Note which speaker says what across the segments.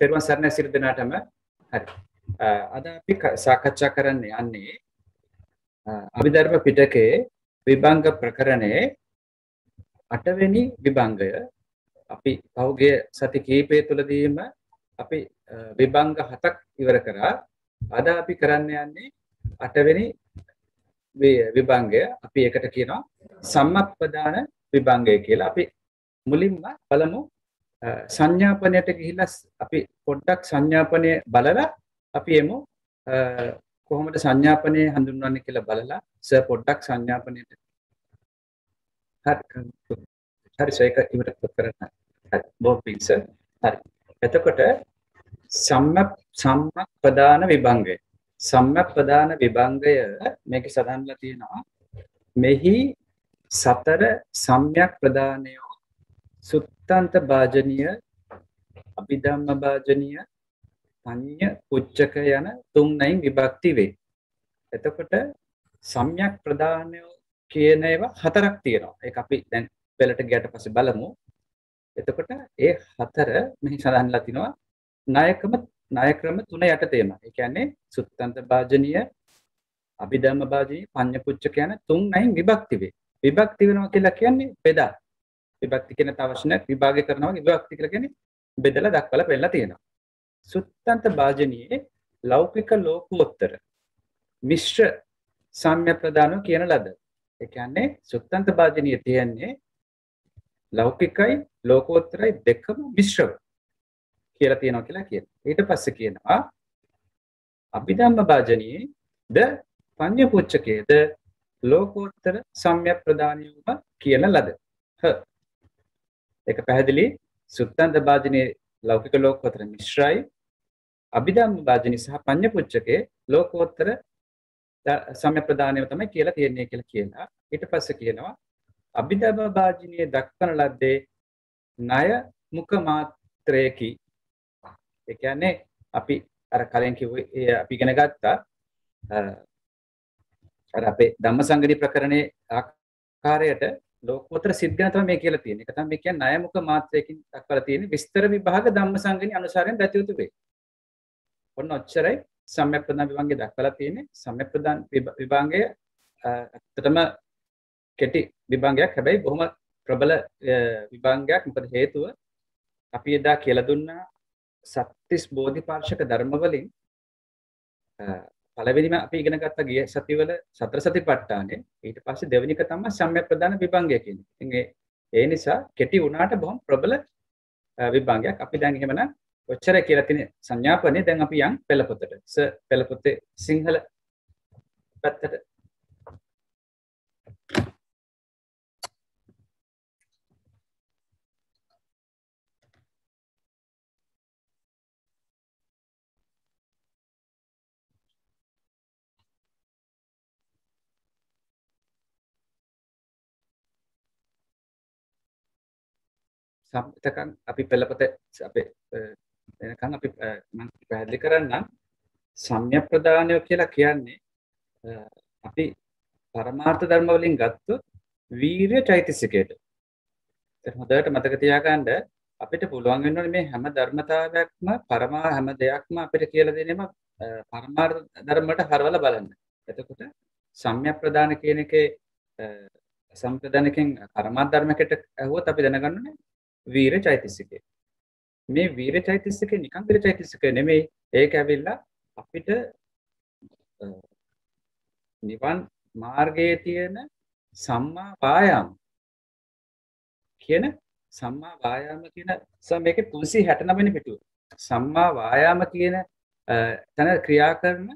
Speaker 1: තෙරුවන් සරණයි සියලු දෙනාටම. හරි. අද අපි සාකච්ඡා කරන්න යන්නේ අභිධර්ම පිටකයේ විභංග ප්‍රකරණයේ 8 වෙනි විභංගය. අපි පහුගිය සති කිහිපය තුළදීම අපි විභංග 7ක් ඉවර කරා. අද අපි කරන්න යන්නේ 8 වෙනි විභංගය. අපි ඒකට කියනවා සම්මප්පදාන විභංගය කියලා. අපි මුලින්ම බලමු සංඥාපනයට ගිහිල්ලා අපි පොඩ්ඩක් සංඥාපනය බලලා අපි එමු කොහොමද සංඥාපනය හඳුන්වන්නේ කියලා බලලා සර් පොඩ්ඩක් සංඥාපනයට හරි ඒක ඉවර කරන්න. හරි බොහොම පිං සර්. හරි. එතකොට සම්මප්පදාන විභංගය. සම්මප්පදාන විභංගය මේකේ සඳහන්ලා තියෙනවා මෙහි සතර සම්‍යක් ප්‍රදානයෝ සුත්තන්ත භාජනීය අභිධම්ම භාජනීය පඤ්ඤ පුච්චක යන තුන්වෙනි විභක්ති වේ. එතකොට සම්‍යක් ප්‍රදානය කියන ඒවා හතරක් තියෙනවා. ඒක අපි දැන් පෙළට ගියට පස්සේ බලමු. එතකොට ඒ හතර මෙහි සඳහන්ලා තිනවා ණය ක්‍රම තුන යටතේම. ඒ කියන්නේ සුත්තන්ත භාජනීය අභිධම්ම භාජනීය පඤ්ඤ පුච්චක යන තුන්වෙනි විභක්ති වේ. විභක්ති වෙනවා කියලා කියන්නේ බෙදා. විභක්ති කියන අවශ්‍ය නැහැ විභාගය කරනවා විභක්ති කියලා කියන්නේ බෙදලා දක්වලා පෙන්නලා තියෙනවා. සුත්තන්ත භාජනීයේ ලෞකික ලෝකෝත්තර මිශ්‍ර සම්‍ය ප්‍රදානෝ කියන ලද. ඒ කියන්නේ සුත්තන්ත භාජනීය තියන්නේ ලෞකිකයි ලෝකෝත්තරයි දෙකම මිශ්‍රව කියලා තියෙනවා කියලා කියනවා. ඊට පස්සේ කියනවා අභිධම්ම භාජනීයේ ද පඤ්ඤ පුච්චකයේ ද ලෝකෝත්තර සම්‍ය ප්‍රදානියම කියන ලද. ඒක පැහැදිලි. සුත්තන්ත භාජනීය ලෞකික ලෝකෝත්තර මිශ්‍රයි අභිධම්ම භාජනීය සහ පඤ්ඤ පුච්චකේ ලෝකෝත්තර සම්‍ය ප්‍රදානයම තමයි කියලා තියෙන්නේ කියලා කියනවා. ඊට පස්සේ කියනවා අභිධම්ම භාජනීය දක්වන ලද්දේ ණය මුඛ මාත්‍රයකි. ඒ කියන්නේ අපි අර කලින් කිව්වේ අපි ඉගෙන ගත්තා අර අපේ ධම්මසංගණී ප්‍රකරණයේ ආකාරයට ලෝකෝත්තර සිත් ගැන තමයි මේ කියලා තියෙන්නේ. ඒක තමයි මේ කියන්නේ ණය මුඛ මාත්‍රයකින් දක්වලා තියෙන්නේ විස්තර විභාග ධම්මසංගණී අනුසාරයෙන් දත යුතු වේ. ඔන්න ඔච්චරයි සම්‍යක් ප්‍රදාන විභාගයේ දක්වලා තියෙන්නේ. සම්‍යක් ප්‍රදාන විභාගය ඇත්තටම කෙටි විභාගයක්. හැබැයි බොහොම ප්‍රබල විභාගයක්. මොකද හේතුව අපි එදා කියලා දුන්නා සත්‍තිස් බෝධිපාක්ෂික ධර්ම වලින් පළවෙනිම අපි ඉගෙන ගත්ත ගිය සතිවල සතර සතිපට්ඨානේ. ඊට පස්සේ දෙවෙනි එක තමයි සම්‍යක් ප්‍රදාන විභාගය කියන්නේ. ඉතින් ඒ නිසා කෙටි වුණාට බොහොම ප්‍රබල විභාගයක්. අපි දැන් එහෙමනම් ඔච්චර කියලා තියෙන සංඥාපනේ දැන් අපි යන් පෙළපොතට. පෙළපොතේ සිංහල පැත්තට සම්පතකන් අපි පෙළපොත අපේ එනකන් අපි මම පැහැදිලි කරන්නම් සම්‍යක් ප්‍රදානය කියලා කියන්නේ අපි පරමාර්ථ ධර්ම වලින් ගත්තොත් වීර්ය චෛතසිකයට. ඒක හොඳට මතක තියාගන්න අපිට පුළුවන් වෙනවනේ මේ හැම ධර්මතාවයක්ම හැම දෙයක්ම අපිට කියලා දෙන්නේම පරමාර්ථ ධර්ම වලට හරවලා බලන්න. එතකොට සම්‍යක් ප්‍රදාන කියන එකේ සම්ප්‍රදානකෙන් පරමාර්ථ ධර්මයකට ඇහුවොත් අපි දැනගන්න ඕනේ වීර චෛතසිකය. මේ වීර චෛතසිකය නිකන් වීර චෛතසිකය නෙමෙයි. ඒක ඇවිල්ලා අපිට නිවන් මාර්ගයේ තියෙන සම්මා වායාම කියන මේකේ 369 වෙනි පිටුව. සම්මා වායාම කියන තන ක්‍රියා කරන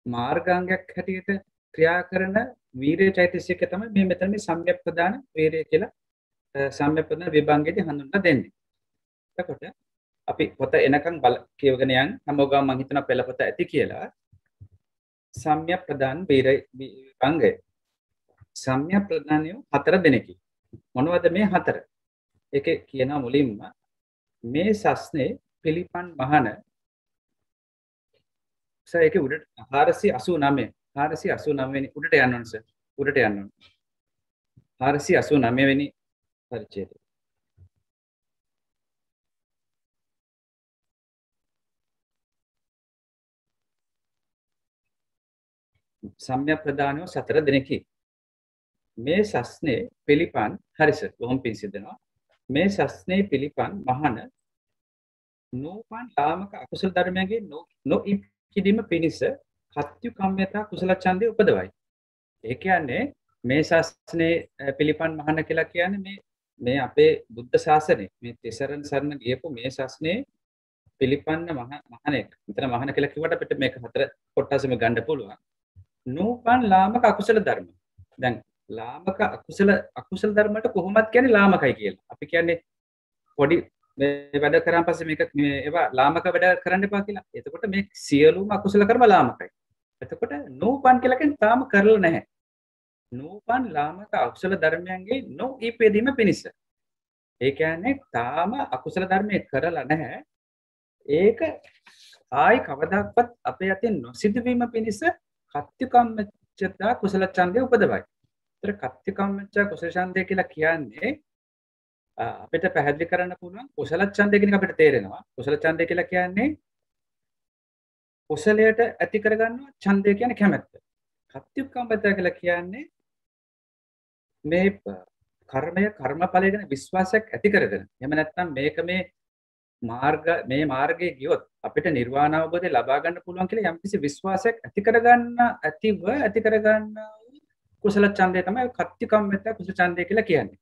Speaker 1: මාර්ගාංගයක් හැටියට ක්‍රියා කරන වීර චෛතසිකය තමයි මේ මෙතන මේ සම්‍යක් ප්‍රදාන වීරය කියලා සම්‍යක් ප්‍රදාන විභාගයේදී හඳුන්වලා දෙන්නේ. එතකොට අපි පොත එනකන් කියවගෙන යන් හැමෝගම මම හිතනවා පෙළපොත ඇති කියලා. සම්‍යක් ප්‍රදාන විභාගය. සම්‍යක් ප්‍රදානිය 4 දෙනෙකි. මොනවද මේ 4? ඒකේ කියනවා මුලින්ම මේ සස්නේ පිළිපන් මහන සර් ඒකේ උඩට 489 වෙනි උඩට යන්න ඕන සර්. උඩට යන්න ඕන. 489 වෙනි පරිච්ඡේදය. සම්‍යක් ප්‍රදානෝ සතර දිනකි. මේ සස්නේ පිළිපන් හරිස බොහොම පිං සිදෙනවා. මේ සස්නේ පිළිපන් මහන නෝපන් ලාමක අකුසල ධර්මයන්ගේ නොඉපදීම පිණිස කත්තු කම්මතා කුසල ඡන්දේ උපදවයි. ඒ කියන්නේ මේ ශාස්ත්‍රයේ පිළිපන් මහන කියලා කියන්නේ මේ අපේ බුද්ධ ශාසනය මේ තිසරණ සරණ ගියපු මේ ශාස්ත්‍රයේ පිළිපන්න මහණෙක්. මෙතන මහණ කියලා කිව්වට අපිට මේක හතර කොටසෙම ගන්න පුළුවන්. නූපන් ලාමක අකුසල ධර්ම. දැන් ලාමක අකුසල ධර්මයට කොහොමද කියන්නේ ලාමකයි කියලා. අපි කියන්නේ පොඩි මේ වැඩ කරාන් පස්සේ මේක ඒවා ලාමක වැඩ කරන්න එපා කියලා. එතකොට මේ සියලුම අකුසල කර්ම ලාමකයි. එතකොට නූපන් කියලා කියන්නේ තාම කරලා නැහැ. නූපන් ලාමක අකුසල ධර්මයන්ගේ නොඉපදීම පිණිස. ඒ කියන්නේ තාම අකුසල ධර්මයේ කරලා නැහැ. ඒක ආයි කවදාවත් අපේ අතින් නොසිදුවීම පිණිස කත්තිකම්මච්ඡතා කුසල ඡන්දය උපදවයි. ඒතර කත්තිකම්මච්ඡ කුසල ඡන්දය කියලා කියන්නේ අපිට පැහැදිලි කරන්න පුළුවන් කුසල ඡන්දය කියන එක අපිට තේරෙනවා. කුසල ඡන්දය කියලා කියන්නේ කුසලයට ඇති කරගන්නවා ඡන්දය කියන්නේ කැමැත්ත. කත්තිකම්මච්ඡ කියලා කියන්නේ මේ කර්මඵලය ගැන විශ්වාසයක් ඇති කරගෙන. එහෙම නැත්නම් මේක මේ මාර්ගයේ ගියොත් අපිට නිර්වාණ අවබෝධය ලබා ගන්න පුළුවන් කියලා යම්කිසි විශ්වාසයක් ඇති කරගන්න කුසල ඡන්දය තමයි කත්තිකම්මත කුසල ඡන්දය කියලා කියන්නේ.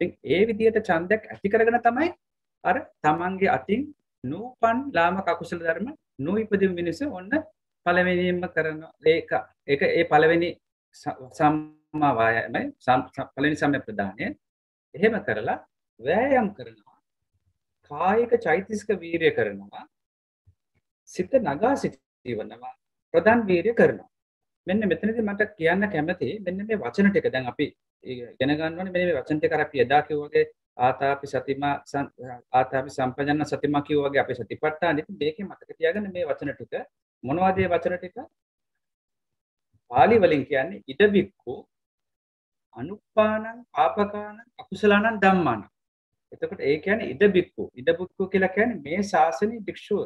Speaker 1: ඉතින් ඒ විදිහට ඡන්දයක් ඇති කරගෙන තමයි අර තමන්ගේ අතින් නූපන් ලාමක අකුසල ධර්ම නොඉපදෙම මිනිස ඔන්න පළවෙනියෙන්ම කරන ඒක ඒ පළවෙනි සම්මා වායමයි පළවෙනි සම්‍යක් ප්‍රදානය. එහෙම කරලා වෑයම් කරනවා. කායික චෛතසික වීර්ය කරනවා. සිත නගා සිටවනවා. ප්‍රධාන වීර්ය කරනවා. මෙන්න මෙතනදී මට කියන්න කැමති මෙන්න මේ වචන ටික දැන් අපි ඉගෙන ගන්න ඕනේ මෙන්න මේ වචන ටික අර අපි එදා කිව්වා වගේ ආතාපි සතිමා ආතාපි සම්පජන්න සතිමා කිව්වා වගේ අපි සතිපට්ඨාන ඉතින් මේකේ මතක තියාගන්න මේ වචන ටික මොනවද මේ වචන ටික? පාලි වලින් කියන්නේ ඉදබික්කු අනුපානං පාපකානං අකුසලානං ධම්මානං. එතකොට ඒ කියන්නේ ඉදබික්කු කියලා කියන්නේ මේ ශාසනීය භික්ෂුව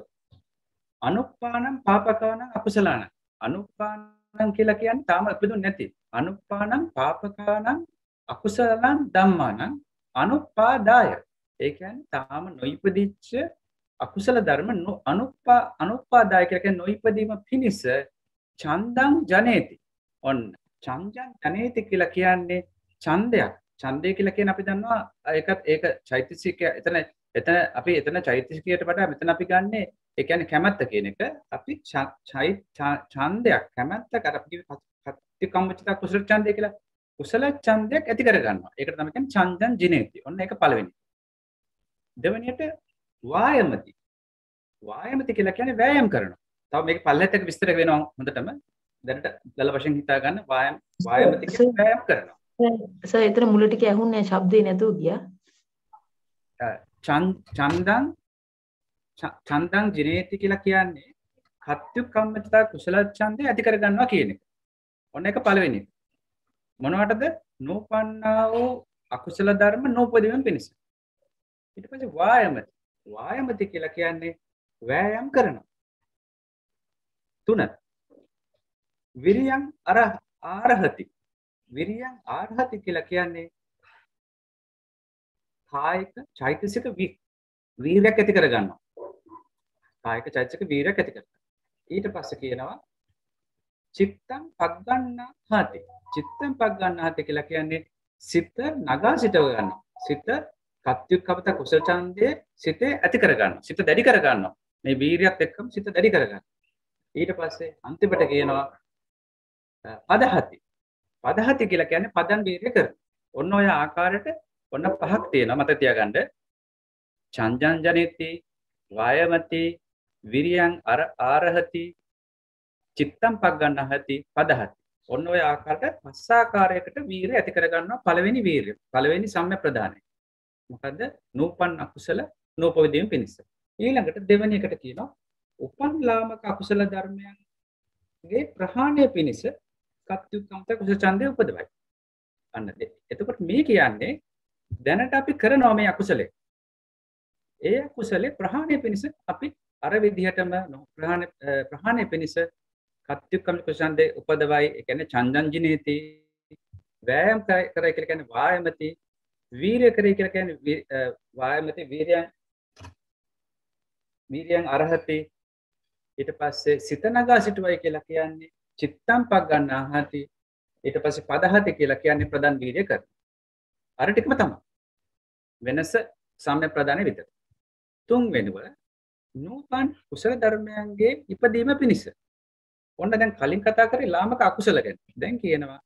Speaker 1: අනුපානං පාපකානං අකුසලානං. අනුපානං කියලා කියන්නේ තාම ඉපදුන්නේ නැති. අනුපානං පාපකානං අකුසලං ධම්මානං අනුපාදාය. ඒ කියන්නේ තාම නොයිපදිච්ච අකුසල ධර්ම අනුපාදාය කියලා කියන්නේ නොයිපදීම පිණිස ඡන්දං ජනේති. ඔන්න ඡන්දං ජනේති කියලා කියන්නේ ඡන්දයක්. ඡන්දය කියලා කියන්නේ අපි දන්නවා ඒක චෛතසිකය. එතන අපි චෛතසිකයට වඩා මෙතන අපි ගන්නෙ ඒ කියන්නේ කැමැත්ත කියන එක. අපි ඡන්දයක් කැමැත්ත කරපි කත්තිකම්මච්ඡතා කුසල ඡන්දය කියලා කුසල ඡන්දයක් ඇති කර ගන්නවා. ඒකට තමයි කියන්නේ ඡන්දං ජිනේති. ඔන්න ඒක පළවෙනි. දෙවෙනියට වායමති. වායමති කියලා කියන්නේ වෑයම් කරනවා. තව මේක පල්ලෙත් එක විස්තර වෙනවා හොඳටම. දැනට දල වශයෙන් හිතා ගන්න වායමති කියන්නේ වෑයම් කරනවා.
Speaker 2: සර් එතන මුල ටික ඇහුන්නේ ශබ්දේ නැතුව ගියා.
Speaker 1: ඡන්දං ජිනේති කියලා කියන්නේ කත්තිකම්මච්ඡතා කුසල ඡන්දය ඇති කර ගන්නවා කියන එක. ඔන්න ඒක පළවෙනි. මොනවටද? නෝපන්නා වූ අකුසල ධර්ම නෝපදීම පිණිස. ඊට පස්සේ වායමති කියලා කියන්නේ වෑයම් කරනවා. 3 විරියං ආරහති. විරියං ආරහති කියලා කියන්නේ කායික චෛතසික වීර්යයක් ඇති කර ගන්නවා. කායික චෛතසික වීර්යයක් ඇති කරගන්නවා. ඊට පස්සේ කියනවා චිත්තං පග්ගණ්ණාහති. චිත්තං පග්ගණ්ණාහති කියලා කියන්නේ සිත නගා සිටව ගන්නවා. සිත කත්තිකපත කුසල ඡන්දයේ සිතේ ඇති කර ගන්නවා. සිත දැඩි කර ගන්නවා. මේ වීර්යයත් එක්කම සිත දැඩි කර ගන්නවා. ඊට පස්සේ අන්තිමට කියනවා පදහති. පදහති කියලා කියන්නේ පදන් වීර්ය කරනවා. ඔන්න ඔය ආකාරයට ඔන්න 5ක් තියෙනවා මතක තියාගන්න. ඡන්දං ජනේති, වායමති, විරියං ආරහති, චිත්තං පග්ගණ්ණාහති, පදහති. ඔන්න ඔය ආකාරයට 5 ආකාරයකට වීර්ය ඇති කර ගන්නවා. පළවෙනි වීර්ය. පළවෙනි සම්‍යක් ප්‍රදානය. මොකද්ද? නූපන් අකුසල නූපවදීම පිණිස. ඊළඟට දෙවෙනි එකට කියනවා උපන් ලාමක අකුසල ධර්මයන්ගේ ප්‍රහාණය පිණිස කත්තිකම්මත කුසල ඡන්දය උපදවයි. අන්න එතකොට මේ කියන්නේ දැනට අපි කරනවා මේ අකුසලේ. ඒ අකුසලේ ප්‍රහාණය පිණිස අපි අර විදිහටම ප්‍රහාණය පිණිස කත්‍යුක්කම කුසලන්දේ උපදවයි. ඒ කියන්නේ චන්දංජිනේති. වෑයම් කරයි කියලා කියන්නේ වායමති. වීර්ය කරයි කියලා කියන්නේ වායමති වීර්යං අරහති. ඊට පස්සේ සිත නගා සිටුවයි කියලා කියන්නේ චිත්තම් පග්ගණ්ණාහති. ඊට පස්සේ පදහති කියලා කියන්නේ ප්‍රධාන වීර්ය කර. අර ටිකම තමයි. වෙනස සම්‍යක් ප්‍රදානෙ විතර. තුන් වෙනුව නූපන් කුසල ධර්මයන්ගේ ඉපදීම පිණිස. ඔන්න දැන් කලින් කතා කරේ ලාමක අකුසල ගැන. දැන් කියනවා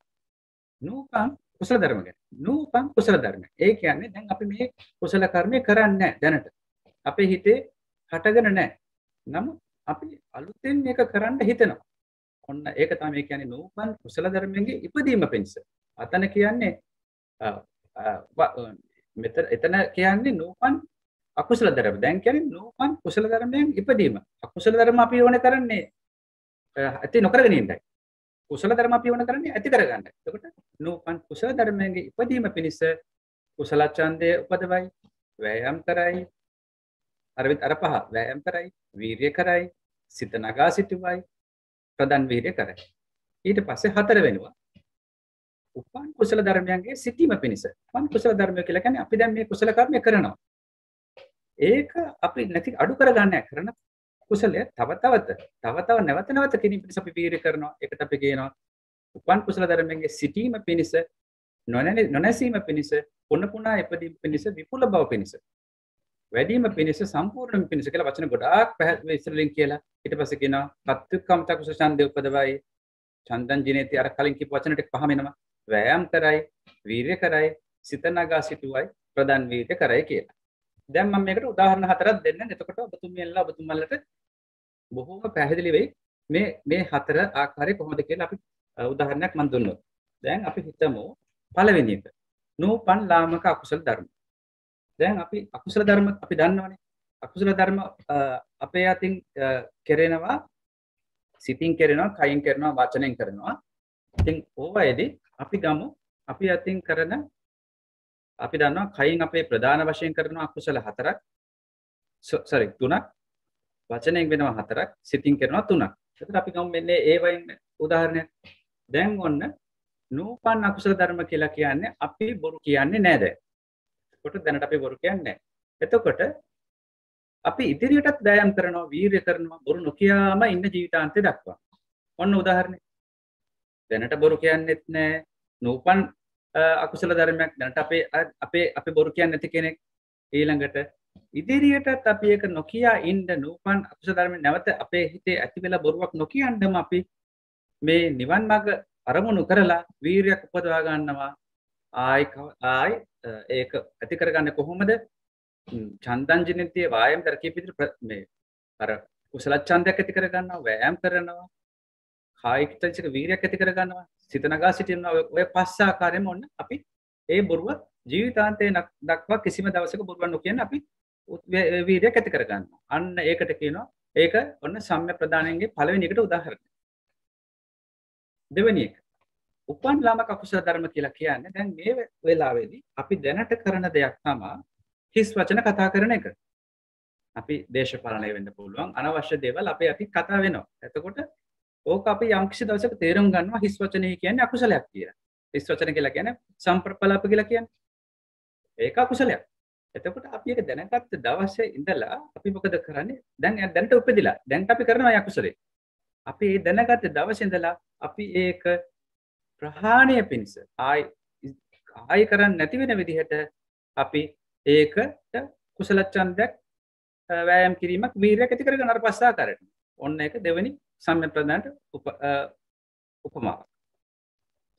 Speaker 1: නූපන් කුසල ධර්ම ගැන. නූපන් කුසල ධර්ම. ඒ කියන්නේ දැන් අපි මේ කුසල කර්මය කරන්නේ නැහැ දැනට. අපේ හිතේ හටගෙන නැහැ. නමුත් අපි අලුතෙන් මේක කරන්න හිතනවා. ඔන්න ඒක තමයි කියන්නේ නූපන් කුසල ධර්මයන්ගේ ඉපදීම පිණිස. අතන කියන්නේ එතන කියන්නේ නූපන් අකුසල ධර්ම. දැන් කියන්නේ නූපන් කුසල ධර්මයන් ඉපදීම. අකුසල ධර්ම අපි ඕනේ කරන්නේ ඇති නොකරගෙන ඉන්නයි. කුසල ධර්ම අපි ඕනේ කරන්නේ ඇති කරගන්නයි. එතකොට නූපන් කුසල ධර්මයන්ගේ ඉපදීම පිණිස කුසල ඡන්දය උපදවයි, වෑයම් කරයි, අර පහ වෑයම් කරයි, වීර්ය කරයි, සිත නගා සිටුවයි, ප්‍රධාන වීර්ය කරයි. ඊට පස්සේ හතර වෙනවා උපන් කුසල ධර්මයන්ගේ සිටීම පිණිස. උපන් කුසල ධර්මය කියලා කියන්නේ අපි දැන් මේ කුසල කර්මය කරනවා. ඒක අපි නැති අඩු කරගන්න කරන කුසලය තව නැවත නැවත කිරීම පිණිස අපි වීර්ය කරනවා. ඒකට අපි කියනවා උපන් කුසල ධර්මයන්ගේ සිටීම පිණිස, නොනැසීම පිණිස, පුනපුනා ඉපදීම පිණිස, විපුල බව පිණිස, වැඩිම පිණිස, සම්පූර්ණ පිණිස කියලා වචන ගොඩාක් පැහැදිලි ඉස්සරලින් කියලා. ඊට පස්සේ කියනවා කත්තුක්කමත කුසල ඡන්දේ උපදවයි, චන්දං ජිනේති. අර කලින් කියපු වචන ටික පහම එනවා. වෑයම් කරයි, වීර්ය කරයි, සිත නගා සිටුවයි, ප්‍රධාන වීර්ය කරයි කියලා. දැන් මම මේකට උදාහරණ හතරක් දෙන්නම්. එතකොට ඔබතුමන්ලට බොහෝම පැහැදිලි වෙයි මේ හතර ආකාරය කොහොමද කියලා අපි උදාහරණයක් මම දුන්නොත්. දැන් අපි හිතමු පළවෙනි එක. නූපන් ලාමක අකුසල ධර්ම. දැන් අපි අකුසල ධර්ම අපි දන්නවනේ. අකුසල ධර්ම අපේ අතින් කෙරෙනවා, සිතින් කෙරෙනවා, කයින් කරනවා, වචනෙන් කරනවා. ඉතින් ඕවයේදී අපි ගමු අපි අතින් කරන අපි දන්නවා කයින් අපේ ප්‍රධාන වශයෙන් කරන අකුසල හතරක්. තුනක්. වචනෙන් වෙනවා හතරක්, සිතින් කරනවා තුනක්. එතකොට අපි ගමු මෙන්න ඒ වයින් උදාහරණයක්. දැන් ඔන්න නූපන් අකුසල ධර්ම කියලා කියන්නේ අපි බොරු කියන්නේ නැහැ දැන්. එතකොට දැනට අපි බොරු කියන්නේ නැහැ. එතකොට අපි ඉදිරියටත් වෑයම් කරනවා, වීර්ය කරනවා, බොරු නොකියාම ඉන්න ජීවිතාන්තය දක්වා. ඔන්න උදාහරණයක්. දැනට බොරු කියන්නේත් නැහැ. නූපන් අකුසල ධර්මයක් දැනට අපේ බොරු කියන්නේ නැති කෙනෙක්. ඊළඟට ඉදිරියටත් අපි ඒක නොකියා ඉන්න නූපන් අකුසල ධර්ම නැවත අපේ හිතේ ඇති වෙලා බොරුවක් නොකියන්නම අපි මේ නිවන් මාර්ග අරමුණු කරලා වීරියක් උපදවා ගන්නවා. ආයි ඒක ඇති කරගන්නේ කොහොමද? චන්දංජනිතේ වායම් කර කීපිට මේ අර කුසල ඡන්දයක් ඇති කරගන්නවා, වෑයම් කරනවා, කායික චෛතසික වීරියක් ඇති කරගන්නවා, සිත නගා සිටිනවා. ඔය පස් ආකාරයෙන්ම ඔන්න අපි ඒ බොරුව ජීවිතාන්තයේ දක්වා කිසිම දවසක බොරුවක් නොකියන අපි වීරියක් ඇති කරගන්නවා. අන්න ඒකට කියනවා ඒක ඔන්න සම්‍යක් ප්‍රදානයේ පළවෙනි එකට උදාහරණයක්. දෙවෙනි එක උපන් ලාමක අකුසල ධර්ම කියලා කියන්නේ දැන් මේ වෙලාවේදී අපි දැනට කරන දෙයක් තමයි හිස් වචන කතා කරන එක. අපි දේශපාලනය වෙන්න පුළුවන් අනවශ්‍ය දේවල් අපේ අතින් කතා වෙනවා. එතකොට ඕක අපි යම් කිසි දවසක තේරුම් ගන්නවා හිස් වචනේ කියන්නේ අකුසලයක් කියලා. හිස් වචන කියලා කියන්නේ සම්ප්‍රප්පලාප කියලා කියන්නේ. ඒක අකුසලයක්. එතකොට අපි ඒක දැනගත්ත දවසේ ඉඳලා අපි මොකද කරන්නේ? දැනට උපදිලා. දැන්ට අපි කරනවා අකුසලේ. අපි ඒ දැනගත්ත දවසේ ඉඳලා අපි ඒක ප්‍රහාණය පිණිස ආයි කරන්නේ නැති වෙන විදිහට අපි ඒකට කුසල ඡන්දයක් වෑයම් කිරීමක් වීර්යයක් ඇති කරගෙන අර පස්සා කරට. ඔන්න ඒක දෙවෙනි සම්‍යක් ප්‍රදානට උපමාවක්.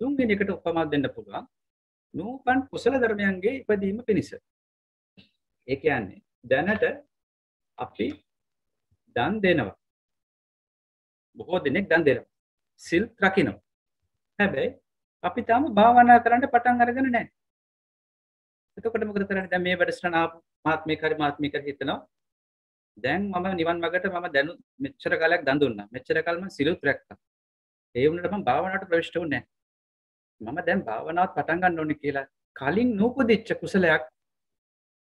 Speaker 1: තුන්වෙනි එකට උපමාවක් දෙන්න පුළුවන්. නූපන් කුසල ධර්මයන්ගේ ඉපදීම පිණිස. ඒ කියන්නේ දැනට අපි දන් දෙනවා. බොහෝ දෙනෙක් දන් දෙනවා. සිල් රකින්නවා. හැබැයි අපි තාම භාවනා කරන්න පටන් අරගෙන නැහැ. එතකොට මොකද කරන්නේ? දැන් මේ වැඩසටහන ආත්මික හිතනවා. දැන් මම නිවන් මාර්ගට මම මෙච්චර කාලයක් දන් දුන්නා. මෙච්චර කාල මම සිලුත් රැක්කා. ඒ වුණාට මම භාවනාවට ප්‍රවිෂ්ඨ වුණේ නැහැ. මම දැන් භාවනාවත් පටන් ගන්න ඕනේ කියලා කලින් නූපදිච්ච කුසලයක්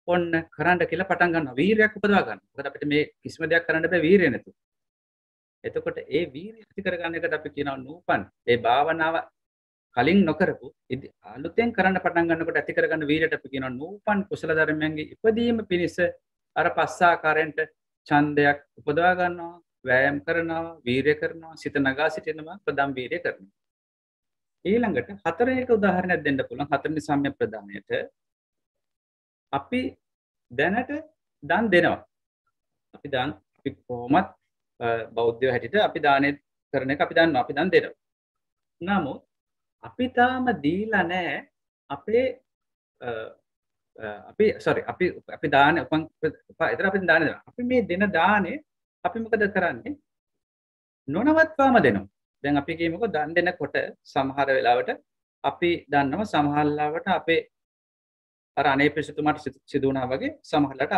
Speaker 1: ඔන්න කරන්න කියලා පටන් ගන්නවා. වීරයක් උපදවා ගන්න. මොකද අපිට මේ කිසිම දෙයක් කරන්න බෑ වීරිය නැතුව. එතකොට ඒ වීරිය ඇති කරගන්න එකට අපි කියනවා නූපන්. ඒ භාවනාව කලින් නොකරපු අලුතෙන් කරන්න පටන් ගන්නකොට ඇති කරගන්න වීරියට අපි කියනවා නූපන් කුසල ධර්මයන්ගේ ඉපදීම පිණිස අර පස්සාකාරයෙන්ට ඡන්දයක් උපදවා ගන්නවා, වෑයම් කරනවා, වීරිය කරනවා, සිත නගා සිටිනවා, ප්‍රදම් වීරිය කරනවා. ඊළඟට හතරේ එක උදාහරණයක් දෙන්න පුළුවන්. හතරෙනි සම්‍යක් ප්‍රදානයට අපි දැනට දන් දෙනවා. අපි කොහොමත් බෞද්ධයෝ හැටියට අපි දානෙ කරන එක අපි දන්නවා. අපි දන් දෙනවා. නමුත් අපි තාම දීලා නැහැ අපේ අපි දාන එතන අපි දාන දෙනවා. අපි මේ දෙන දානේ අපි මොකද කරන්නේ? නොනවත්වාම දෙනවා. දැන් අපි කියමුකෝ දන් දෙනකොට සමහර වෙලාවට අපි දන්නවා සමහර වෙලාවට අපේ අර අනේ පිසුතුමාට සිදු වුණා වගේ සමහරලාට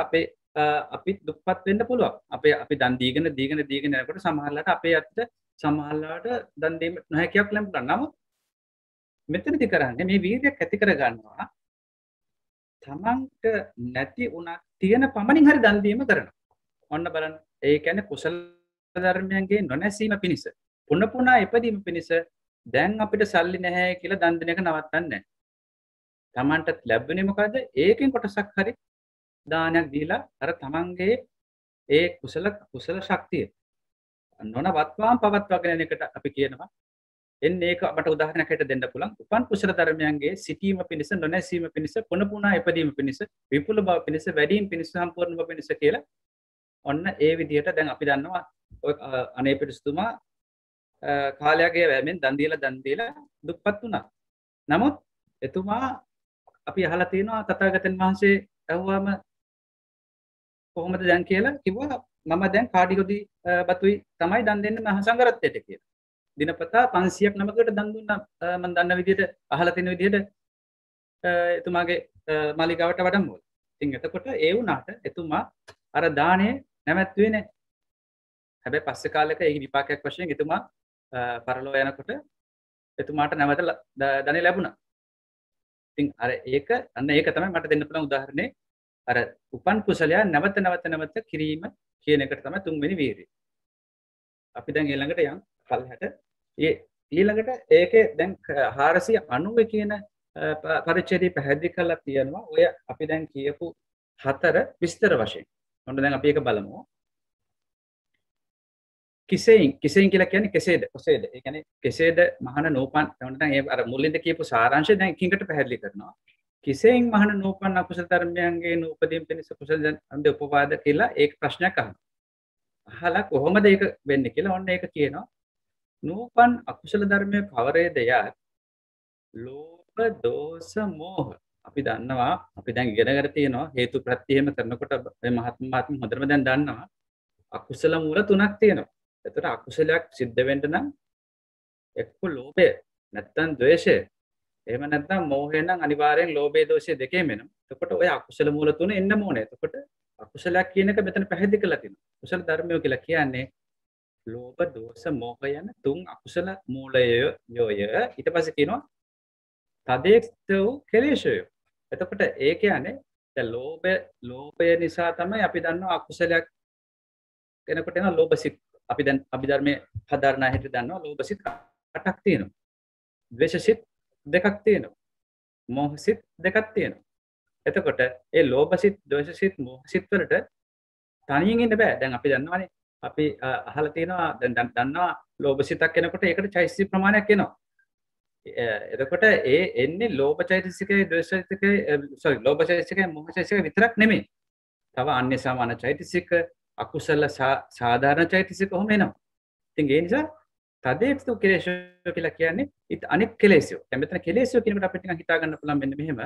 Speaker 1: අපි දුක්පත් වෙන්න පුළුවන්. අපි දන් දීගෙන යනකොට සමහරලාට අපේ අතට සමහරලාට දන් දෙන්න නොහැකියාවක් ලැබුණා. නමුත් මෙතනදී කරන්නේ මේ වීර්යයක් ඇති කර ගන්නවා. තමන්ට නැති උනා තියෙන පමණින් හරි දන් දීම කරනවා. ඔන්න බලන්න. ඒ කියන්නේ කුසල ධර්මයන්ගේ නොනැසීම පිණිස, පුන ඉපදීම පිණිස දැන් අපිට සල්ලි නැහැ කියලා දන් දෙන එක නවත්තන්නේ නැහැ. තමන්ට ලැබුණේ මොකද? ඒකෙන් කොටසක් හරි දානයක් දීලා අර තමන්ගේ ඒ කුසල ශක්තිය නොනවත්වාම පවත්වාගෙන යන එකට අපි කියනවා. එන්නේ ඒක අපට උදාහරණයක් හැටියට දෙන්න පුළුවන්. උපන් කුසල ධර්මයන්ගේ සිටීම පිණිස, නොනැසීම පිණිස, පුන ඉපදීම පිණිස, විපුල බව පිණිස, වැඩිම පිණිස, සම්පූර්ණ බව පිණිස කියලා ඔන්න ඒ විදිහට දැන් අපි දන්නවා අනේ පිටුතුමා කාලයගේ වැමෙන් දන් දීලා දුක්පත් වුණා. නමුත් එතුමා අපි අහලා තියෙනවා තථාගතයන් වහන්සේ ඇහුවාම කොහොමද දැන් කියලා කිව්වා මම දැන් කාඩිගොඩි බතුයි තමයි දන් දෙන්න මහ සංඝරත්නයට කියලා. දිනපතා 500ක් නමකට දන් දුන්නා මම දන්න විදිහට අහලා තියෙන විදිහට එතුමාගේ මාලිගාවට වඩම්මවල. ඉතින් එතකොට ඒ වුණාට එතුමා අර දාණය නැවැත්තුවේ නැහැ. හැබැයි පස්සේ කාලෙක ඒ විපාකයක් වශයෙන් එතුමා පරලෝ යනකොට එතුමාට නැවත ධනෙ ලැබුණා. ඉතින් අර ඒක තමයි මට දෙන්න පුළුවන් උදාහරණේ. අර උපන් කුසලය නැවත කිරීම කියන එකට තමයි තුන්වෙනි වීරිය. අපි දැන් ඊළඟට යන් පල්හැට ඊළඟට ඒකේ දැන් 490 කියන පරිච්ඡේදය පැහැදිලි කරලා තියෙනවා. ඔය අපි දැන් කියපු හතර විස්තර වශයෙන්. ඔන්න දැන් අපි ඒක බලමු. කිසෙයින් කියලා කියන්නේ කෙසේද? ඒ කියන්නේ කෙසේද මහාන නෝපන්. එතකොට දැන් ඒ අර මුලින්ද කියපු සාරාංශය දැන් එකින්කට පැහැදිලි කරනවා. කිසෙයින් මහාන නෝපන් අකුසල ධර්මයන්ගේ නූපදීම් පිණිස කුසල ධර්ම උපවාද කියලා ඒක ප්‍රශ්නයක් අහනවා. අහලා කොහොමද ඒක වෙන්නේ කියලා ඔන්න ඒක කියනවා. නූපන් අකුසල ධර්මයේ කවරේද යත් ලෝභ දෝෂ මෝහ. අපි දන්නවා අපි දැන් ඉගෙනගෙන තියෙනවා හේතු ප්‍රත්‍යයම කරනකොට මේ මහත්ම හොඳටම දැන් දන්නවා අකුසල මූල තුනක් තියෙනවා. එතකොට අකුසලයක් සිද්ධ වෙන්න නම් එක්ක ලෝභය නැත්නම් ද්වේෂය එහෙම නැත්නම් මෝහය නම් අනිවාර්යෙන් ලෝභය දෝෂය දෙකේම එනවා. එතකොට ඔය අකුසල මූල තුන එන්න ඕනේ. එතකොට අකුසලයක් කියන එක මෙතන පැහැදිලි කරලා තියෙනවා. කුසල ධර්මය කියලා කියන්නේ ලෝභ දෝෂ මෝහ යන තුන් අකුසල මූලයය. ඊට පස්සේ කියනවා තදේක්ෂ වූ කෙලෙෂය. එතකොට ඒ කියන්නේ දැන් ලෝභය නිසා තමයි අපි දන්නවා අකුසලයක් කෙනෙකුට එන ලෝභසිත. අපි දැන් අභිධර්මයේ හදාරණ හැටියට දන්නවා ලෝභසිත 8ක් තියෙනවා. ද්වේෂසිත 2ක් තියෙනවා. මෝහසිත 2ක් තියෙනවා. එතකොට ඒ ලෝභසිත, ද්වේෂසිත, මෝහසිත වලට තනියෙන් ඉන්න බෑ. දැන් අපි දන්නවානේ. අපි අහලා තියෙනවා දැන් දන්නවා ලෝභසිතක් කෙනෙකුට ඒකට චෛතසික ප්‍රමාණයක් එනවා. එතකොට ඒ එන්නේ ලෝභ චෛතසිකයේ, ද්වේෂ චෛතසිකයේ, ලෝභ චෛතසිකයේ, මෝහ චෛතසිකයේ විතරක් නෙමෙයි. තව අන්‍ය සමාන චෛතසික, අකුසල සාධාරණ චෛතසික කොහොම එනවා. ඉතින් ඒ නිසා තදේක්ෂ කෙලෙස් කියලා කියන්නේ අනෙක් කෙලෙස්යෝ. දැන් මෙතන කෙලෙස්යෝ කියනකොට අපිට නිකන් හිතා ගන්න පුළුවන් මෙන්න මෙහෙම.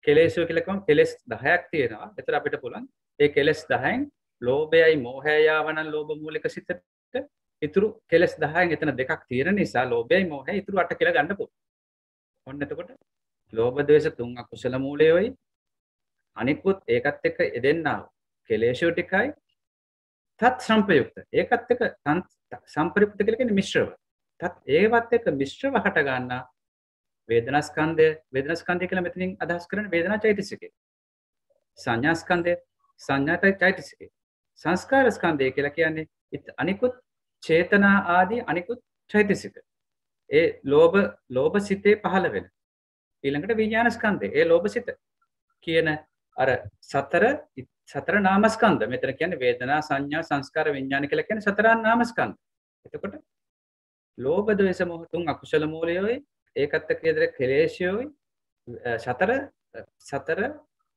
Speaker 1: කෙලෙස්යෝ කියලා කියවම කෙලෙස් 10ක් තියෙනවා. ඒතර අපිට පුළුවන් ඒ කෙලෙස් 10න් ලෝභයයි මෝහයයි ආවනම් ලෝභ මූලික සිතට ඉතුරු කෙලෙස් 10න් එතන දෙකක් තියෙන නිසා ලෝභයයි මෝහයයි ඉතුරු 8 කියලා ගන්න පුළුවන්. ඔන්න එතකොට ලෝභ ද්වේෂ තුන් අකුසල මූලයෝයි අනිකුත් ඒකත් එක්ක එදෙන්නා කෙලෙස්යෝ ටිකයි තත් සම්පයුක්ත. ඒකත් එක්ක සම්ප්‍රයුක්ත කියලා කියන්නේ මිශ්‍රව. තත් ඒවත් එක්ක මිශ්‍රව හට ගන්නා වේදනාස්කන්ධය කියලා මෙතනින් අදහස් කරන්නේ වේදනා චෛතසිකය. සංඥාස්කන්ධය සංඥා චෛතසිකය. සංස්කාර ස්කන්ධය කියලා කියන්නේ අනිකුත් චේතනා ආදී අනිකුත් චෛතසික. ඒ ලෝභ සිතේ පහළ වෙන. ඊළඟට විඥාන ස්කන්ධය. ඒ ලෝභ සිත කියන අර සතර නාමස්කන්ධ. මෙතන කියන්නේ වේදනා සංඥා සංස්කාර විඥාන කියලා කියන්නේ සතර නාමස්කන්ධ. එතකොට ලෝභ ද්වේෂ මොහ තුන් අකුසල මූලයෝයි ඒකත් එක්ක ඉදිරිය කෙලේශයෝයි සතර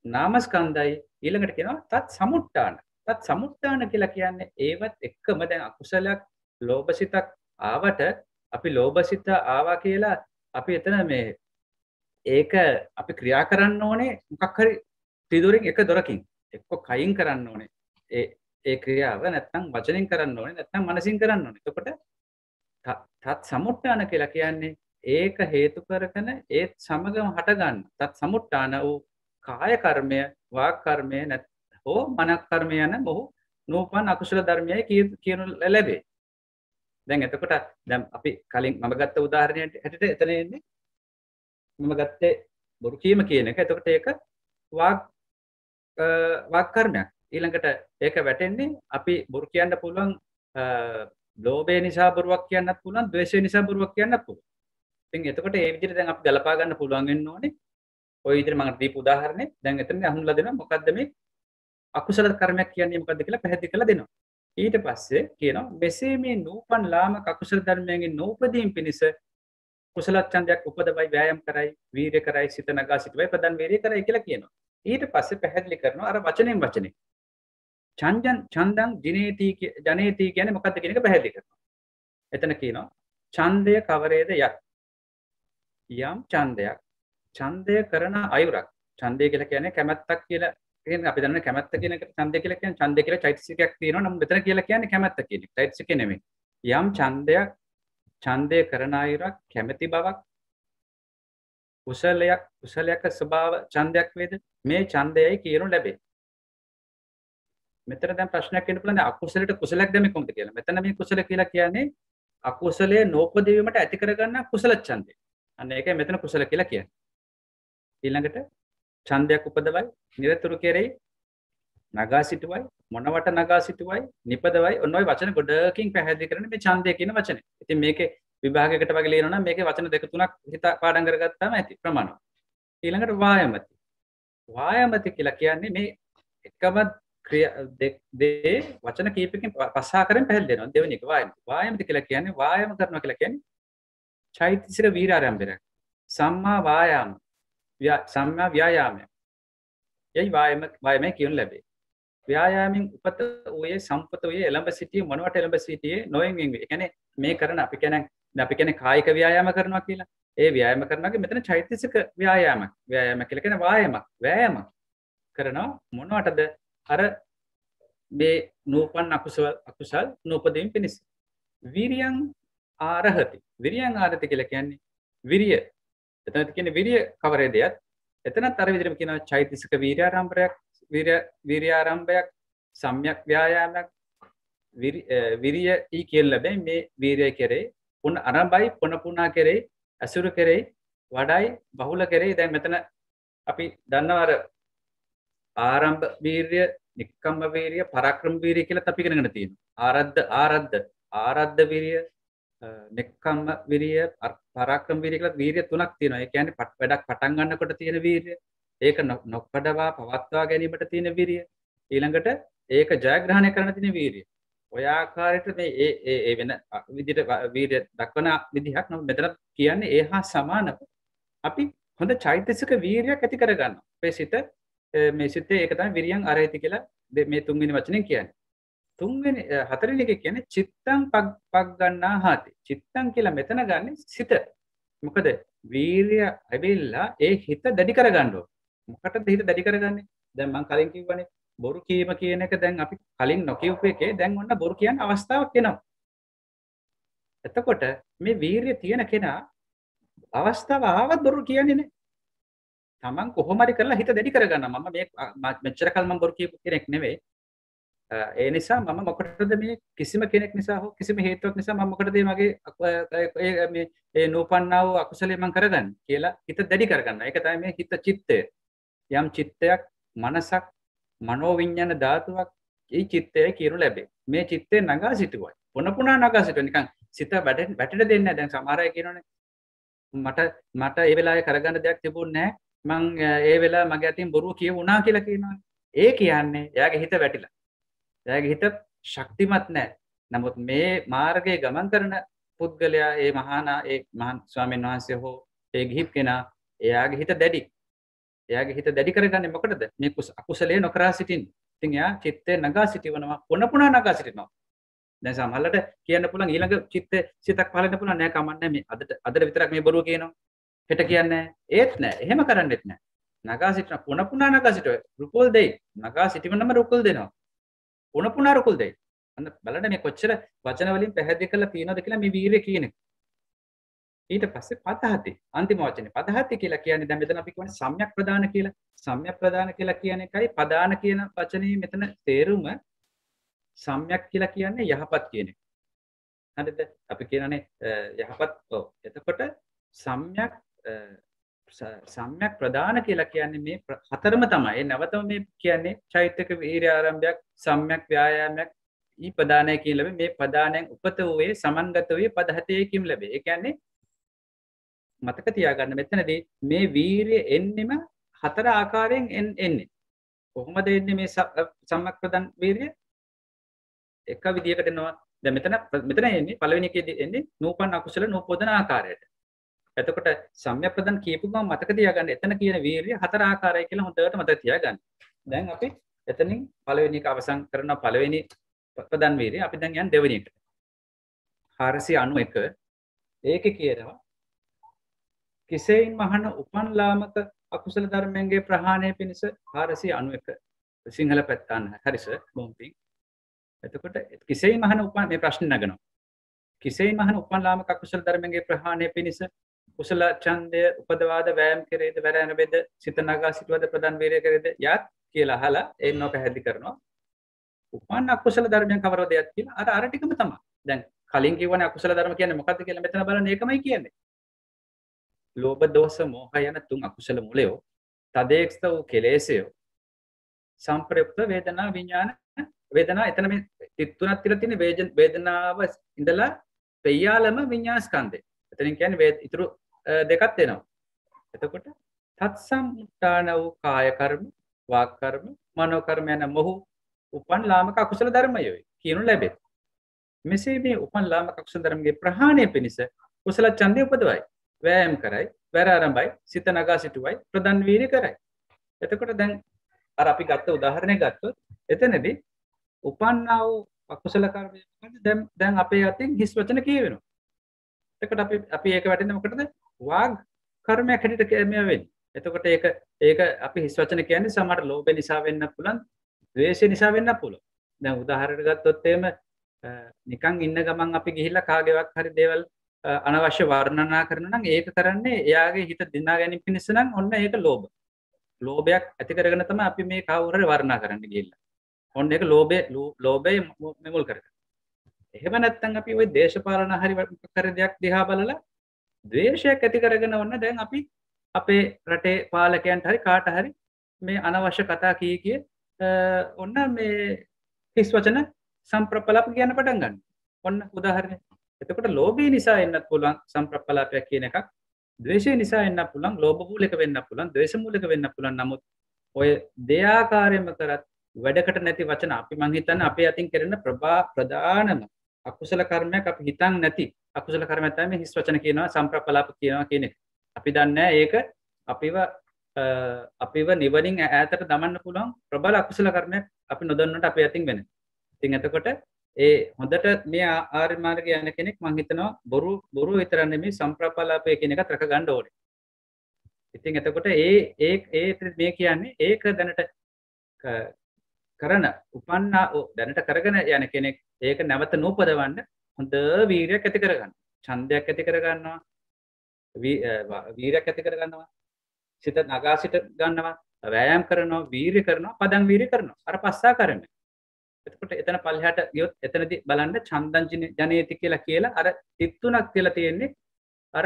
Speaker 1: නාමස්කන්ධයි. ඊළඟට කියනවා තත් සමුට්ඨාන. තත් සමුට්ඨාන කියලා කියන්නේ ඒවත් එක්කම දැන් අකුසලයක් ලෝභසිතක් ආවට අපි ලෝභසිත ආවා කියලා අපි එතන මේ ඒක අපි ක්‍රියා කරන්න ඕනේ මොකක් හරි ත්‍රිදොරින් එක දොරකින් එක්ක කයින් කරන්න ඕනේ ඒ ක්‍රියාව නැත්නම් වචනෙන් කරන්න ඕනේ නැත්නම් මනසින් කරන්න ඕනේ. එතකොට තත් සමුට්ඨාන කියලා කියන්නේ ඒක හේතු කරගෙන ඒත් සමගම හට ගන්න තත් සමුට්ඨාන වූ කාය කර්මය වාක් කර්මය හෝ මන කර්මය යන මොහු නූපන් අකුසල ධර්මයයි කියනු ලැබේ. දැන් එතකොට දැන් අපි කලින් මම ගත්ත උදාහරණයට හැටියට එතන එන්නේ මම ගත්තේ බොරු කීම කියන එක. එතකොට ඒක වාක් කර්මයක්. ඊළඟට ඒක වැටෙන්නේ අපි බොරු කියන්න පුළුවන් ලෝභය නිසා බොරුවක් කියන්නත් පුළුවන් ද්වේෂය නිසා බොරුවක් කියන්නත් පුළුවන්. ඉතින් එතකොට මේ විදිහට දැන් අපි ගලපා ගන්න පුළුවන් වෙන්න ඕනේ. ඔය විදිහට මම දීපු උදාහරණේ දැන් එතනදී අහුම්ලා දෙනවා මොකද්ද මේ අකුසල කර්මයක් කියන්නේ මොකද්ද කියලා පැහැදිලි කරලා දෙනවා. ඊට පස්සේ කියනවා මෙසේ මේ නූපන් ලාමක අකුසල ධර්මයන්ගෙන් නූපදීන් පිණිස කුසල ඡන්දයක් උපදවයි වෑයම් කරයි වීර්ය කරයි සිත නගා සිටවයි ප්‍රදන් වීර්ය කරයි කියලා කියනවා. ඊට පස්සේ පැහැදිලි කරනවා අර වචනෙන් වචනේ ඡන්දං ජනේති කියන්නේ මොකද්ද කියන එක පැහැදිලි කරනවා. එතන කියනවා ඡන්දය කවරේද යම් ඡන්දයක් ඡන්දය කරන අයුරක්. ඡන්දය කියලා කියන්නේ කැමැත්තක් කියලා කියන්නේ අපි දන්නේ කැමැත්ත කියන එක ඡන්දය කියලා කියන්නේ ඡන්දය කියලා චෛතසිකයක් තියෙනවා. නමුත් මෙතන කියලා කියන්නේ කැමැත්ත කියන එක. චෛතසිකය නෙමෙයි. යම් ඡන්දයක් ඡන්දය කරන අයුරක් කැමැති බවක් කුසලයක ස්වභාව ඡන්දයක් වේද මේ ඡන්දයයි කියනු ලැබේ. මෙතන දැන් ප්‍රශ්නයක් එන්න පුළුවන් අකුසලයට කුසලයක් දැමෙන්නේ කොහොමද කියලා. මෙතන මේ කුසල කියලා කියන්නේ අකුසලයේ නෝපදීවීමට ඇති කරගන්න කුසල ඡන්දය. අන්න ඒකයි මෙතන කුසල කියලා කියන්නේ. ඊළඟට ඡන්දයක් උපදවයි නිරතුරු කෙරෙහි නගා සිටුවයි මොනවට නගා සිටුවයි නිපදවයි ඔන්න ඔය වචන ගොඩකින් පැහැදිලි කරන්නේ මේ ඡන්දය කියන වචනේ. ඉතින් මේකේ විභාගයකට වගේ ලියනවා නම් මේකේ වචන දෙක තුනක් හිත පාඩම් කරගත්තාම ඇති ප්‍රමාණවත්. ඊළඟට වායමති. වායමති කියලා කියන්නේ මේ එකම දේ වචන කීපකින් පස්සාකරෙන් පැහැදිලි වෙනවා. දෙවෙනි එක වායමති. වායමති කියලා කියන්නේ වායම කරනවා කියලා කියන්නේ චෛතසික වීරාරම්භයක්. සම්මා වායාම සම්මා ව්‍යායාමය. යයි වායමයි කියනු ලැබේ. ව්‍යායාමෙන් උපත වූයේ සම්පත වූයේ එළඹ සිටියේ මොනවට එළඹ සිටියේ නොයෙන් වෙන් වේ. ඒ කියන්නේ මේ කරන අපි කියන්නේ කායික ව්‍යායාම කරනවා කියලා. ඒ ව්‍යායාම කරනවාගේ මෙතන චෛතසික ව්‍යායාමයක්. ව්‍යායාම කියලා කියන්නේ වෑයමක් කරනවා මොනවටද? අර මේ නූපන් අකුසල් නූපදීන් පිණිස. විරියං ආරහති. විරියං ආරහති කියලා කියන්නේ විරිය. එතන කියන්නේ විරිය කවරේදයක්? එතනත් අර විදිහටම කියනවා චෛතසික වීර්යාරම්භයක් සම්‍යක් ව්‍යායාමයක් විරිය ඊ කියලා ලැබෙයි මේ වීර්යය කෙරේ පුන ආරම්භයි පුනා කෙරේ අසුර කෙරේ වඩයි බහුල කෙරේ. දැන් මෙතන අපි දන්නවා අර ආරම්භ වීර්ය නික්කම්ම වීර්ය පරාක්‍රම වීර්ය කියලා අපි ඉගෙනගෙන තියෙනවා. ආරද්ධ වීර්ය නික්කම්ම වීර්ය පරාක්‍රම වීර්ය කියලා වීර්ය තුනක් තියෙනවා. ඒ කියන්නේ වැඩක් පටන් ගන්නකොට තියෙන වීර්ය, ඒක නොකඩවා පවත්වා ගැනීමට තියෙන වීර්ය, ඊළඟට ඒක ජයග්‍රහණය කරන්න තියෙන වීර්ය. ඔය ආකාරයට මේ ඒ වෙන විදිහට වීර්ය දක්වන විදිහක් නම් මෙතන කියන්නේ ඒ හා සමානව අපි හොඳ චෛතසික වීර්යයක් ඇති කරගන්නවා. අපේ සිත මේ සිතේ ඒක තමයි විරියං අරහිත කියලා මේ තුන්වෙනි වචනෙන් කියන්නේ. හතරවෙනි එක කියන්නේ චිත්තං පග්ගන්නා හාති. චිත්තං කියලා මෙතන ගන්න සිත. මොකද වීර්ය ඇවිල්ලා ඒ හිත දැඩි කරගන්න ඕන. මොකටද හිත දැඩි කරගන්නේ? දැන් මම කලින් කිව්වනේ බොරු කීම කියන එක දැන් අපි කලින් නොකියුප එකේ දැන් ඔන්න බොරු කියන අවස්ථාවක් එනවා. එතකොට මේ වීර්ය තියෙන කෙනා අවස්ථාව ආවත් බොරු කියන්නේ නැහැ. තමන් කොහොම හරි කරලා හිත දැඩි කරගන්නවා. මම මේ මෙච්චර කල් මම බොරු කියපු කෙනෙක් නෙවෙයි. ඒ නිසා මම මොකටද මේ කිසිම කෙනෙක් නිසා හෝ කිසිම හේතුවක් නිසා මම මොකටද මේ මේ නූපන්නා වූ අකුසලයේ මම කරගන්නේ කියලා හිත දැඩි කරගන්නවා. ඒක තමයි මේ හිත චිත්තය. යම් චිත්තයක් මනසක් මනෝවිඤ්ඤාණ ධාතුවක් ඒ චිත්තයයි කියනු ලැබේ. මේ චිත්තේ නගා සිටුවයි. පුනා නගා සිටුවා. නිකන් සිත වැටෙන්න දෙන්නේ නැහැ. දැන් සමහර අය කියනෝනේ මට ඒ වෙලාවේ කරගන්න දෙයක් තිබුණේ නැහැ. මං ඒ වෙලාව මගේ අතින් බොරුව කියවුණා කියලා කියනවා. ඒ කියන්නේ එයාගේ හිත වැටිලා. එයාගේ හිත ශක්තිමත් නැහැ. නමුත් මේ මාර්ගයේ ගමන් කරන පුද්ගලයා ඒ මහාන් ස්වාමීන් වහන්සේ හෝ ඒ ගිහිප් කෙනා එයාගේ හිත දැඩි. එයාගේ හිත දැඩි කරගන්නේ මොකටද? මේ අකුසලයේ නොකරා සිටින්න. ඉතින් එයා චිත්තේ නගා සිටිනවා පුනා නගා සිටිනවා. දැන් සමහරවිට කියන්න පුළුවන් ඊළඟ සිතක් පහළෙන්න පුළුවන් නෑ කමන්නේ මේ අදට විතරක් මේ බොරුව කියනවා. හෙට කියන්නේ ඒත් නෑ. එහෙම කරන්නෙත් නෑ. නගා සිටින පුනා නගා සිටුව. රුකුල් දෙයි. නගා සිටිනම රුකුල් දෙනවා. පුනා රුකුල් දෙයි. අන්න බලන්න මේ කොච්චර වචන වලින් පැහැදිලි කරලා තියෙනවද කියලා මේ වීරිය කියන එක. ඊට පස්සේ පදහති අන්තිම වචනේ පදහති කියලා කියන්නේ දැන් මෙතන අපි කියන්නේ සම්‍යක් ප්‍රදාන කියලා. සම්‍යක් ප්‍රදාන කියලා කියන එකයි පදාන කියන වචනේ මෙතන තේරුම සම්‍යක් කියලා කියන්නේ යහපත් කියන එක. හරිද? අපි කියනනේ යහපත් ඔව්. එතකොට සම්‍යක් ප්‍රදාන කියලා කියන්නේ මේ හතරම තමයි. ඒ නැවතම මේ කියන්නේ චෛත්‍යක වීර්ය ආරම්භයක් සම්‍යක් ව්‍යායාමයක් ඊ ප්‍රදානය කියන ලැබෙ මේ ප්‍රදානයෙන් උපත වූයේ සමන්ගත වූයේ පදහතේ කිම් ලැබේ. ඒ කියන්නේ මතක තියාගන්න මෙතනදී මේ වීරිය එන්නෙම හතර ආකාරයෙන් එන්නේ. කොහොමද එන්නේ මේ සම්‍යක් ප්‍රදාන වීරිය? එක විදියකට එනවා. දැන් මෙතන එන්නේ පළවෙනි එකේදී එන්නේ නූපන් අකුසල නූපෝදන ආකාරයට. එතකොට සම්‍යක් ප්‍රදාන කියපු ගමන් මතක තියාගන්න එතන කියන වීරිය හතර ආකාරයි කියලා හොඳට මතක තියාගන්න. දැන් අපි එතනින් පළවෙනි එක අවසන් කරන පළවෙනි ප්‍රදාන වීරිය අපි දැන් යන්නේ දෙවෙනි එකට. 491 ඒකේ කියනවා කිසෙයින් මහන උපන් ලාමක අකුසල ධර්මයන්ගේ ප්‍රහාණය පිණිස 491 සිංහල පැත්තන්න හරිස බොම්පින්. එතකොට කිසෙයින් මහන උපන් මේ ප්‍රශ්න නගනවා. කිසෙයින් මහන උපන් ලාමක අකුසල ධර්මයන්ගේ ප්‍රහාණය පිණිස කුසල ඡන්දය උපදවාද වෑයම් කෙරේද වැරැන වේද සිත නගා සිටවද ප්‍රදාන වීරිය කෙරේද යත් කියලා අහලා එන්නව පැහැදිලි කරනවා. උපන් අකුසල ධර්මයන් කවරද යත් කියලා අර ටිකම තමයි. දැන් කලින් කියවනේ අකුසල ධර්ම කියන්නේ මොකක්ද කියලා මෙතන බලන්න ඒකමයි කියන්නේ. ලෝභ දෝෂ මෝහ යන තුන් අකුසල මුලයෝ තදේක්ෂ වූ කෙලෙසයෝ සංප්‍රයුක්ත වේදනා විඥාන වේදනා එතන මේ තුනක් තියලා තියෙන වේදනාව ඉඳලා පෙය්‍යාලම විඥාන ස්කන්ධය. එතනින් කියන්නේ ඊතුරු දෙකක් වෙනවා. එතකොට තත්සම්මුත්තාන වූ කාය කර්ම වාක් කර්ම මනෝ කර්ම යන මොහු උපන් ලාමක අකුසල ධර්මයෝයි කියනු ලැබේ. මෙසේ මේ උපන් ලාමක අකුසල ධර්මගේ ප්‍රහාණය පිණිස කුසල ඡන්දය උපදවයි. වෑයම් කරයි, වැර ආරම්භයි, සිත නගා සිටුවයි, ප්‍රදාන වීර්ය කරයි. එතකොට දැන් අර අපි ගත්ත උදාහරණයක් ගත්තොත් එතනදී උපන්නා වූ අකුසල කර්මය දැන් අපේ අතින් හිස් වචන කියවෙනවා. එතකොට අපි ඒක වැටෙන්නේ මොකටද? වාග් කර්මයක් හැටියට මේ වෙන්නේ. එතකොට ඒක අපි හිස් වචන කියන්නේ සමහර ලෝභය නිසා වෙන්න පුළුවන්, ද්වේෂය නිසා වෙන්න පුළුවන්. දැන් උදාහරණයක් ගත්තොත් එහෙම නිකන් ඉන්න ගමන් අපි ගිහිල්ලා කාගේවත් හරි දේවල් අනවශ්‍ය වර්ණනා කරනවා නම් ඒක කරන්නේ එයාගේ හිත දිනා ගැනීම පිණිස නම් ඔන්න ඒක ලෝභ. ලෝභයක් ඇති කරගෙන තමයි අපි මේ කවුරු හරි වර්ණනා කරන්න ගිහිල්ලා. ඔන්න ඒක ලෝභය මුල් කරගෙන. එහෙම නැත්නම් අපි ওই දේශපාලන හරි කර දෙයක් දිහා බලලා ද්වේෂයක් ඇති කරගෙන ඔන්න දැන් අපි අපේ රටේ පාලකයන්ට හරි කාට හරි මේ අනවශ්‍ය කතා කී ඔන්න මේ හිස් වචන සම්ප්‍රප්පලාප කියන පටන් ගන්න. ඔන්න උදාහරණයක්. එතකොට ලෝභය නිසා එන්නත් පුළුවන් සම්ප්‍රප්පලාපයක් කියන එකක්. ද්වේෂය නිසා එන්නත් පුළුවන්, ලෝභ මූලික වෙන්නත් පුළුවන්, ද්වේෂ මූලික වෙන්නත් පුළුවන්. නමුත් ඔය දෙආකාරයෙන්ම කරත් වැඩකට නැති වචන අපි මං හිතන්නේ අපේ අතින් කරන ප්‍රධානම අකුසල කර්මයක් අපි හිතන් නැති අකුසල කර්මයක් තමයි හිස් වචන කියනවා සම්ප්‍රප්පලාප කියනවා කියන එක. අපි දන්නේ ඒක අපිව නිවනින් ඈතට දමන්න පුළුවන් ප්‍රබල අකුසල කර්මයක් අපි නොදන්නට අපේ අතින් වෙන. ඉතින් එතකොට ඒ හොඳට මේ ආර්ය මාර්ගය යන කෙනෙක් මං හිතනවා බොරු විතර නෙමෙයි සම්ප්‍රප්පලාපය කියන එකත් රැක ගන්න ඕනේ. ඉතින් එතකොට ඒ මේ කියන්නේ ඒක දැනට කරන උපන්නා දැනට කරගෙන යන කෙනෙක් ඒක නැවත නූපදවන්න හොඳ වීරියක් ඇති කරගන්න. ඡන්දයක් ඇති කරගන්නවා. වීරියක් ඇති කරගන්නවා. සිත නගා සිට ගන්නවා. වෑයම් කරනවා, වීරිය කරනවා, පදං වීරිය කරනවා. අර පස්සා කරන්නේ. එතකොට එතන පල්ලෙහාට ගියොත් එතනදී බලන්න ඡන්දං ජනේති කියලා අර 33ක් කියලා තියෙන්නේ අර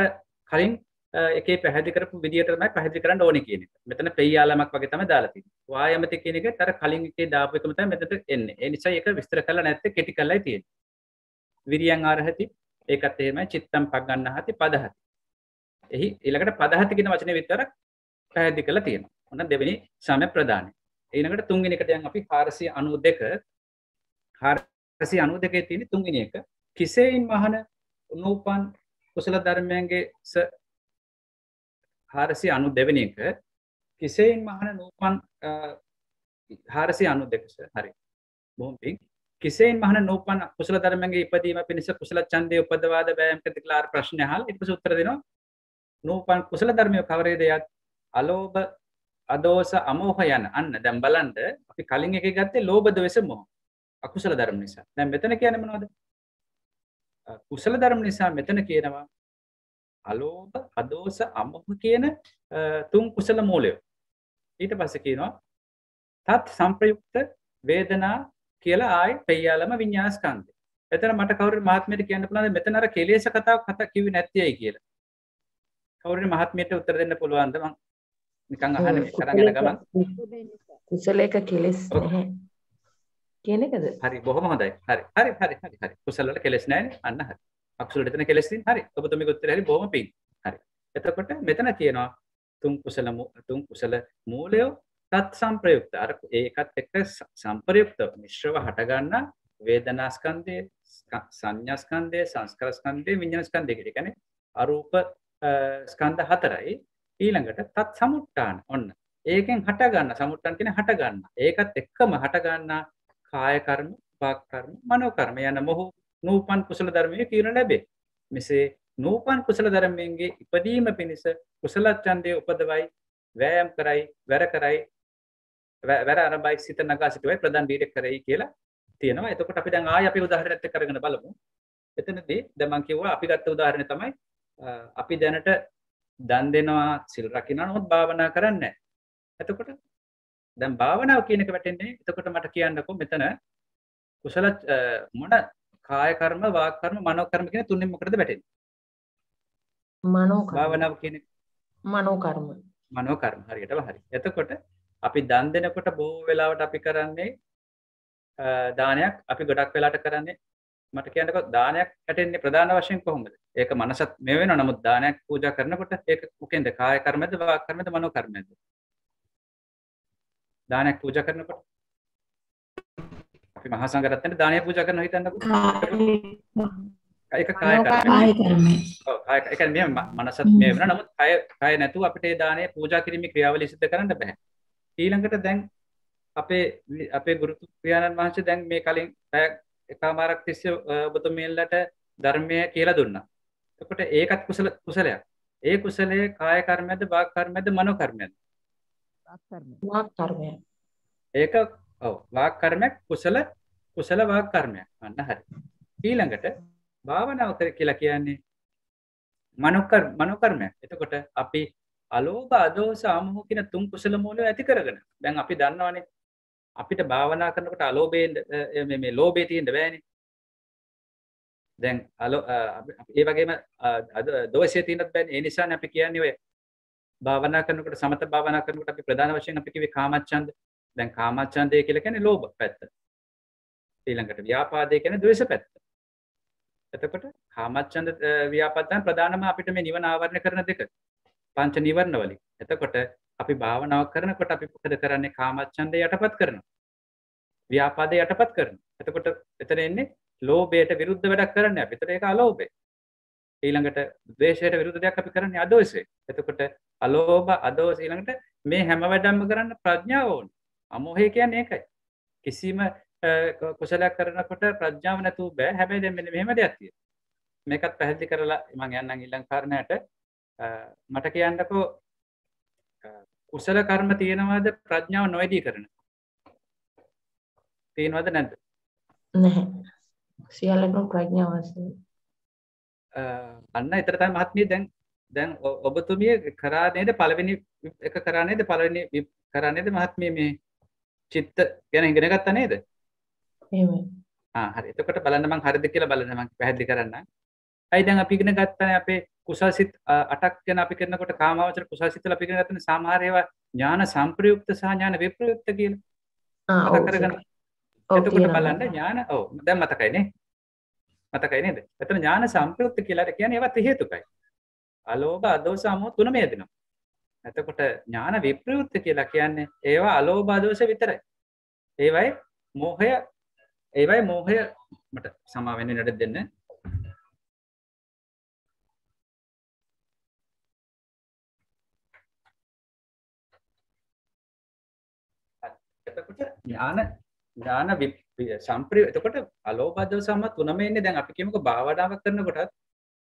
Speaker 1: කලින් එකේ පැහැදිලි කරපු විදියට තමයි පැහැදිලි කරන්න ඕනේ කියන එක. මෙතන පෙය්‍යාලමක් වගේ තමයි දාලා තියෙන්නේ. වායමති කියන එකත් අර කලින් එකේ දාපු එකම තමයි මෙතනට එන්නේ. ඒ නිසා ඒක විස්තර කරලා නැත්තේ කෙටි කරලායි තියෙන්නේ. විරියං ආරහති ඒකත් එහෙමයි චිත්තම් පග්ගන්නහති පදහති. එහි ඊළඟට පදහති කියන වචනේ විතරක් පැහැදිලි කරලා තියෙනවා. ඔන්න දෙවෙනි සම්‍යක් ප්‍රදානයි. ඊළඟට තුන්වෙනි එකට යන් අපි 492 492 තියෙන තුන්වෙනි එක කිසේයින් මහන නූපන් කුසල ධර්මයන්ගේ 492 වෙනි එක කිසේයින් මහන නූපන් 492 හරි බොහොම පිං කිසේයින් මහන නූපන් කුසල ධර්මයන්ගේ ඉපදීම පිණිස කුසල ඡන්දේ උපදවාද බෑම් කියලා ප්‍රශ්න අහලා ඊට පස්සේ උත්තර දෙනවා නූපන් කුසල ධර්මය කවරේද යත් අලෝභ අදෝස අමෝහ යන අන්න දැන් බලන්න අපි කලින් එකේ ගත්තේ ලෝභ දෝෂ මොහ අකුසල ධර්ම නිසා. දැන් මෙතන කියන්නේ මොනවද? කුසල ධර්ම නිසා මෙතන කියනවා අලෝභ අදෝස අමෝහ කියන තුන් කුසල මූලය. ඊට පස්සේ කියනවා තත් සංප්‍රයුක්ත වේදනා කියලා ආයි පෙය්‍යාලම විඤ්ඤාණ ස්කන්ධය. එතන මට කවුරුරි මහත්මියට කියන්න පුළුවන්ද මෙතන අර කෙලෙස් කතාවක් කතා කිව්වේ නැත්තේයි කියලා. කවුරුරි මහත්මියට උත්තර දෙන්න පුළුවන්ද? මං නිකන් අහන්නේ කරගෙන ගමන්.
Speaker 2: කුසලයක කෙලෙස් නැහැ. කියන එකද?
Speaker 1: හරි බොහොම හොඳයි. හරි. කුසල වල කෙලෙස් නැහැනේ. අන්න හරි. අකුසල වල එතන කෙලෙස් තියෙන. හරි. ඔබතුමීගේ උත්තරය හරි බොහොම පිං. හරි. එතකොට මෙතන කියනවා තුන් කුසල මූලය තත් සංප්‍රයුක්ත. අර ඒකත් එක්ක සංප්‍රයුක්ත මිශ්‍රව හට ගන්න වේදනා ස්කන්ධය, සංඥා ස්කන්ධය, සංස්කාර ස්කන්ධය, විඤ්ඤාණ ස්කන්ධය කියන්නේ අරූප ස්කන්ධ හතරයි. ඊළඟට තත් සමුට්ඨාන. ඔන්න. ඒකෙන් හට ගන්න සමුට්ඨාන කියන්නේ හට ගන්න. ඒකත් එක්කම හට ගන්න කාය කර්ම, වාක් කර්ම, මනෝ කර්ම යන මොහු නූපන් කුසල ධර්මයේ කියන ලැබේ. මෙසේ නූපන් කුසල ධර්මයන්ගේ ඉපදීම පිණිස කුසල ඡන්දයේ උපදවයි, වෑයම් කරයි, වැර අරබයි සිත නගා සිටුවයි ප්‍රදාන් වීර්ය කරයි කියලා තියෙනවා. එතකොට අපි දැන් ආයෙ අපි උදාහරණයක් එක්ක කරගෙන බලමු. එතනදී දැන් මම කිව්වා අපි ගත්ත උදාහරණය තමයි අපි දැනට දන් දෙනවා, සිල් රකින්නවා, නමුත් භාවනා කරන්නේ නැහැ. එතකොට දැන් භාවනාව කියන එක වැටෙන්නේ එතකොට මට කියන්නකෝ මෙතන කුසල මොන කාය කර්ම, වාක් කර්ම, මනෝ කර්ම කියන තුනෙන් මොකටද වැටෙන්නේ?
Speaker 2: මනෝ කර්ම.
Speaker 1: භාවනාව කියන්නේ
Speaker 2: මනෝ කර්ම.
Speaker 1: මනෝ කර්ම හරියටම හරි. එතකොට අපි දන් දෙනකොට බොහෝ වෙලාවට අපි කරන්නේ දානයක් අපි ගොඩක් වෙලාට කරන්නේ මට කියන්නකෝ දානයක් හැටෙන්නේ ප්‍රධාන වශයෙන් කොහොමද? ඒක මනසත් මේ වෙනවා. නමුත් දානයක් පූජා කරනකොට ඒක මොකෙන්ද? කාය කර්මද, වාක් කර්මද, මනෝ කර්මද? දානයක් පූජා කරනකොට අපි මහා සංඝරත්නයට දානය පූජා කරනවා හිතන්නකෝ. ඒක කාය කර්මයි. ඔව් ඒක මේ මනසත් මේ වෙනවා. නමුත් කාය නැතුව අපිට ඒ දානය පූජා කිරීමේ ක්‍රියාවලිය සිදු කරන්න බෑ. ඊළඟට දැන් අපේ ගුරු පියාණන් වහන්සේ දැන් මේ කලින් එකමාරක් තිස්සේ ඔබතුමීලට ධර්මය කියලා දුන්නා. එතකොට ඒකත් කුසලයක්. ඒ කුසලයේ කාය කර්මයක්ද, වාක් කර්මයක්ද, මනෝ කර්මයක්ද?
Speaker 2: වාක් කර්මය.
Speaker 1: ඒක ඔව් වාක් කර්මයක් කුසල වාක් කර්මයක්. අන්න හරි. ඊළඟට භාවනාව කියලා කියන්නේ මනෝ කර්මයක්. එතකොට අපි අලෝභ අදෝස අමෝහ කියන තුන් කුසල මූලය ඇති කරගෙන දැන් අපි දන්නවනේ අපිට භාවනා කරනකොට අලෝභයෙන් මේ ලෝභය තියෙන්න බෑනේ. දැන් ඒ වගේම දෝෂය තියෙන්නත් බෑනේ. ඒ නිසානේ අපි කියන්නේ ඔය භාවනා කරනකොට සමත භාවනා කරනකොට අපි ප්‍රධාන වශයෙන් අපි කිව්වේ කාමච්ඡන්ද. දැන් කාමච්ඡන්දය කියලා කියන්නේ ලෝභ පැත්ත. ඊළඟට ව්‍යාපාදය කියන්නේ ද්වේෂ පැත්ත. එතකොට කාමච්ඡන්ද ව්‍යාපාද තමයි ප්‍රධානම අපිට මේ නිවන ආවරණය කරන දෙක. පංච නිවර්ණ වලින්. එතකොට අපි භාවනාව කරනකොට අපි මොකද කරන්නේ? කාමච්ඡන්දය යටපත් කරනවා. ව්‍යාපාදය යටපත් කරනවා. එතකොට එතන එන්නේ ලෝභයට විරුද්ධ වැඩක් කරන්නේ අපි. එතකොට ඒක අලෝභය. ඊළඟට ද්වේෂයට විරුද්ධ දෙයක් අපි කරන්නේ අදෝෂය. එතකොට අලෝභ අදෝෂ ඊළඟට මේ හැම වැඩක්ම කරන්න ප්‍රඥාව ඕනේ. අමෝහය කියන්නේ ඒකයි. කිසිම කුසලයක් කරනකොට ප්‍රඥාව නැතුව බෑ. හැබැයි දැන් මෙන්න මෙහෙම දෙයක් තියෙනවා. මේකත් පැහැදිලි කරලා මම යන්නම් ඊළඟ කාරණයට මට කියන්නකෝ කුසල කර්ම තියෙනවද ප්‍රඥාව නොවැඩී කරන? තියෙනවද නැද්ද?
Speaker 2: නැහැ. සියල්ලටම ප්‍රඥාව අවශ්‍යයි.
Speaker 1: අන්න ඊතර තමයි මහත්මිය දැන් ඔබතුමිය කරා නේද පළවෙනි එක කරා නේද පළවෙනි කරා නේද මහත්මිය මේ චිත්ත ගැන ඉගෙන ගත්තා නේද?
Speaker 2: එහෙමයි.
Speaker 1: හරි. එතකොට බලන්න මම හරිද කියලා බලන්න මම පැහැදිලි කරන්නම්. අයි දැන් අපි ඉගෙන ගත්තානේ අපේ කුසල්සිත 8ක් ගැන අපි කරනකොට කාමාවචර කුසල්සිත වල අපි ඉගෙන ගත්තනේ සමහර ඒවා ඥාන සංප්‍රයුක්ත සහ ඥාන විප්‍රයුක්ත කියලා.
Speaker 2: ඔව්.
Speaker 1: කරගන්න. එතකොට බලන්න ඥාන දැන් මතකයි නේ. මතකයි නේද? එතන ඥාන සම්ප්‍රයුක්ත කියලා කියන්නේ ඒවා ත්‍රි හේතුකයි. අලෝභ අදෝස අමෝහ තුනම යෙදෙනවා. එතකොට ඥාන විප්‍රයුක්ත කියලා කියන්නේ ඒවා අලෝභ අදෝස විතරයි. ඒවයි මෝහය මට සමා වෙන්න නඩ දෙන්න. එතකොට ඥාන සම්ප්‍රයුක්ත එතකොට අලෝභ අදෝස අමෝහ තුනම ඉන්නේ. දැන් අපි කියමුකෝ භාවනාවක් කරනකොටත්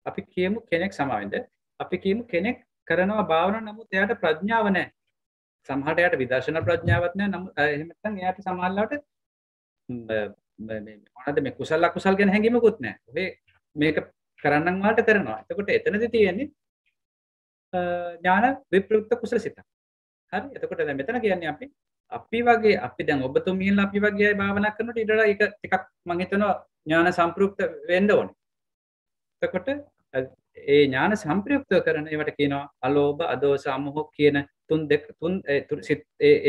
Speaker 1: අපි කියමු කෙනෙක් සමාවෙන්ද අපි කියමු කෙනෙක් කරනවා භාවනාව නමුත් එයාට ප්‍රඥාව නැහැ. සමහරට එයාට විදර්ශනා ප්‍රඥාවක් නැහැ. නමුත් එහෙම නැත්නම් එයාට සමහරවට මොනවද මේ කුසල අකුසල ගැන හැඟීමකුත් නැහැ. ඔබේ මේක කරන්නම් වාට කරනවා. එතකොට එතනදී තියෙන්නේ ඥාන විප්‍රයුක්ත කුසල සිත. හරි. එතකොට දැන් මෙතන කියන්නේ අපි වගේ අපි දැන් ඔබතුමියලා අපි වගේ අය භාවනා කරනකොට ඊට වඩා ඒක ටිකක් මම හිතනවා ඥාන සම්ප්‍රයුක්ත වෙන්න ඕනේ. එතකොට ඒ ඥාන සම්ප්‍රයුක්තව කරන ඒවට කියනවා අලෝභ අදෝස අමෝහ කියන ඒ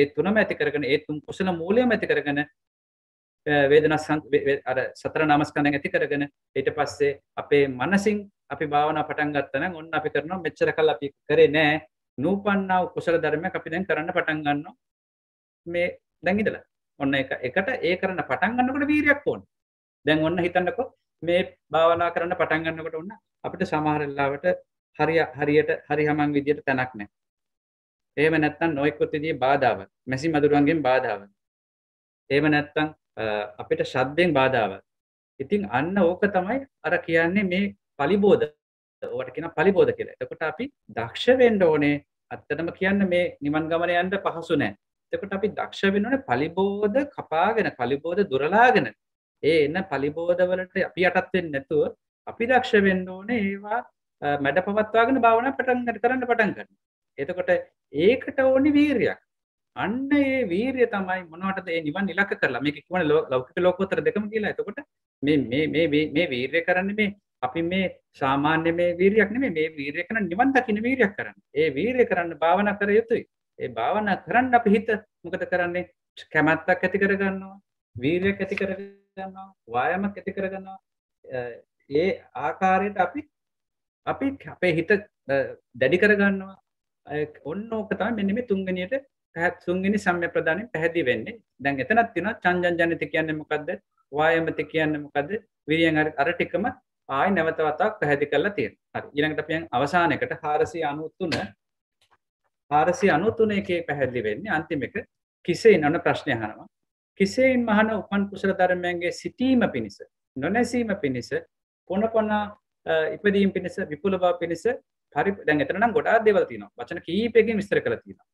Speaker 1: තුනම ඇති කරගෙන ඒ තුන් කුසල මූලයම ඇති කරගෙන වේදනා අර සතර නාමස්කන්ධයෙන් ඇති කරගෙන ඊට පස්සේ අපේ මනසින් අපි භාවනා පටන් ගත්තා නම් ඔන්න අපි කරනවා මෙච්චර කල් අපි කරේ නෑ නූපන්නා කුසල ධර්මයක් අපි දැන් කරන්න පටන් ගන්නවා මේ දැන් ඉඳලා ඔන්න එකට ඒ කරන්න පටන් ගන්නකොට වීරියක් ඕනේ. දැන් ඔන්න හිතන්නකෝ මේ භාවනා කරන්න පටන් ගන්නකොට ඔන්න අපිට සමහර වෙලාවට හරි හමන් විදියට තැනක් නැහැ. එහෙම නැත්නම් නොයෙකුත් විදිහේ බාධාවක්, මැසි මදුරුවන්ගෙන් බාධාවක්. එහෙම නැත්නම් අපිට ශබ්දයෙන් බාධාවක්. ඉතින් අන්න ඕක තමයි අර කියන්නේ මේ පලිබෝධ. ඔකට කියන පලිබෝධ කියලා. එතකොට අපි දක්ෂ වෙන්න ඕනේ. අත්තටම කියන්නේ මේ නිවන් ගමන යන්න පහසු නෑ. එතකොට අපි දක්ෂ වෙන්න ඕනේ පලිබෝධ කපාගෙන, පලිබෝධ දුරලාගෙන. ඒ එන පලිබෝධ වලට අපි යටත් වෙන්නේ නැතුව අපි දක්ෂ වෙන්න ඕනේ ඒවා මැඩ පවත්වාගෙන භාවනා කරන්න පටන් ගන්න. එතකොට ඒකට ඕනේ වීරියක්. අන්න ඒ වීරිය තමයි මොනවටද ඒ නිවන් ඉලක්ක කරලා මේක කියවන ලෞකික ලෝකෝත්තර දෙකම කියලා. එතකොට මේ වීරිය කරන්නේ මේ අපි මේ සාමාන්‍ය මේ වීරියක් නෙමෙයි. මේ වීරිය කරන නිවන් දකින්න වීරියක් කරන්නේ. ඒ වීරිය කරන්න භාවනා කර යුතුයි. ඒ භාවනා කරන්න අපි හිත මොකද කරන්නේ? කැමැත්තක් ඇති කර ගන්නවා. වීරියක් ඇති කර ගන්නවා. වායාමයක් ඇති කර ගන්නවා. ඒ ආකාරයට අපි අපේ හිත දැඩි කර ගන්නවා. ඔන්න ඕක තමයි මෙන්න මේ තුන්වෙනි සම්‍යක් ප්‍රදානෙ පැහැදිලි වෙන්නේ. දැන් එතනක් තියෙනවා චංජන් ජනිත කියන්නේ මොකද්ද? වායමත කියන්නේ මොකද්ද? විරියෙන් අර ටිකම ආයි නැවත වතාවක් පැහැදිලි කරලා තියෙනවා. හරි. ඊළඟට අපි යන් අවසානයකට 493 එකේ පැහැදිලි වෙන්නේ අන්තිම එක කිසෙයින් අන ප්‍රශ්නය අහනවා. කිසෙයින් මහන උපන් කුසල ධර්මයන්ගේ සිටීම පිණිස නොනැසීම පිණිස පොන ඉපදීම පිණිස විපුල බව පිණිස දැන් එතන නම් ගොඩාක් දේවල් තියෙනවා. වචන කීපයකින් විස්තර කරලා තියෙනවා.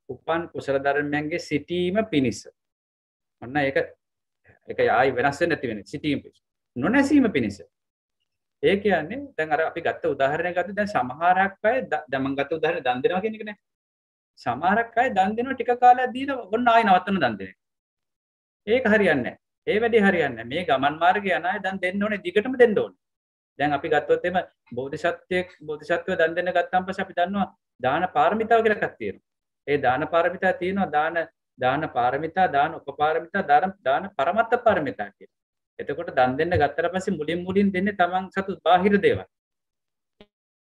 Speaker 1: උපන් කුසල ධර්මයන්ගේ සිටීම පිණිස. ඔන්න ඒක ආයි වෙනස් වෙන්නේ නැති වෙන්නේ සිටීම පිණිස. නොනැසීම පිණිස. ඒ කියන්නේ දැන් අර අපි ගත්ත උදාහරණයක් ගත්තොත් දැන් සමහරක් අය දැන් මම ගත්ත උදාහරණය දන් දෙනවා කියන එක නේ. සමහරක් අය දන් දෙනවා ටික කාලයක් දීලා ඔන්න ආයි නවත්තන දන් දෙන එක. ඒක හරියන්නේ නැහැ. ඒ වැඩේ හරියන්නේ නැහැ. මේ ගමන් මාර්ගයේ යන අය දන් දෙන්න ඕනේ දිගටම දෙන්න ඕනේ. දැන් අපි ගත්තොත් එimhe බෝධිසත්වය දන් දෙන්න ගත්තාන් පස්සේ අපි දන්නවා දාන පාරමිතාව කියලා එකක් තියෙනවා. ඒ දාන පාරමිතා තියෙනවා දාන පාරමිතා, දාන උපපාරමිතා, දාන පරමත්ත පාරමිතා කියලා. එතකොට දන් දෙන්න ගත්තට පස්සේ මුලින් දෙන්නේ තමන් සතු බාහිර දේවල්.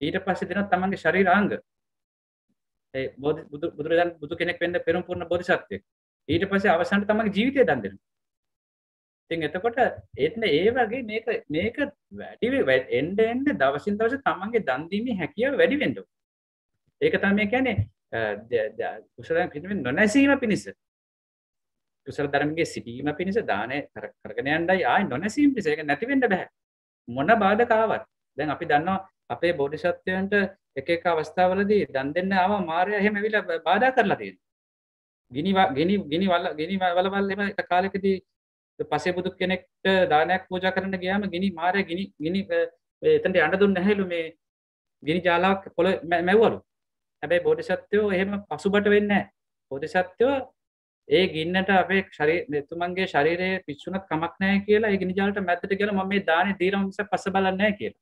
Speaker 1: ඊට පස්සේ දෙනවා තමන්ගේ ශරීරාංග. ඒ බුදු කෙනෙක් වෙන්න පෙරම් පුරන බෝධිසත්වයෙක්. ඊට පස්සේ අවසානට තමන්ගේ ජීවිතය දන් දෙනවා. ඉතින් එතකොට ඒ වගේ මේක වැඩි එන්න දවසින් දවස තමන්ගේ දන් දීමේ හැකියාව වැඩි වෙන්න ඕනේ. ඒක තමයි කියන්නේ කුසලයන් පිළිවෙල නොනැසීම පිණිස. කුසල ධර්මයේ සිටීම පිණිස දානය කරගෙන යන්නයි ආයි නොනැසීම පිණිස. ඒක නැති වෙන්න බෑ. මොන බාධක ආවත්. දැන් අපි දන්නවා අපේ බෝධිසත්වයන්ට එක අවස්ථාවලදී දන් දෙන්න ආවා මාර්යා එහෙම ඇවිල්ලා බාධා කරලා තියෙනවා. ගිනි වලවල් එහෙම එක කාලෙකදී පසේ බුදු කෙනෙක්ට දානයක් පූජා කරන්න ගියාම මාර්යා ගිනි එතනට යන්න දුන්නේ නැහැලු මේ ගිනි ජාලාවක් පොළ මැව්වලු. හැබැයි බෝධිසත්වයෝ එහෙම පසුබට වෙන්නේ නැහැ. බෝධිසත්වයෝ ඒ ගින්නට අපේ තුමන්ගේ ශරීරයේ පිච්චුණත් කමක් නැහැ කියලා ඒ ගිනි ජාලට මැද්දට ගිහලා මම මේ දානේ දීලා මිස පස්ස බලන්නේ නැහැ කියලා.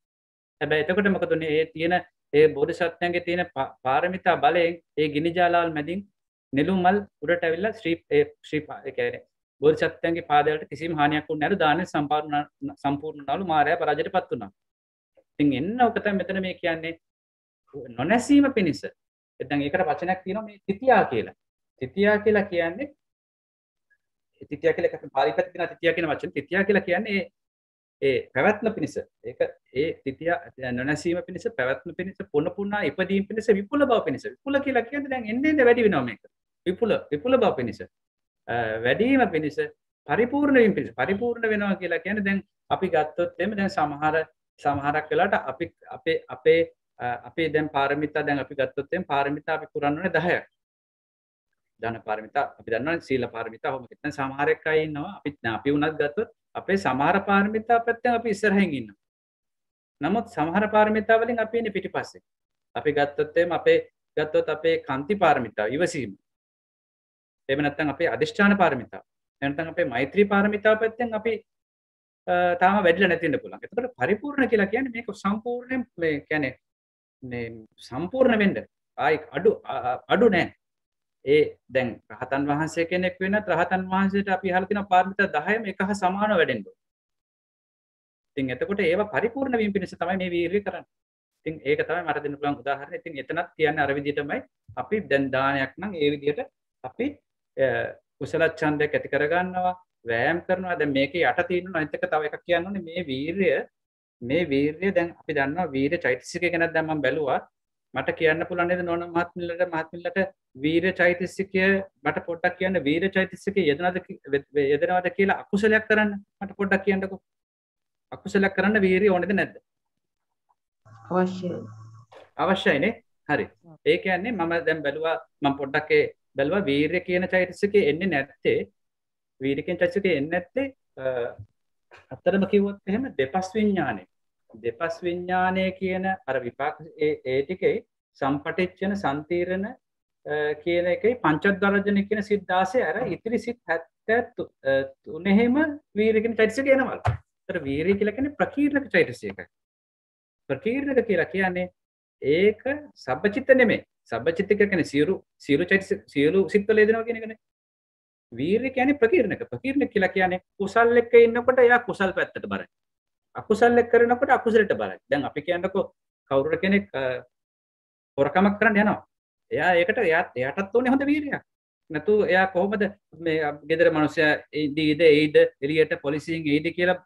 Speaker 1: හැබැයි එතකොට මොකද උනේ? ඒ බෝධිසත්වයන්ගේ තියෙන පාරමිතා බලයෙන් ඒ ගිනි ජාලාවල් මැදින් නෙළුම් මල් උඩට ඇවිල්ලා ඒ කියන්නේ බෝධිසත්වයන්ගේ පාදවලට කිසිම හානියක් වුණේ නැහැ. දානෙ සම්පූර්ණවලු මාරයා පරාජයටපත් වුණා. ඉතින් එන්න ඔක තමයි මෙතන මේ කියන්නේ නොනැසීම පිණිස. දැන් ඒකට වචනයක් තියෙනවා මේ තිතියා කියලා. තිතියා කියලා කියන්නේ තිතියා කියලා එකක් පාලි පැත්තේ තියෙන තිතියා කියන වචන. තිතියා කියලා කියන්නේ ඒ පැවැත්ම පිණිස. ඒක ඒ තිතියා නොනැසීම පිණිස, පැවැත්ම පිණිස, පුන පුනා ඉපදීම පිණිස, විපුල බව පිණිස. විපුල කියලා කියන්නේ දැන් එන්නේ වැඩි වෙනවා මේක. විපුල බව පිණිස. වැඩිම පිණිස, පරිපූර්ණ වීම පිණිස. පරිපූර්ණ වෙනවා කියලා කියන්නේ දැන් අපි ගත්තොත් එimhe දැන් සමහරක් වෙලාවට අපේ දැන් පාරමිතා දැන් අපි ගත්තොත් එම් පාරමිතා අපි පුරන්නේ 10ක්. දාන පාරමිතා අපි දන්නවනේ සීල පාරමිතා ඔහොම කිව්වොත් සමහරෙක් අය ඉන්නවා අපි උනත් ගත්තොත් අපේ සමහර පාරමිතා පැත්තෙන් අපි ඉස්සරහින් ඉන්නවා. නමුත් සමහර පාරමිතා වලින් අපි ඉන්නේ පිටිපස්සේ. අපි ගත්තොත් එම් අපේ කාන්ති පාරමිතා ඉවසීම. එහෙම නැත්නම් අපේ අදිෂ්ඨාන පාරමිතා. එහෙම නැත්නම් අපේ මෛත්‍රී පාරමිතා පැත්තෙන් අපි තාම වැඩිලා නැති වෙන්න පුළුවන්. එතකොට පරිපූර්ණ කියලා කියන්නේ මේක සම්පූර්ණයෙන් මේ කියන්නේ මේ සම්පූර්ණ වෙන්න ආයි අඩු නෑ. ඒ දැන් රහතන් වහන්සේ කෙනෙක් වෙනත් රහතන් වහන්සේට අපි අහලා තියෙන පාරමිතා 10ම එක හා සමානව වැඩෙන්න ඕන. ඉතින් එතකොට ඒවා පරිපූර්ණ වීම පිණිස තමයි මේ වීර්යය කරන්නේ. ඉතින් ඒක තමයි මට දෙන්න පුළුවන් උදාහරණය. ඉතින් එතනත් කියන්නේ අර විදිහටමයි අපි දැන් දානයක් නම් ඒ විදිහට අපි කුසල ඡන්දයක් ඇති කරගන්නවා, වෑයම් කරනවා. දැන් මේකේ යට තියෙන අනිත් එක තව එකක් කියන්න ඕනේ මේ වීර්යය දැන් අපි දන්නවා වීර්ය චෛතසිකය ගැන දැන් මම බැලුවා. මට කියන්න පුළුවන් නේද නෝන මහත්මිලට වීර්ය චෛතසිකය මට පොඩ්ඩක් කියන්න වීර්ය චෛතසිකය යෙදනවද කියලා අකුසලයක් කරන්න මට පොඩ්ඩක් කියන්නකෝ. අකුසලයක් කරන්න වීර්යය ඕනේද නැද්ද? අවශ්‍යයිනේ. හරි. ඒ කියන්නේ මම දැන් පොඩ්ඩක් බැලුවා වීර්ය කියන චෛතසිකය එන්නේ නැත්තේ අත්‍තරම කිව්වොත් එහෙම දෙපස් විඥානය කියන අර විපාක ඒ ටිකේ සම්පටිච්ඡන සම්තිරණ කියන එකයි පංචද්වාරජන කියන සිත් 16 අර ඉතිරි සිත් 73ෙම වීර්ය කියන චෛතසිකය එනවා. ඒතර වීර්ය කියලා කියන්නේ ප්‍රකීර්ණක චෛතසිකයක්. ප්‍රකීර්ණක කියලා කියන්නේ ඒක සබ්බචිත්ත නෙමෙයි. සබ්බචිත්ත කියන්නේ සියලු චෛතසික සියලු සිත්වල යෙදෙනවා කියන එකනේ. වීර්ය කියන්නේ ප්‍රකීර්ණක. ප්‍රකීර්ණක කියලා කියන්නේ කුසල් එක්ක ඉන්නකොට එයා කුසල් පැත්තට බරයි. අකුසල් එක්ක කරනකොට අකුසලට බරයි. දැන් අපි කියන්නකෝ කවුරු කෙනෙක් හොරකමක් කරන්න යනවා. එයාටත් ඕනේ හොඳ වීර්යයක්. නැතු එයා කොහොමද මේ ගෙදර මිනිස්සයා එයිද එළියට පොලිසියෙන් එයිද කියලා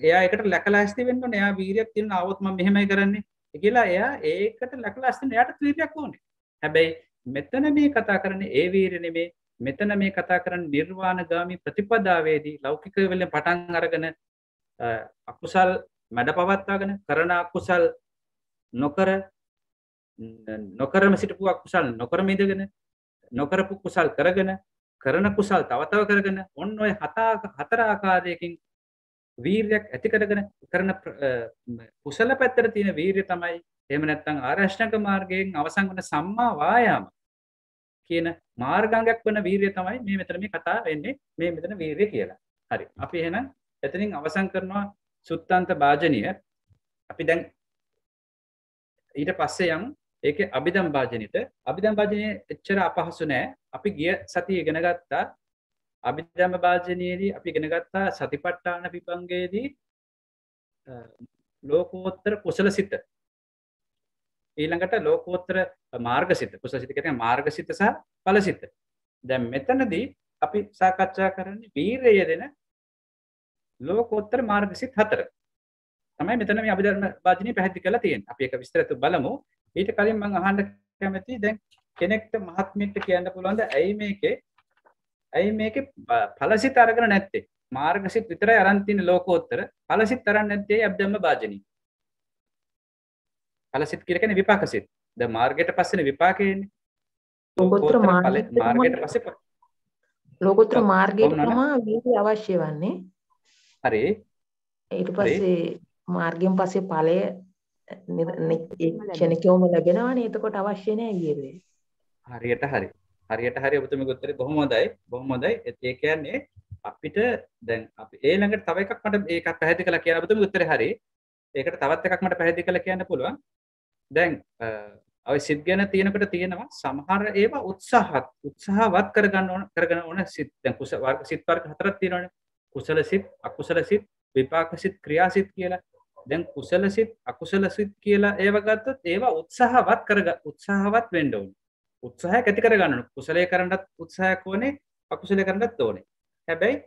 Speaker 1: එයා ඒකට ලැකලා ඇස්ති වෙන්න ඕනේ. එයා වීර්යයක් තියෙන આવොත් මම මෙහෙමයි කරන්නේ කියලා එයා ඒකට ලැකලා ඇස්ති එයාට වීර්යයක් ඕනේ. හැබැයි මෙතන මේ කතා කරන්නේ ඒ වීර්ය නෙමෙයි. මෙතන මේ කතා කරන්නේ නිර්වාණගාමී ප්‍රතිපදාවේදී ලෞකික වලින් පටන් අරගෙන අකුසල් මැඩ පවත්වාගෙන කරන අකුසල් නොකරම සිටපු අකුසල් නොකරම ඉඳගෙන නොකරපු කුසල් කරගෙන කරන කුසල් තව කරගෙන ඔන්න ඔය හතර ආකාරයකින් වීර්යයක් ඇති කරගෙන කරන කුසල පැත්තට තියෙන වීර්යය තමයි එහෙම නැත්නම් ආරෂ්ඨක මාර්ගයෙන් අවසන් වන සම්මා වායාම කියන මාර්ගාංගයක් වන වීර්යය තමයි මේ මෙතන මේ කතා වෙන්නේ මේ මෙතන වීර්යය කියලා. හරි. අපි එහෙනම් එතනින් අවසන් කරනවා සුත්තන්ත භාජනීය. අපි දැන් ඊට පස්සේ යමු ඒකේ අභිධම් භාජනිත. අභිධම් භාජනීය එච්චර අපහසු නෑ. අපි ගිය සතියේ ඉගෙන ගත්තා අභිධම් භාජනීයේදී අපි ඉගෙන ගත්තා සතිපට්ඨාන විභංගයේදී ලෝකෝත්තර කුසලසිත. ඊළඟට ලෝකෝත්තර මාර්ගසිත. කුසලසිත කියන්නේ මාර්ගසිත සහ ඵලසිත. දැන් මෙතනදී අපි සාකච්ඡා කරන්නේ වීර්යය දෙන ලෝකෝත්තර මාර්ගසිත 4. තමයි මෙතන මේ අභිධර්ම භාජනීය පැහැදිලි කරලා තියෙන්නේ. අපි ඒක විස්තරව බලමු. ඊට කලින් මම අහන්න කැමතියි දැන් කෙනෙක්ට මහත්මියට කියන්න පුළුවන්ද ඇයි මේකේ ඵලසිත අරගෙන නැත්තේ? මාර්ගසිත විතරයි අරන් තියෙන ලෝකෝත්තර. ඵලසිත අරන් නැත්තේ අභිධර්ම භාජනීය. ඵලසිත කියලා කියන්නේ විපාකසිත. දැන් මාර්ගයට පස්සේනේ විපාකේ එන්නේ.
Speaker 2: ලෝකෝත්තර
Speaker 1: මාර්ගයට පස්සේ
Speaker 2: ලෝකෝත්තර මාර්ගයට තමයි වීර්ය අවශ්‍ය වන්නේ.
Speaker 1: හරි.
Speaker 2: ඊට පස්සේ මාර්ගයෙන් පස්සේ ඵලය ක්ෂණිකවම ලැබෙනවානේ. එතකොට අවශ්‍ය නැහැ වීර්යය.
Speaker 1: හරියට හරි ඔබතුමීගේ උත්තරේ බොහොම හොඳයි. ඒ කියන්නේ අපිට දැන් අපි ළඟට තව එකක් මට මේක පැහැදිලි කරලා කියන්න ඔබතුමීගේ උත්තරේ හරි. ඒකට තවත් එකක් මට පැහැදිලි කරලා කියන්න පුළුවන්. දැන් ඔය සිත් ගැන තියෙනකොට තියෙනවා සමහර ඒවා උත්සාහවත් කරගන්න ඕන සිත්. දැන් කුසල වර්ග සිත් වර්ග හතරක් තියෙනවානේ. කුසල සිත්, අකුසල සිත්, විපාක සිත්, ක්‍රියා සිත් කියලා. දැන් කුසල සිත්, අකුසල සිත් කියලා ඒව ගත්තොත් ඒවා උත්සාහවත් වෙන්න ඕනේ. උත්සාහයක් ඇති කරගන්න ඕනේ. කුසලයේ කරන්නත් උත්සාහයක් ඕනේ, අකුසලයේ කරන්නත් ඕනේ. හැබැයි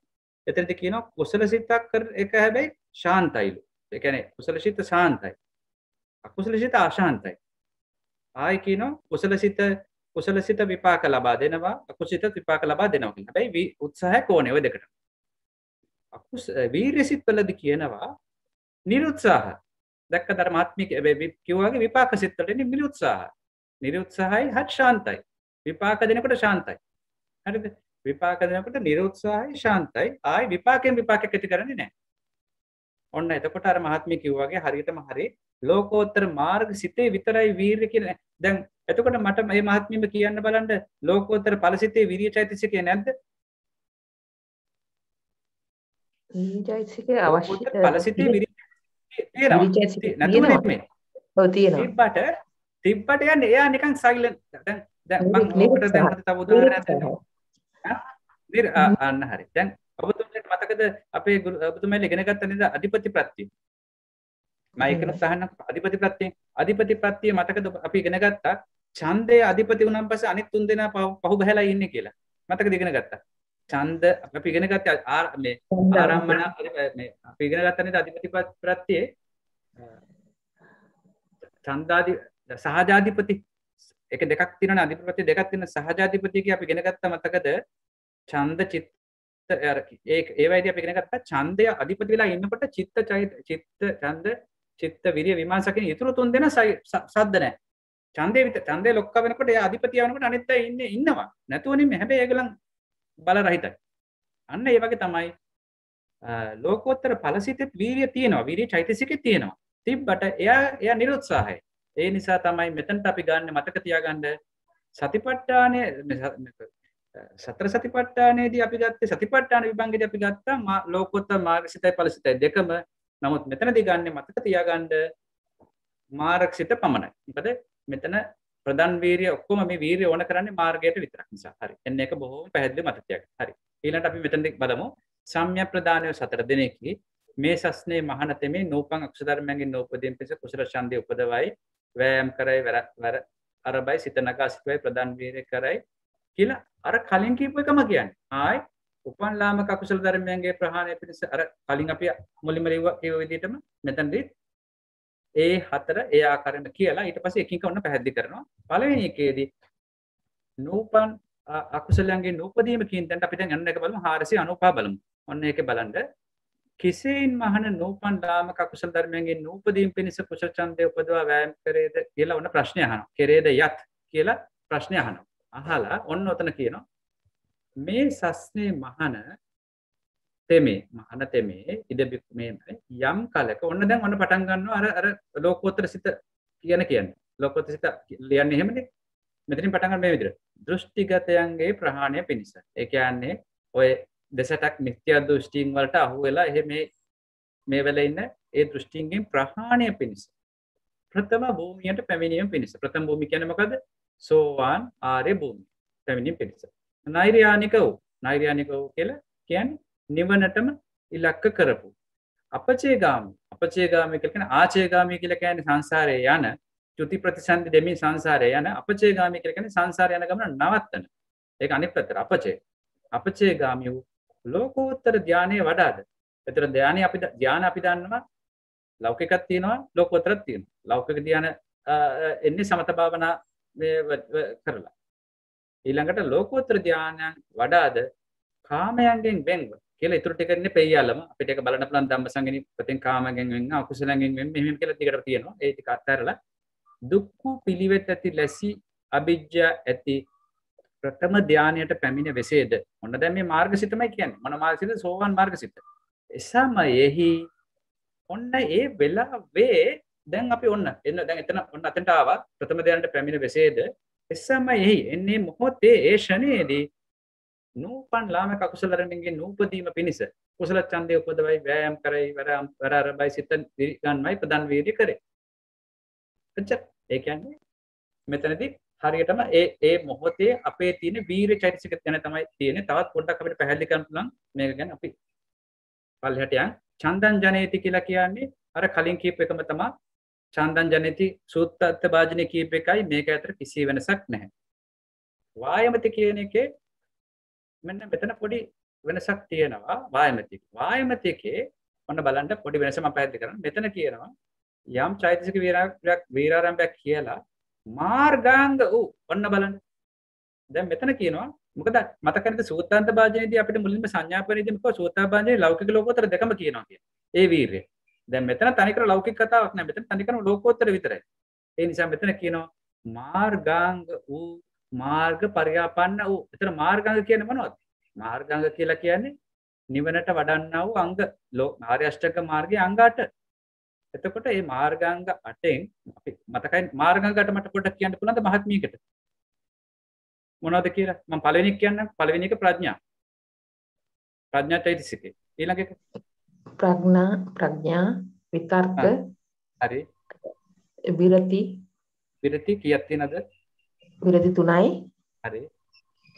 Speaker 1: එතනදී කියනවා කුසල සිතක් කර එක හැබැයි ශාන්තයිලු. ඒ කියන්නේ කුසල සිත ශාන්තයි. අකුසල සිත අශාන්තයි. ආයි කියනවා කුසල සිත විපාක ලබා දෙනවා, අකුසල සිත විපාක ලබා දෙනවා කියලා. හැබැයි උත්සාහයක් ඕනේ ওই දෙකට. වීර්ය සිත් වලදී කියනවා නිරුත්සාහ. දැක්ක ධර්මාත්මික කිව්වාගේ විපාක සිත් වලදී නිරුත්සාහ. නිරුත්සාහයි හත් ශාන්තයි. විපාක දෙනකොට ශාන්තයි. හරිද? විපාක දෙනකොට නිරුත්සාහයි ශාන්තයි. ආයි විපාකෙන් විපාකයක් ඇති කරන්නේ නැහැ. ඔන්න එතකොට අර මහත්මිය කිව්වාගේ හරියටම හරි ලෝකෝත්තර මාර්ග සිතේ විතරයි වීර්ය කියන්නේ. දැන් එතකොට මට මේ මහත්මියම කියන්න බලන්න ලෝකෝත්තර ඵල සිතේ විරිය චෛතසිකය නැද්ද?
Speaker 2: විරිය චෛතසිකය අවශ්‍ය
Speaker 1: ඵල සිතේ විරිය තියෙනවා. නැතුනේ.
Speaker 2: ඔව් තියෙනවා.
Speaker 1: තිබ්බට යන්නේ එයා නිකන් සයිලන්ට්. දැන් මම ඔකට දැන් මට තව උදාහරණයක් දෙන්නම්. අන්න හරි. දැන් ඔබතුමීට මතකද අපේ ඔබතුමීලා ඉගෙන ගත්ත නේද අධිපති ප්‍රත්‍ය? මම ඒකනත් අහන්න අධිපති ප්‍රත්‍ය මතකද අපි ඉගෙන ගත්තා ඡන්දයේ අධිපති වුණාන් පස්සේ අනිත් තුන් දෙනා පහු බහැලා ඉන්නේ කියලා. මතකද ඉගෙන ගත්තා? ඡන්ද අපි ඉගෙන ගත්තා මේ ආරම්භන මේ අපි ඉගෙන ගත්තා නේද අධිපති ප්‍රත්‍යේ ඡන්දාදි සහජාධිපති එක දෙකක් තියෙනවනේ අධිපති දෙකක් තියෙන සහජාධිපති කිය අපි ඉගෙන ගත්තා මතකද? ඡන්ද චිත්ත ඒ වයිදී අපි ඉගෙන ගත්තා ඡන්දය අධිපති වෙලා ඉන්නකොට චිත්ත විරිය විමාංශ කියන ඊතුරු තුන් දෙනා සද්ද නැහැ. ඡන්දේ ලොක්ක වෙනකොට ඒ අධිපතිය වෙනකොට අනිත් අය ඉන්නවා. නැතුව නෙමෙයි හැබැයි ඒගොල්ලන් බල රහිතයි. අන්න ඒ වගේ තමයි ලෝකෝත්තර ඵලසිතෙත් වීරිය තියෙනවා. වීරිය චෛතසිකෙත් තියෙනවා. තිබ්බට එයා නිරුත්සාහයි. ඒ නිසා තමයි මෙතනට අපි ගන්න මතක තියාගන්න සතිපට්ඨානයේ සතර සතිපට්ඨානයේදී අපි ගත්තේ සතිපට්ඨාන විභංගයේදී අපි ගත්තා ලෝකෝත්තර මාර්ගසිතයි ඵලසිතයි දෙකම. නමුත් මෙතනදී ගන්න මතක තියාගන්න මාර්ගසිත පමණයි. මොකද මෙතන ප්‍රධාන වීරිය ඔක්කොම මේ වීරිය ඕන කරන්නේ මාර්ගයට විතරක් නිසා. හරි. එන්න එක බොහොම පැහැදිලි මතක තියාගන්න. හරි. ඊළඟට අපි මෙතනදී බලමු සම්‍යක් ප්‍රදානය සතර දිනකි මේ සස්නේ මහානතෙමේ නූපං අකුසල ධර්මයන්ගෙන් නූපදීන් පිස කුසල ඡන්දේ උපදවයි වෑයම් කරයි වර අරබයි සිත නගා සිටුවයි ප්‍රධාන වීරිය කරයි කියලා අර කලින් කියපු එකම කියන්නේ. ආයි උපන් ලාමක අකුසල ධර්මයන්ගේ ප්‍රහාණය පිණිස අර කලින් අපි මුලින්ම කියව විදිහටම මෙතනදී ඒ හතර ඒ ආකාරයෙන්ම කියලා ඊට පස්සේ එකින් එක ඔන්න පැහැදිලි කරනවා. පළවෙනි එකේදී නූපන් අකුසලයන්ගේ නූපදීම කියන තැනට අපි දැන් යන්න එක බලමු 495 බලමු. ඔන්න ඒකේ බලන්න කිසේන් මහන නූපන් ලාමක අකුසල ධර්මයන්ගේ නූපදීම පිණිස කුසල ඡන්දය උපදවා වෑයම් කරේද කියලා ඔන්න ප්‍රශ්නය අහනවා. කෙරේද යත් කියලා ප්‍රශ්නය අහනවා. අහලා ඔන්න ඔතන කියනවා මේ සස්නේ මහන තෙමේ ඉදබික් මේ යම් කලක ඔන්න දැන් ඔන්න පටන් ගන්නවා අර ලෝකෝත්තර සිත කියන්නේ ලෝකෝත්තර සිත ලියන්නේ එහෙමනේ මෙතනින් පටන් ගන්න මේ විදිහට දෘෂ්ටිගතයන්ගේ ප්‍රහාණය පිණිස ඒ කියන්නේ ඔය දෙසටක් මිත්‍යා දෘෂ්ටීන් වලට අහු වෙලා එහෙ මේ වෙලේ ඉන්න ඒ දෘෂ්ටීන්ගෙන් ප්‍රහාණය පිණිස ප්‍රථම භූමියට පැමිණීම පිණිස ප්‍රථම භූමිය කියන්නේ මොකද සෝවාන් ආර්ය භූමිය පැමිණීම පිණිස නෛර්යානික වූ කියලා කියන්නේ නිවනටම ඉලක්ක කරපු අපචේගාමී කියන්නේ ආචේගාමී කියලා කියන්නේ සංසාරේ යන චුති ප්‍රතිසන්දි දෙමින් සංසාරේ යන අපචේගාමී කියලා කියන්නේ සංසාරේ යන ගමන නවත්තන ඒක අනිත් පැත්තට අපචේගාමී වූ ලෝකෝත්තර ධානයේ වඩාද ඒතර ධානය අපි දන්නවා ලෞකිකක් තියෙනවා ලෝකෝත්තරක් තියෙනවා ලෞකික ධාන එන්නේ සමත භාවනා කරලා ඊළඟට ලෝකෝත්තර ධානයන් වඩාද කාමයන්ගෙන් වෙන්ව කියලා ඊටු ටික ඉන්නේ පෙయ్యලම අපිට ඒක බලන්න පුළුවන් ධම්මසංගිනී ප්‍රතින් කාමයෙන් වෙන්න අකුසලයෙන් වෙන්න මෙහෙම කියලා ටිකට තියෙනවා ඒ ටික අත්හැරලා දුක්ඛ පිළිවෙත් ඇති ලැසි අවිජ්ජා ඇති ප්‍රථම ධානයට පැමිණ වෙසේද මොන දැන් මේ මාර්ගසිතමයි කියන්නේ මොන මාර්ගසිත සෝවාන් මාර්ගසිත එසමයෙහි ඔන්න ඒ වෙලාවේ දැන් අපි ඔන්න දැන් එතන ඔන්න අතෙන්ට ආවා ප්‍රථම ධානයට පැමිණ වෙසේද එසමයෙහි එන්නේ මොහොතේ ඒ ෂණයේදී නූපන් ලාමක අකුසල ධර්මයන්ගේ නූපදීම පිණිස කුසල ඡන්දය උපදවයි වෑයම් කරයි වර අරබයි සිත ගන්නයි ප්‍රධාන වීර්ය කරේ. එච්චර. ඒ කියන්නේ මෙතනදී හරියටම ඒ මොහොතේ අපේ තියෙන වීර්ය චෛතසික ගැන තමයි තියෙන්නේ. තවත් පොඩ්ඩක් අපිට පැහැදිලි කරන්න පුළුවන් මේක ගැන අපි පල්ලෙහාට යන්. චන්දං ජනේති කියලා කියන්නේ අර කලින් කීප එකම තමයි. චන්දං ජනේති සූත්තත් භාජනේ කීප එකයි මේක අතර කිසි වෙනසක් නැහැ. වායමති කියන එකේ මෙන්න මෙතන පොඩි වෙනසක් තියෙනවා. වායමතිකේ ඔන්න බලන්න පොඩි වෙනස මම පැහැදිලි කරන්න. මෙතන කියනවා යම් චෛතසික වීරාරම්භයක් කියලා මාර්ගාංග වූ ඔන්න බලන්න. දැන් මෙතන කියනවා මොකද මතකද සූත්තාන්ත භාජනයේදී අපිට මුලින්ම සංඥාපනයේදී මොකද සූත්තා භාජනයේ ලෞකික ලෝකෝත්තර දෙකම කියනවා කියන්නේ. ඒ වීරිය. දැන් මෙතන තනිකර ලෞකික කතාවක් නෑ. මෙතන තනිකරම ලෝකෝත්තර විතරයි. ඒ නිසා මෙතන කියනවා මාර්ගාංග වූ මාර්ග පරියාපන්න වූ. එතන මාර්ගාංග කියන්නේ මොනවද? මාර්ගාංග කියලා කියන්නේ නිවනට වඩන්නා වූ අංග ආර්ය අෂ්ටක මාර්ගයේ අංග 8. එතකොට මේ මාර්ගාංග 8න් අපි මතකයි මාර්ගාංග 8 මට පොඩ්ඩක් කියන්න පුළුවන්ද මහත්මියකට? මොනවද කියලා? මම පළවෙනි එක කියන්නම්. පළවෙනි එක ප්‍රඥා චෛතසිකේ. ඊළඟ එක
Speaker 2: ප්‍රඥා විතර්ක
Speaker 1: හරි විරති කීයක් තියෙනවද?
Speaker 2: විරති 3යි.
Speaker 1: හරි.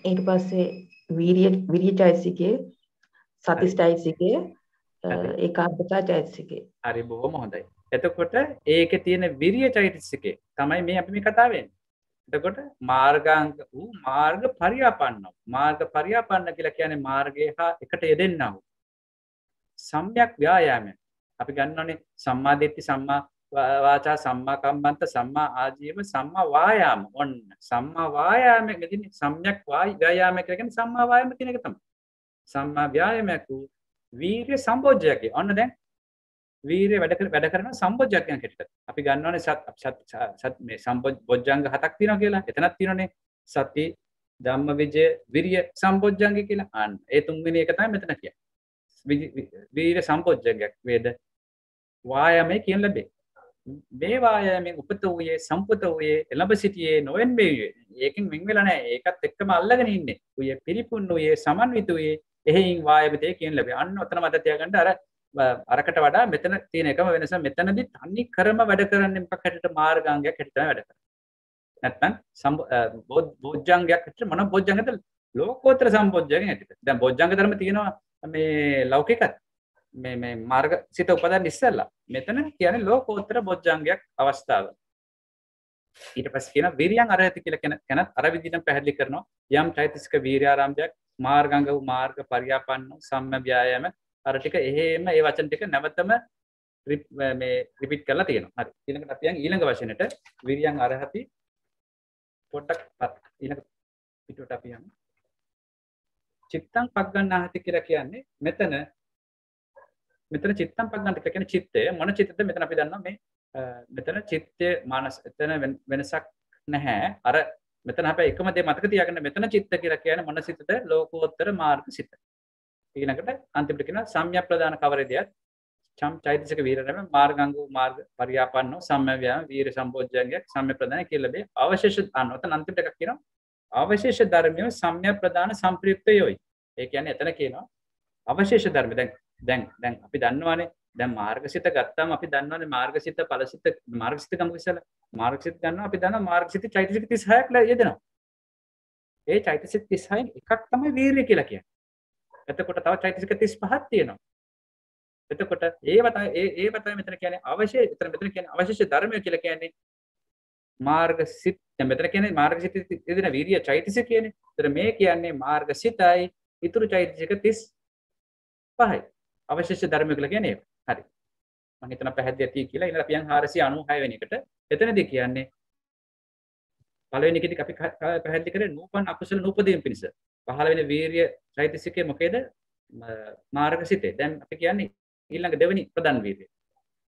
Speaker 2: ඊට පස්සේ විරිය චෛතසිකේ සති චෛතසිකේ ඒකාග්‍රතා චෛතසිකේ.
Speaker 1: හරි බොහොම හොඳයි. එතකොට ඒකේ තියෙන විරිය චෛතසිකේ තමයි මේ අපි මේ කතාව වෙන්නේ. එතකොට මාර්ගාංග වූ මාර්ග පරියාපන්න. මාර්ග පරියාපන්න කියලා කියන්නේ මාර්ගය හා එකට යෙදෙන්නා වූ සම්‍යක් ව්‍යායාමය. අපි ගන්නවනේ සම්මා දිට්ඨි, සම්මා වාචා, සම්මා කම්මන්ත, සම්මා ආජීව, සම්මා වායාම. ඔන්න සම්මා වායාමයේ මෙදින සම්‍යක් ව්‍යායාමය කියලා කියන්නේ සම්මා වායාම කියන එක තමයි. සම්මා ව්‍යායාමයක් වූ වීර්ය සම්බොජ්ජයකේ. ඔන්න දැන් වීර්ය වැඩ කරන සම්බොජ්ජයක් කියන කෙටට. අපි ගන්නවනේ සත් මේ සම්බොජ්ජංග 7ක් තියෙනවා කියලා. එතනක් තියෙනවනේ සති, ධම්මවිජය, විරිය සම්බොජ්ජංග කියලා. අන්න ඒ තුන්වෙනි එක තමයි මෙතන කියන්නේ. වීර්ය සම්බොජ්ජංගයක් වේද වායාමයේ කියන ලැබේ. මේ වායාමයෙන් උපත වූයේ සම්පත වූයේ එළඹ සිටියේ නොවෙන්නේ. ඒකෙන් වෙන් වෙලා නැහැ. ඒකත් එක්කම අල්ලගෙන ඉන්නේ. උයේ පිරිපුන් වූයේ සමන්විත වූයේ එහෙයින් වායමතේ කියන ලැබේ. අන්න ඔතන මත තියාගන්න අරකට වඩා මෙතන තියෙන එකම වෙනස මෙතනදී තනි කරම වැඩ කරන්නේ මොකක් හැටියට මාර්ගාංගයක් හැටියට වැඩ කරනවා. නැත්නම් බොජ්ජංගයක් හැටියට මොන බොජ්ජංගද? ලෝකෝත්තර සම්බොජ්ජංගයක් හැටියට. දැන් බොජ්ජංග ධර්ම තියෙනවා මේ ලෞකිකත් මේ මාර්ග සිත උපදන් ඉස්සෙල්ලා. මෙතන කියන්නේ ලෝකෝත්තර බොජ්ජංගයක් අවස්ථාව. ඊට පස්සේ කියන විරියං අරහති කියලා කෙනත් අර විදිහටම පැහැදිලි කරනවා. යම් චෛතසික වීර්යාරම්භයක් මාර්ගාංග වූ මාර්ග පරියාපන්න සම්ම ව්‍යායාම අර ටික එහෙම ඒ වචන ටික නැවතම මේ රිපීට් කරලා තියෙනවා. හරි. ඊළඟට අපි යන් ඊළඟ වචනෙට විරියං අරහති පොඩ්ඩක් ඊළඟ පිටුවට අපි යමු. චිත්තං පග්ගණ්ණාහති කියලා කියන්නේ මෙතන චිත්තං පග්ගණ්ණාහති කියලා කියන්නේ චිත්තය මොන චිත්තද? මෙතන අපි දන්නවා මේ මෙතන චිත්තය මානස එතන වෙනසක් නැහැ. අර මෙතන හැබැයි එකම දේ මතක තියාගන්න. මෙතන චිත්ත කියලා කියන්නේ මොන සිතද? ලෝකෝත්තර මාර්ග සිත. ඊළඟට අන්තිමට කියනවා සම්‍යක් ප්‍රදාන කවරේදයක් චෛතසික වීරණම මාර්ගාංග මාර්ග පරියාපන්නෝ සම්මව්‍යාම වීර සම්බෝධ්‍යංගයක් සම්‍යක් ප්‍රදාන කියලා බේ අවශේෂ ඔතන අන්තිමට එකක් කියනවා අවශේෂ ධර්මිය සම්‍යක් ප්‍රදාන සම්ප්‍රයුක්තයෝයි. ඒ කියන්නේ එතන කියනවා අවශේෂ ධර්ම. දැන් අපි දන්නවානේ දැන් මාර්ගසිත ගත්තාම අපි දන්නවානේ මාර්ගසිත ඵලසිත මාර්ගසිත ගමු ඉස්සලා මාර්ගසිත ගන්නවා අපි දන්නවා මාර්ගසිත චෛතසික 36ක් යෙදෙනවා. ඒ චෛතසික 36න් එකක් තමයි වීර්ය කියලා කියන්නේ. එතකොට තව චෛතසික 35ක් තියෙනවා. එතකොට ඒව තමයි මෙතන කියන්නේ අවශේෂ. මෙතන කියන්නේ අවශේෂ ධර්මය කියලා කියන්නේ මාර්ගසිත. දැන් මෙතන කියන්නේ මාර්ගසිත යෙදෙන වීර්ය චෛතසික කියන්නේ. ඒතර මේ කියන්නේ මාර්ගසිතයි ඊතුරු චෛතසික 35යි. අවශේෂ ධර්මය කියලා කියන්නේ ඒක. හරි. මම හිතන පැහැදිලි ඇති කියලා. ඊළඟ අපි යන් 496 වෙනි එකට. එතනදී කියන්නේ පළවෙනි එකදී අපි පැහැදිලි කරේ නූපන් අකුසල නූපදීම් පිණිස. පහළ වෙන වීර්ය චෛතසිකයේ මොකේද? මාර්ගසිතේ. දැන් අපි කියන්නේ ඊළඟ දෙවෙනි ප්‍රධාන වීර්යය.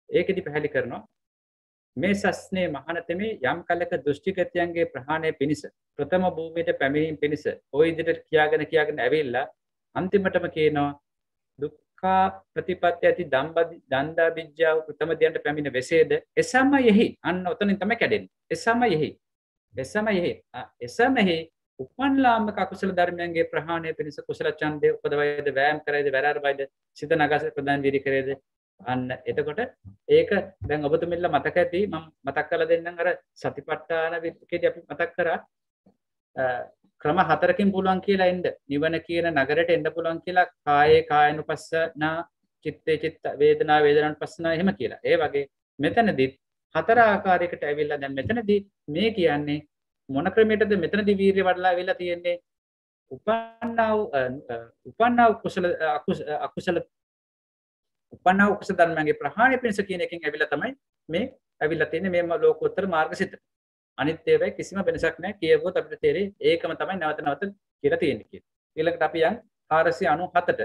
Speaker 1: ඒකෙදි පැහැදිලි කරනවා මේ සස්නේ මහානතමේ යම් කලක දෘෂ්ටිගතයන්ගේ ප්‍රහාණය පිණිස ප්‍රථම භූමියට පැමිණීම පිණිස ওই විදිහට කියාගෙන ඇවිල්ලා අන්තිමටම කියනවා දුක්ඛ ප්‍රතිපත්ති ඇති දණ්ඩා විද්‍යාව ප්‍රථම ධ්‍යානට පැමිණ වෙසේද එසමයෙහි අන්න ඔතනින් තමයි කැඩෙන්නේ. එසමයෙහි උපන් ලාමක අකුසල ධර්මයන්ගේ ප්‍රහාණය පිණිස කුසල ඡන්දය උපදවයිද වෑයම් කරයිද වැරාරබයිද සිත නගස ප්‍රදාන වීර්ය කරේද අන්න එතකොට ඒක දැන් ඔබතුමිල්ල මතක ඇති මම මතක් කරලා දෙන්නම් අර සතිපට්ඨාන විත්කේදී අපි මතක් කරා ක්‍රම හතරකින් පුළුවන් කියලා එන්න නිවන කියන නගරයට එන්න පුළුවන් කියලා කායේ කායනුපස්සනා චිත්තේ චිත්ත වේදනා වේදනානුපස්සනා එහෙම කියලා. ඒ වගේ මෙතනදී හතර ආකාරයකට ඇවිල්ලා දැන් මෙතනදී මේ කියන්නේ මොන ක්‍රමයකටද මෙතනදී වීර්ය වඩලා ඇවිල්ලා තියෙන්නේ උපන්නා කුසල අකුසල උපන්නා කුසල ධර්මයන්ගේ ප්‍රහාණය පිණිස කියන එකෙන් ඇවිල්ලා තමයි මේ ඇවිල්ලා තියෙන්නේ මේ ලෝකෝත්තර මාර්ගසිත. අනිත් ඒවායි කිසිම වෙනසක් නැහැ කියවුවොත් අපිට තේරෙයි ඒකම තමයි නැවත නැවත කියලා තියෙන්නේ කියලා. ඊළඟට අපි යන් 497ට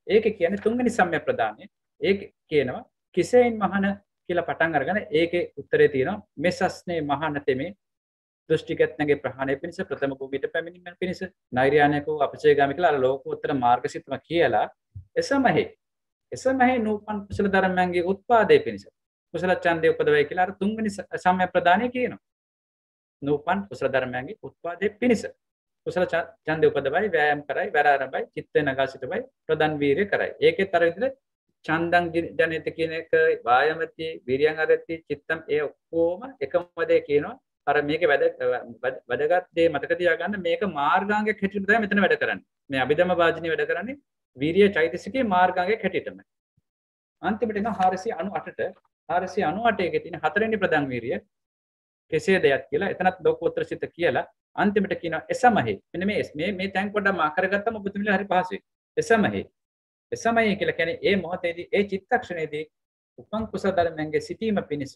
Speaker 1: ඒකේ කියන්නේ තුන්වෙනි සම්‍යක් ප්‍රදානය. ඒක කියනවා කිසෙයින් මහන කියලා පටන් අරගෙන ඒකේ උත්තරේ තියෙනවා මෙසස්නේ මහන තෙමේ දෘෂ්ටිගතනගේ ප්‍රහාණය පිණිස ප්‍රථම භූමියට පැමිණීම පිණිස නෛර්යානිකව අපචේගාමී කියලා අර ලෝකෝත්තර මාර්ගසිතම කියලා එසමහේ නූපන් කුසල ධර්මයන්ගේ උත්පාදේ පිණිස කුසල ඡන්දේ උපදවයි කියලා අර තුන්වෙනි සම්‍යක් ප්‍රදානය කියනවා. නූපන් කුසල ධර්මයන්ගේ උත්පාදේ පිණිස කුසල ඡන්දේ උපදවයි වෑයම් කරයි වැරාරබයි චිත්තේ නගා සිටවයි ප්‍රදන් වීර්ය කරයි. ඒකෙත් අර විදිහට ඡන්දං ජනිත කියන එක වායමති විරියං අරති චිත්තම් ඒ ඔක්කොම එකම දේ කියනවා. අර මේකේ වැදගත් දේ මතක තියාගන්න මේක මාර්ගාංගයක් හැටියට තමයි මෙතන වැඩ කරන්නේ. මේ අභිධම්ම වාජිනේ වැඩ කරන්නේ වීර්ය චෛතසිකේ මාර්ගාංගයක් හැටියටම. අන්තිමට එන 498ට 498 එකේ තියෙන හතරවෙනි ප්‍රධාන වීර්ය කෙසේ දෙයක් කියලා එතනත් ලෝකෝත්තර සිත කියලා අන්තිමට කියනවා එසමහේ. මෙන්න මේ තැන් පොඩ්ඩක් මා කරගත්තම ඔබතුමිලා හරි පහසුයි. එසමහේ කියලා කියන්නේ ඒ මොහොතේදී ඒ චිත්තක්ෂණයේදී උපන් කුසල ධර්මයන්ගේ සිටීම පිණිස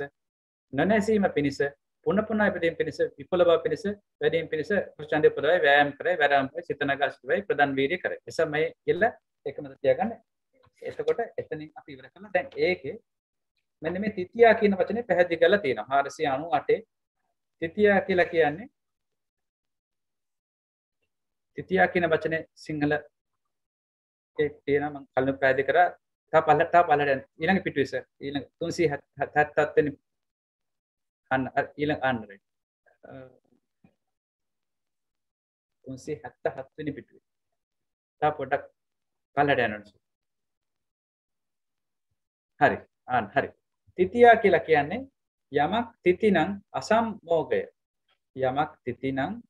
Speaker 1: නොනැසීම පිණිස පුන පුනා ඉදීම පිණිස විපුල බව පිණිස වැඩිම පිණිස කුසචන්දේ පොදවයි වෑයම් කරයි වැරාම්පයි සිතනගස්වයි ප්‍රදන් වීර්ය කරයි. එසමහේ කියලා එකම තියාගන්න. එතකොට එතනින් අපි ඉවර කළා. දැන් ඒකේ මෙන්න මේ තිතියා කියන වචනේ පැහැදිලි කරලා තියෙනවා 498 තිතියා කියලා කියන්නේ තිතියා කියන වචනේ සිංහල ඒ තියෙනවා මම කලින් පැහැදිලි කරා තා පළට ඊළඟ පිටුවේ ඊළඟ 377 වෙනි අන්න ඊළඟ අන්නරේ 377 වෙනි පිටුවේ තා පොඩක් පළට යනවා. හරි හරි තිතියා කියලා කියන්නේ යමක් තිතිනම් අසම්මෝගය යමක් තිතිනම්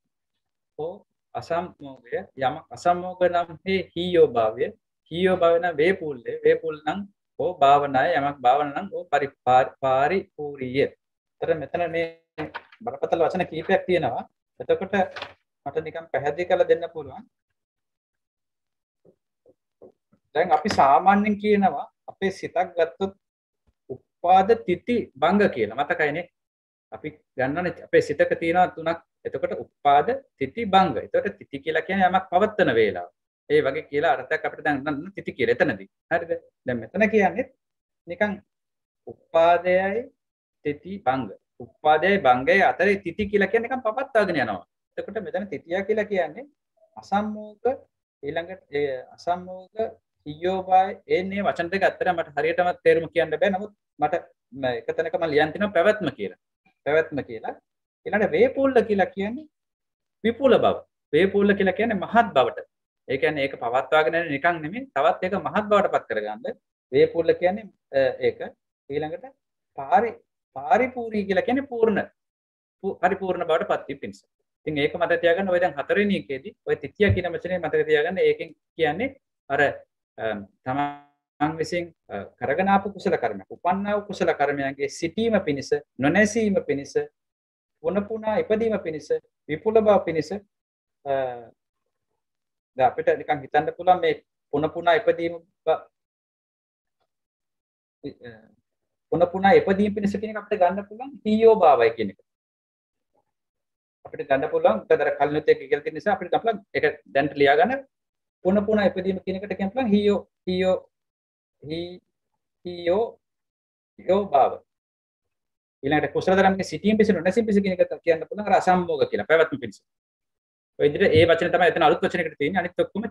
Speaker 1: හෝ අසම්මෝගය යමක් අසම්මෝග නම් හීයෝ භාවය නම් වේපුල් නම් හෝ භාවනාය යමක් භාවන නම් හෝ පාරිපූර්ණිය. තර මෙතන මේ බරපතල වචන කීපයක් තියෙනවා. එතකොට මට නිකන් පැහැදිලි කරලා දෙන්න පුළුවන්. දැන් අපි සාමාන්‍යයෙන් කියනවා අපේ සිතක් ගත්තොත් උපාද තිති භංග කියලා. මතකයිනේ අපි ගන්නනේ අපේ සිතක තියෙනවා තුනක්. එතකොට උපාද තිති භංග. එතකොට තිති කියලා කියන්නේ යමක් පවත්තන වේලාව. ඒ වගේ කියලා අර්ථයක් අපිට දැන් ගන්න තිති කියලා එතනදී. හරිද? දැන් මෙතන කියන්නේ නිකන් උපාදයයි තිති භංග. උපාදයයි භංගයයි අතරේ තිති කියලා කියන්නේ නිකන් පවත්වාගෙන යනවා. එතකොට මෙතන තිතියා කියලා කියන්නේ අසම්මෝග ඊළඟට ඒ අසම්මෝග හියෝබයි එන්නේ වචන දෙක අතර මට හරියටම තේරුම කියන්න බෑ. නමුත් මට එක තැනක මම ලියන් තිනවා පැවැත්ම කියලා. ඊළඟට වේපුල්ල කියලා කියන්නේ විපුල බව. වේපුල්ල කියලා කියන්නේ මහත් බවට. ඒ කියන්නේ ඒක පවත්වාගෙන යන නිකන් නෙමෙයි තවත් ඒක මහත් බවට පත් කරගන්න. වේපුල්ල කියන්නේ ඒක. ඊළඟට පාරිපූර්ණී කියලා කියන්නේ පරිපූර්ණ බවට පත් වීම පිණිස. ඉතින් ඒක මතක තියාගන්න. ඔය දැන් හතරවෙනි එකේදී ඔය තිතිය කියන වචනේ මතක තියාගන්න. ඒකෙන් කියන්නේ අර තමන් විසින් කරගෙන ආපු කුසල කර්මයක් උපන්නා වූ කුසල කර්මයන්ගේ සිටීම පිණිස නොනැසීම පිණිස පුන පුනා ඉපදීම පිණිස විපුල බව පිණිස දැන් අපිට නිකන් හිතන්න පුළුවන් මේ පුන පුනා ඉපදීම පිණිස කියන එක අපිට ගන්න පුළුවන් හීයෝ භාවය කියන එක අපිට ගන්න පුළුවන්. උතර කලිනුත් එක කියලා තියෙන නිසා අපිට ගන්න පුළුවන් ඒක දැන්ට ලියා ගන්න පුන පුනා ඉපදීම කියන එකට කියන්න පුළුවන් හීයෝ භාව. ඊළඟට කුසල ධර්මයේ සිටීම පිස නොනැසීම පිස කියන එක කියන්න පුළුවන් අර අසම්මෝග කියලා පැවැත්ම පිණිස. ඔය විදිහට ඒ වචන තමයි එතන අලුත් වචනයකට තියෙන්නේ. අනිත් ඔක්කොම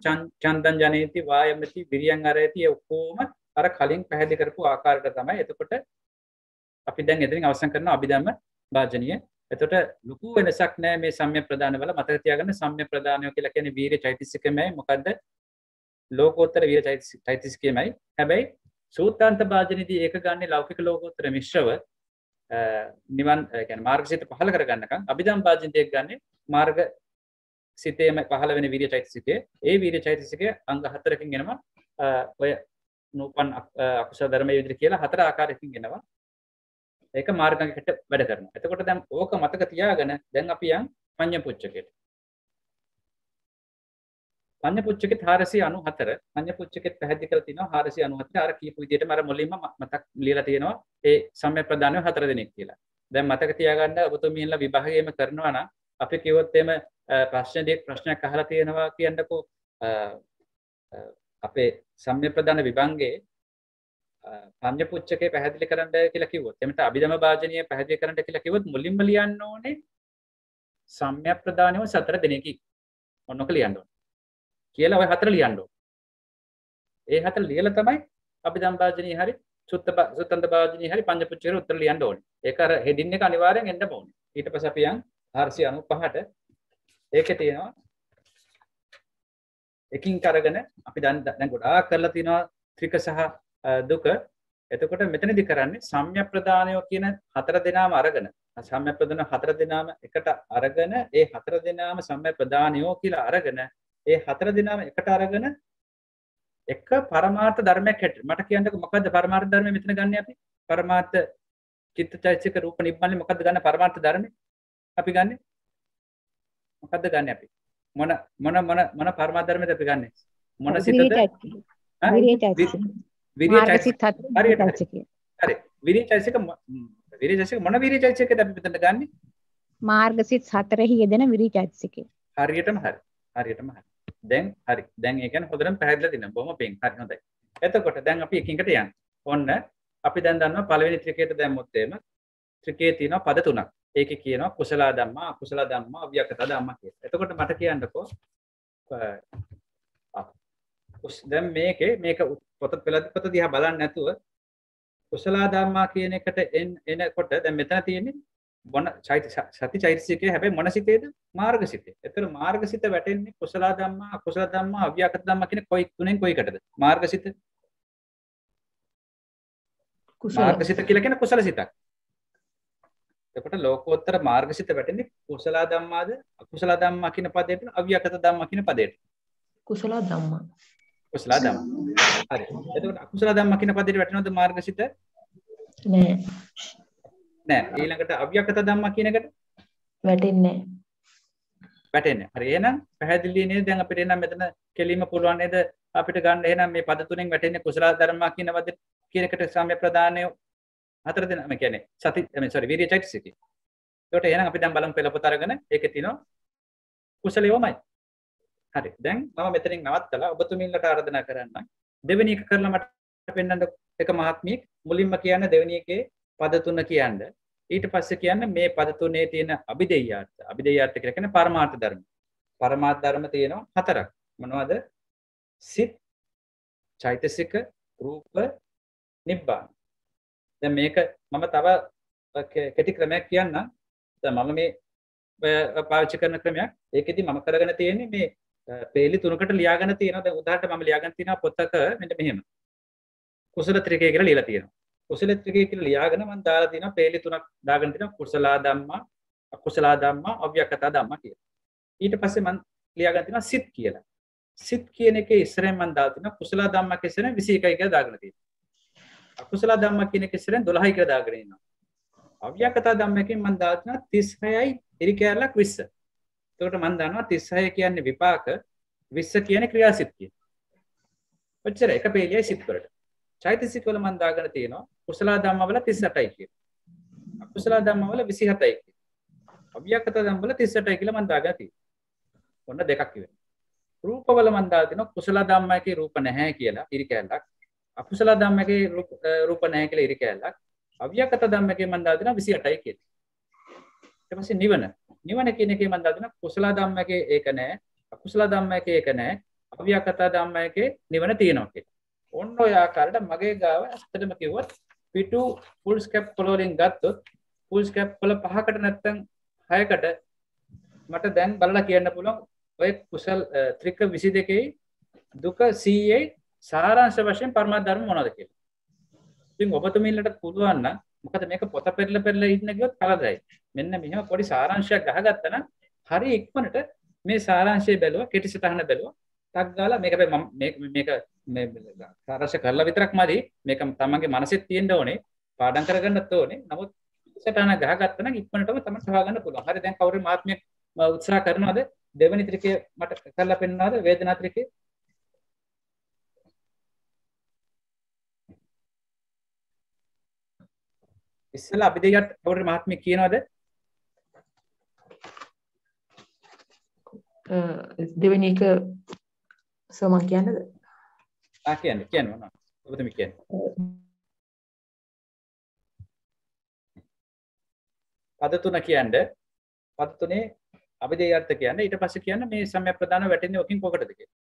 Speaker 1: චන්දං ජනේති වායමති විරියං අරයති ඔක්කොම අර කලින් පැහැදිලි කරපු ආකාරයට තමයි. එතකොට අපි දැන් එතනින් අවසන් කරනවා අභිධම්ම වාජනීය. එතකොට ලොකු වෙනසක් නැහැ මේ සම්‍යක් ප්‍රදාන වල. මතක තියාගන්න සම්‍යක් ප්‍රදානය කියලා කියන්නේ වීර්ය චෛතසිකයමයි. මොකද්ද? ලෝකෝත්තර වීර්ය චෛතසිකයමයි. හැබැයි සූත්‍රාන්ත භාජනයේදී ඒක ගන්න ලෞකික ලෝකෝත්තර මිශ්‍රව නිවන් කියන්නේ මාර්ගසිත පහල කරගන්නකම් අභිධම් භාජනයේදී ගන්න මාර්ග සිතේම පහල වෙන වීර්ය චෛතසිකය. ඒ වීර්ය චෛතසිකය අංග 4කින් එනවා. ඔය නූපන් අකුසල ධර්මයේ විදිහට කියලා 4 ආකාරයකින් එනවා. ඒක මාර්ගාංගයකට වැඩ කරනවා. එතකොට දැන් ඕක මතක තියාගෙන දැන් අපි යන් පඤ්ඤපුච්චකයට. පඤ්ඤපුච්චකෙත් 494 පඤ්ඤපුච්චකෙත් පැහැදිලි කරලා තිනවා 494 අර කියපු විදිහටම අර මුලින්ම මතක් ලියලා තියෙනවා ඒ සම්‍යක් ප්‍රදානය 4 දෙනෙක් කියලා. දැන් මතක තියාගන්න ඔබතුමීලා විභාගයේම කරනවා නම් අපි කිව්වොත් එimhe ප්‍රශ්නයක් අහලා තියෙනවා කියන්නකෝ අපේ සම්‍යක් ප්‍රදාන විභාගයේ පඤ්ඤපුච්චකේ පැහැදිලි කරන්න කියලා කිව්වොත් එමෙත අභිධම භාජනීය පැහැදිලි කරන්න කියලා කිව්වොත් මුලින්ම ලියන්න ඕනේ සම්‍යක් ප්‍රදානයව 4 දෙනෙකි. ඔන්නක ලියන්න ඕනේ. කියලා ඔය 4 ලියන්න ඕනේ. ඒ 4 ලියලා තමයි අභිධම් භාජනීය හරි සුත්තන්ත භාජනීය හරි පඤ්ඤපුච්චකේ උත්තර ලියන්න ඕනේ. ඒක අර හෙඩින් එක අනිවාර්යෙන් එන්න ඕනේ. ඊට පස්සේ අපි යන් 495ට ඒකේ තියෙනවා එකින් කරගෙන අපි දැන් ගොඩාක් කරලා තිනවා ත්‍රික සහ දුක. එතකොට මෙතනදී කරන්නේ සම්‍යක් ප්‍රදානය කියන 4 දෙනාම අරගෙන සම්‍යක් ප්‍රදාන 4 දෙනාම එකට අරගෙන ඒ 4 දෙනාම සම්‍යක් ප්‍රදානයෝ කියලා අරගෙන ඒ 4 දෙනාම එකට අරගෙන එක පරමාර්ථ ධර්මයක් හැටියට මට කියන්නකෝ මොකද්ද පරමාර්ථ ධර්මය මෙතන ගන්න අපි පරමාර්ථ චිත්තචෛතසික රූප නිබ්බානේ මොකද්ද ගන්න පරමාර්ථ ධර්මය අපි ගන්නෙ මොකද්ද ගන්න අපි මොන පරමාර්ථ ධර්මයද අපි ගන්නෙ මොන සිතද විරියචෛතසික හරි විරියචෛතසික මොන විරියචෛතසිකද අපි මෙතන ගන්නෙ
Speaker 2: මාර්ගසිත 4හි යෙදෙන විරියචෛතසිකය
Speaker 1: හරියටම හරි දැන් හරි දැන් ඒ කියන්නේ හොඳටම පැහැදිලිලා තියෙනවා බොහොම පිං හරි හොඳයි එතකොට දැන් අපි එකින්කට යන්න ඔන්න අපි දැන් දන්නවා පළවෙනි ත්‍රිකයට දැම්මොත් එහෙම ත්‍රිකයේ තියෙනවා පද තුනක් ඒකේ කියනවා කුසල ධම්මා අකුසල ධම්මා අව්‍යක්ත ධම්මා කියලා. එතකොට මට කියන්නකෝ දැන් මේක පොත දිහා බලන්න නැතුව කුසල ධම්මා කියන එකට එනකොට දැන් මෙතන තියෙන්නේ මොන සති චෛතසිකයේ හැබැයි මොන සිතේද මාර්ගසිතේ. එතන මාර්ගසිත වැටෙන්නේ කුසල ධම්මා අකුසල ධම්මා අව්‍යක්ත ධම්මා කියන තුනෙන් කොයිකටද? මාර්ගසිත. මාර්ගසිත කියලා කියන කුසල සිතක්. එතකොට ලෝකෝත්තර මාර්ගසිත වැටෙන්නේ කුසල ධම්මාද අකුසල ධම්මා කියන පදයට අව්‍යක්ත ධම්මා කියන පදයට.
Speaker 2: කුසල ධම්මා.
Speaker 1: කුසල ධම්මා. හරි. එතකොට අකුසල ධම්මා කියන පදයට වැටෙනවද මාර්ගසිත?
Speaker 2: නෑ.
Speaker 1: නෑ. ඊළඟට අව්‍යක්ත ධම්මා කියන එකට
Speaker 2: වැටෙන්නේ
Speaker 1: වැටෙන්නේ. හරි. එහෙනම් පැහැදිලි නේද? දැන් අපිට එහෙනම් මෙතන කෙලින්ම පුළුවන් නේද අපිට ගන්න එහෙනම් මේ පද තුනෙන් වැටෙන්නේ කුසල ධර්මා කියන පද කියන එකට සම්‍යක් ප්‍රදානය 4 දෙනා කියන්නේ විරිය චෛතසිකය. ඒකට එහෙනම් අපි දැන් බලමු පෙළපොත අරගෙන ඒකේ තියෙනවා කුසලයෝමයි. හරි. දැන් මම මෙතනින් නවත්තලා ඔබතුමීලට ආරාධනා කරන්නම්. දෙවෙනි එක කරලා මට පෙන්නන්න එක මහත්මියක් මුලින්ම කියන්න දෙවෙනි එකේ පද තුන කියන්න. ඊට පස්සේ කියන්න මේ පද තුනේ තියෙන අභිදේයාර්ථ. අභිදේයාර්ථ කියලා කියන්නේ පරමාර්ථ ධර්ම. පරමාර්ථ ධර්ම තියෙනවා 4ක්. මොනවද? සිත්, චෛතසික, රූප, නිබ්බාන. දැන් මේක මම තව කෙටි ක්‍රමයක් කියන්නම්. දැන් මම මේ පාවිච්චි කරන ක්‍රමයක්. ඒකෙදි මම කරගෙන තියෙන්නේ මේ පේලි තුනකට ලියාගෙන තියෙනවා. දැන් උදාහරණයක් මම ලියාගෙන තියෙනවා පොතක මෙන්න මෙහෙම. කුසල ත්‍රිකය කියලා ලියලා තියෙනවා. කුසල ත්‍රිකය කියලා ලියාගෙන මම දාලා තියෙනවා පේලි තුනක් දාගෙන තියෙනවා කුසල ධම්මා, අකුසල ධම්මා, අව්‍යක්ත ධම්මා කියලා. ඊට පස්සේ මම ලියාගෙන තියෙනවා සිත් කියලා. සිත් කියන එකේ ඉස්සරෙන් මම දාලා තියෙනවා කුසල ධම්මා කෙසෙන 21 කියලා දාගෙන තියෙනවා. අකුසල ධම්ම කියන එක ඉස්සරෙන් 12යි කියලා දාගෙන ඉන්නවා. අව්‍යක්ත ධම්මකින් මම දානවා 36යි ඉරි කැරලක් 20. එතකොට මම දන්නවා 36 කියන්නේ විපාක 20 කියන්නේ ක්‍රියාසිත කියන. ඔච්චර එක පේලියයි සිත් වලට. චෛතසික වල මම දාගෙන තියෙනවා කුසල ධම්ම වල 38යි කියලා. අකුසල ධම්ම වල 27යි කියලා. අව්‍යක්ත ධම්ම වල 38යි කියලා මම දාගෙන තියෙනවා. ඔන්න දෙකක් ඉවෙනවා. රූප වල මම දාලා තියෙනවා කුසල ධම්මයේ රූප නැහැ කියලා ඉරි කැරලක්. අකුසල ධම්මකේ රූප නැහැ කියලා ඉරි කැලලක්. අව්‍යක්ත ධම්මකේ මම දාලා දෙනවා 28යි කියලා. ඊට පස්සේ නිවන කියන එකේ මම දාලා දෙනවා කුසල ධම්මකේ ඒක නැහැ. අකුසල ධම්මකේ ඒක නැහැ. අව්‍යක්ත ධම්මකේ නිවන තියෙනවා කියලා. ඔන්න ඔය ආකාරයට මගේ ගාව ඇත්තටම කිව්වොත් පිටු ෆුල් ස්කැප් පොළ වලින් ගත්තොත් ෆුල් ස්කැප් පොළ 5කට නැත්නම් 6කට මට දැන් බලලා කියන්න පුළුවන් ඔය කුසල් ත්‍රික 22 දුක 100යි සාරාංශ වශයෙන් පරමාර්ථ ධර්ම මොනවද කියලා. ඉතින් ඔබතුමීලට පුළුවන් නම් මොකද මේක පොත පෙරලා ඉන්න ගියොත් කලදරයි. මෙන්න මෙහෙම පොඩි සාරාංශයක් ගහගත්තා නම් හරි ඉක්මනට මේ සාරාංශය බැලුවා, කෙටි සටහන බැලුවා. ටක් ගාලා මේක මේක මේ සාරාංශ කරලා විතරක් මදි. මේක තමන්ගේ මනසෙත් තියෙන්න ඕනේ. පාඩම් කරගන්නත් ඕනේ. නමුත් සටහන ගහගත්තා නම් ඉක්මනටම තමයි හොයාගන්න පුළුවන්. හරි දැන් කවුරු මාත්මිය උත්සාහ කරනවද? දෙවෙනි ත්‍රිකය මට කරලා පෙන්නනවද? වේදනා ත්‍රිකය? ඉස්සෙල්ලා අපි දෙයට කවුරු මාත්මිය කියනවද?
Speaker 2: දෙවෙනි එක සමන් කියන්නද?
Speaker 1: කියන්න ඕන. ඔබතුමී කියන්න. පද තුන කියන්නේ පද තුනේ අභිධේය අර්ථ කියන්නේ ඊට පස්සේ කියන්න මේ සම්‍යක් ප්‍රදාන වැටෙන්නේ ඔකින් කොකටද කියලා.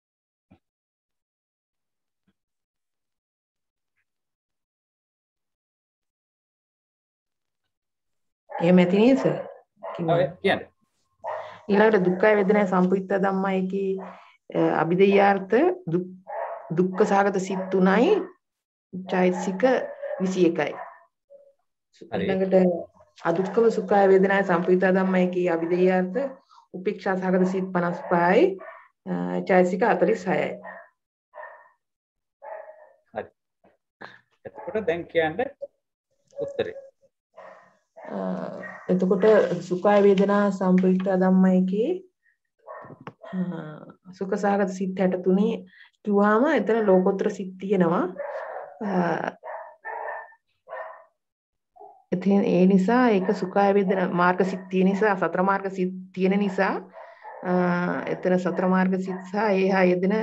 Speaker 2: එහෙම ඇති නේද සර්?
Speaker 1: කියන්න.
Speaker 2: ඊළඟට දුක්ඛ වේදනා සම්ප්‍රිත ධම්මයිකී අභිධේයාර්ථ දුක්ඛ සාගත සිත් 3යි චෛතසික 21යි. ඊළඟට අදුක්ඛම සුඛ වේදනා සම්ප්‍රිත ධම්මයිකී අභිධේයාර්ථ උපේක්ෂා සාගත සිත් 55යි චෛතසික 46යි.
Speaker 1: හරි. එතකොට දැන් කියන්නේ උත්තරේ.
Speaker 2: එතකොට සුඛ වේදනා සම්ප්‍රිත ධම්මයිකී සුඛ සාගත සිත් 63 කිව්වම එතන ලෝකෝත්තර සිත් තියෙනවා. ඉතින් ඒ නිසා ඒක සුඛ වේදනා මාර්ග සිත් තියෙන නිසා සතර මාර්ග සිත් තියෙන නිසා එතන සතර මාර්ග සිත් සහ ඒහා යෙදෙන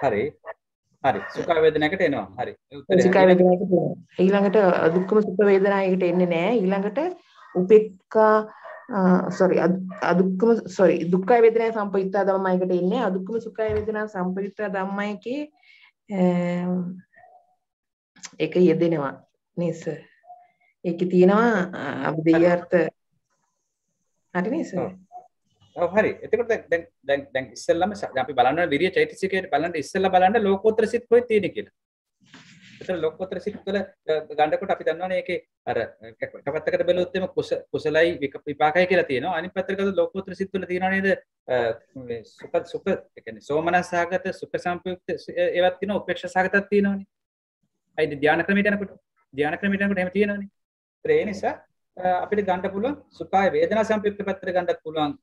Speaker 1: හරි සුඛ වේදනාවකට එනවා. හරි.
Speaker 2: සුඛ වේදනාවකට එනවා. ඊළඟට දුක්ඛම සුඛ වේදනාවකට එන්නේ නැහැ. ඊළඟට උපේක්ඛා දුක්ඛ වේදනා සම්ප්‍රයුක්ත ධම්මයකට එන්නේ. අදුක්ඛම සුඛ වේදනා සම්ප්‍රයුක්ත ධම්මයකේ ඒක යෙදෙනවා නේද සර්? ඒකේ තියෙනවා අභිධේය අර්ථ හරි නේද සර්?
Speaker 1: ඔව් හරි. එතකොට දැන් ඉස්සෙල්ලාම අපි බලන්න විරිය චෛතසිකයේ බලන්න ඉස්සෙල්ලා බලන්න ලෝකෝත්තර සිත් කොහෙද තියෙන්නේ කියලා. එතන ලෝකෝත්තර සිත් වල ගණ්ඩකොට අපි දන්නවනේ ඒකේ අර එක පැත්තකට බැලුවොත් එම කුසලයි විපාකයි කියලා තියෙනවා. අනිත් පැත්තට ගත්තොත් ලෝකෝත්තර සිත් වල තියෙනවා නේද? මේ සුඛ ඒ කියන්නේ සෝමනස්සහගත සුඛ සම්පයුක්ත ඒවත් තියෙනවා, උපේක්ෂා සහගතත් තියෙනවානේ. අයිද ධානය ක්‍රමයට යනකොට එහෙම තියෙනවානේ. ඒ නිසා අපිට ගන්න පුළුවන් සුඛාය වේදනා සම්පයුක්ත පැත්තට ගන්නත් පුළුවන්.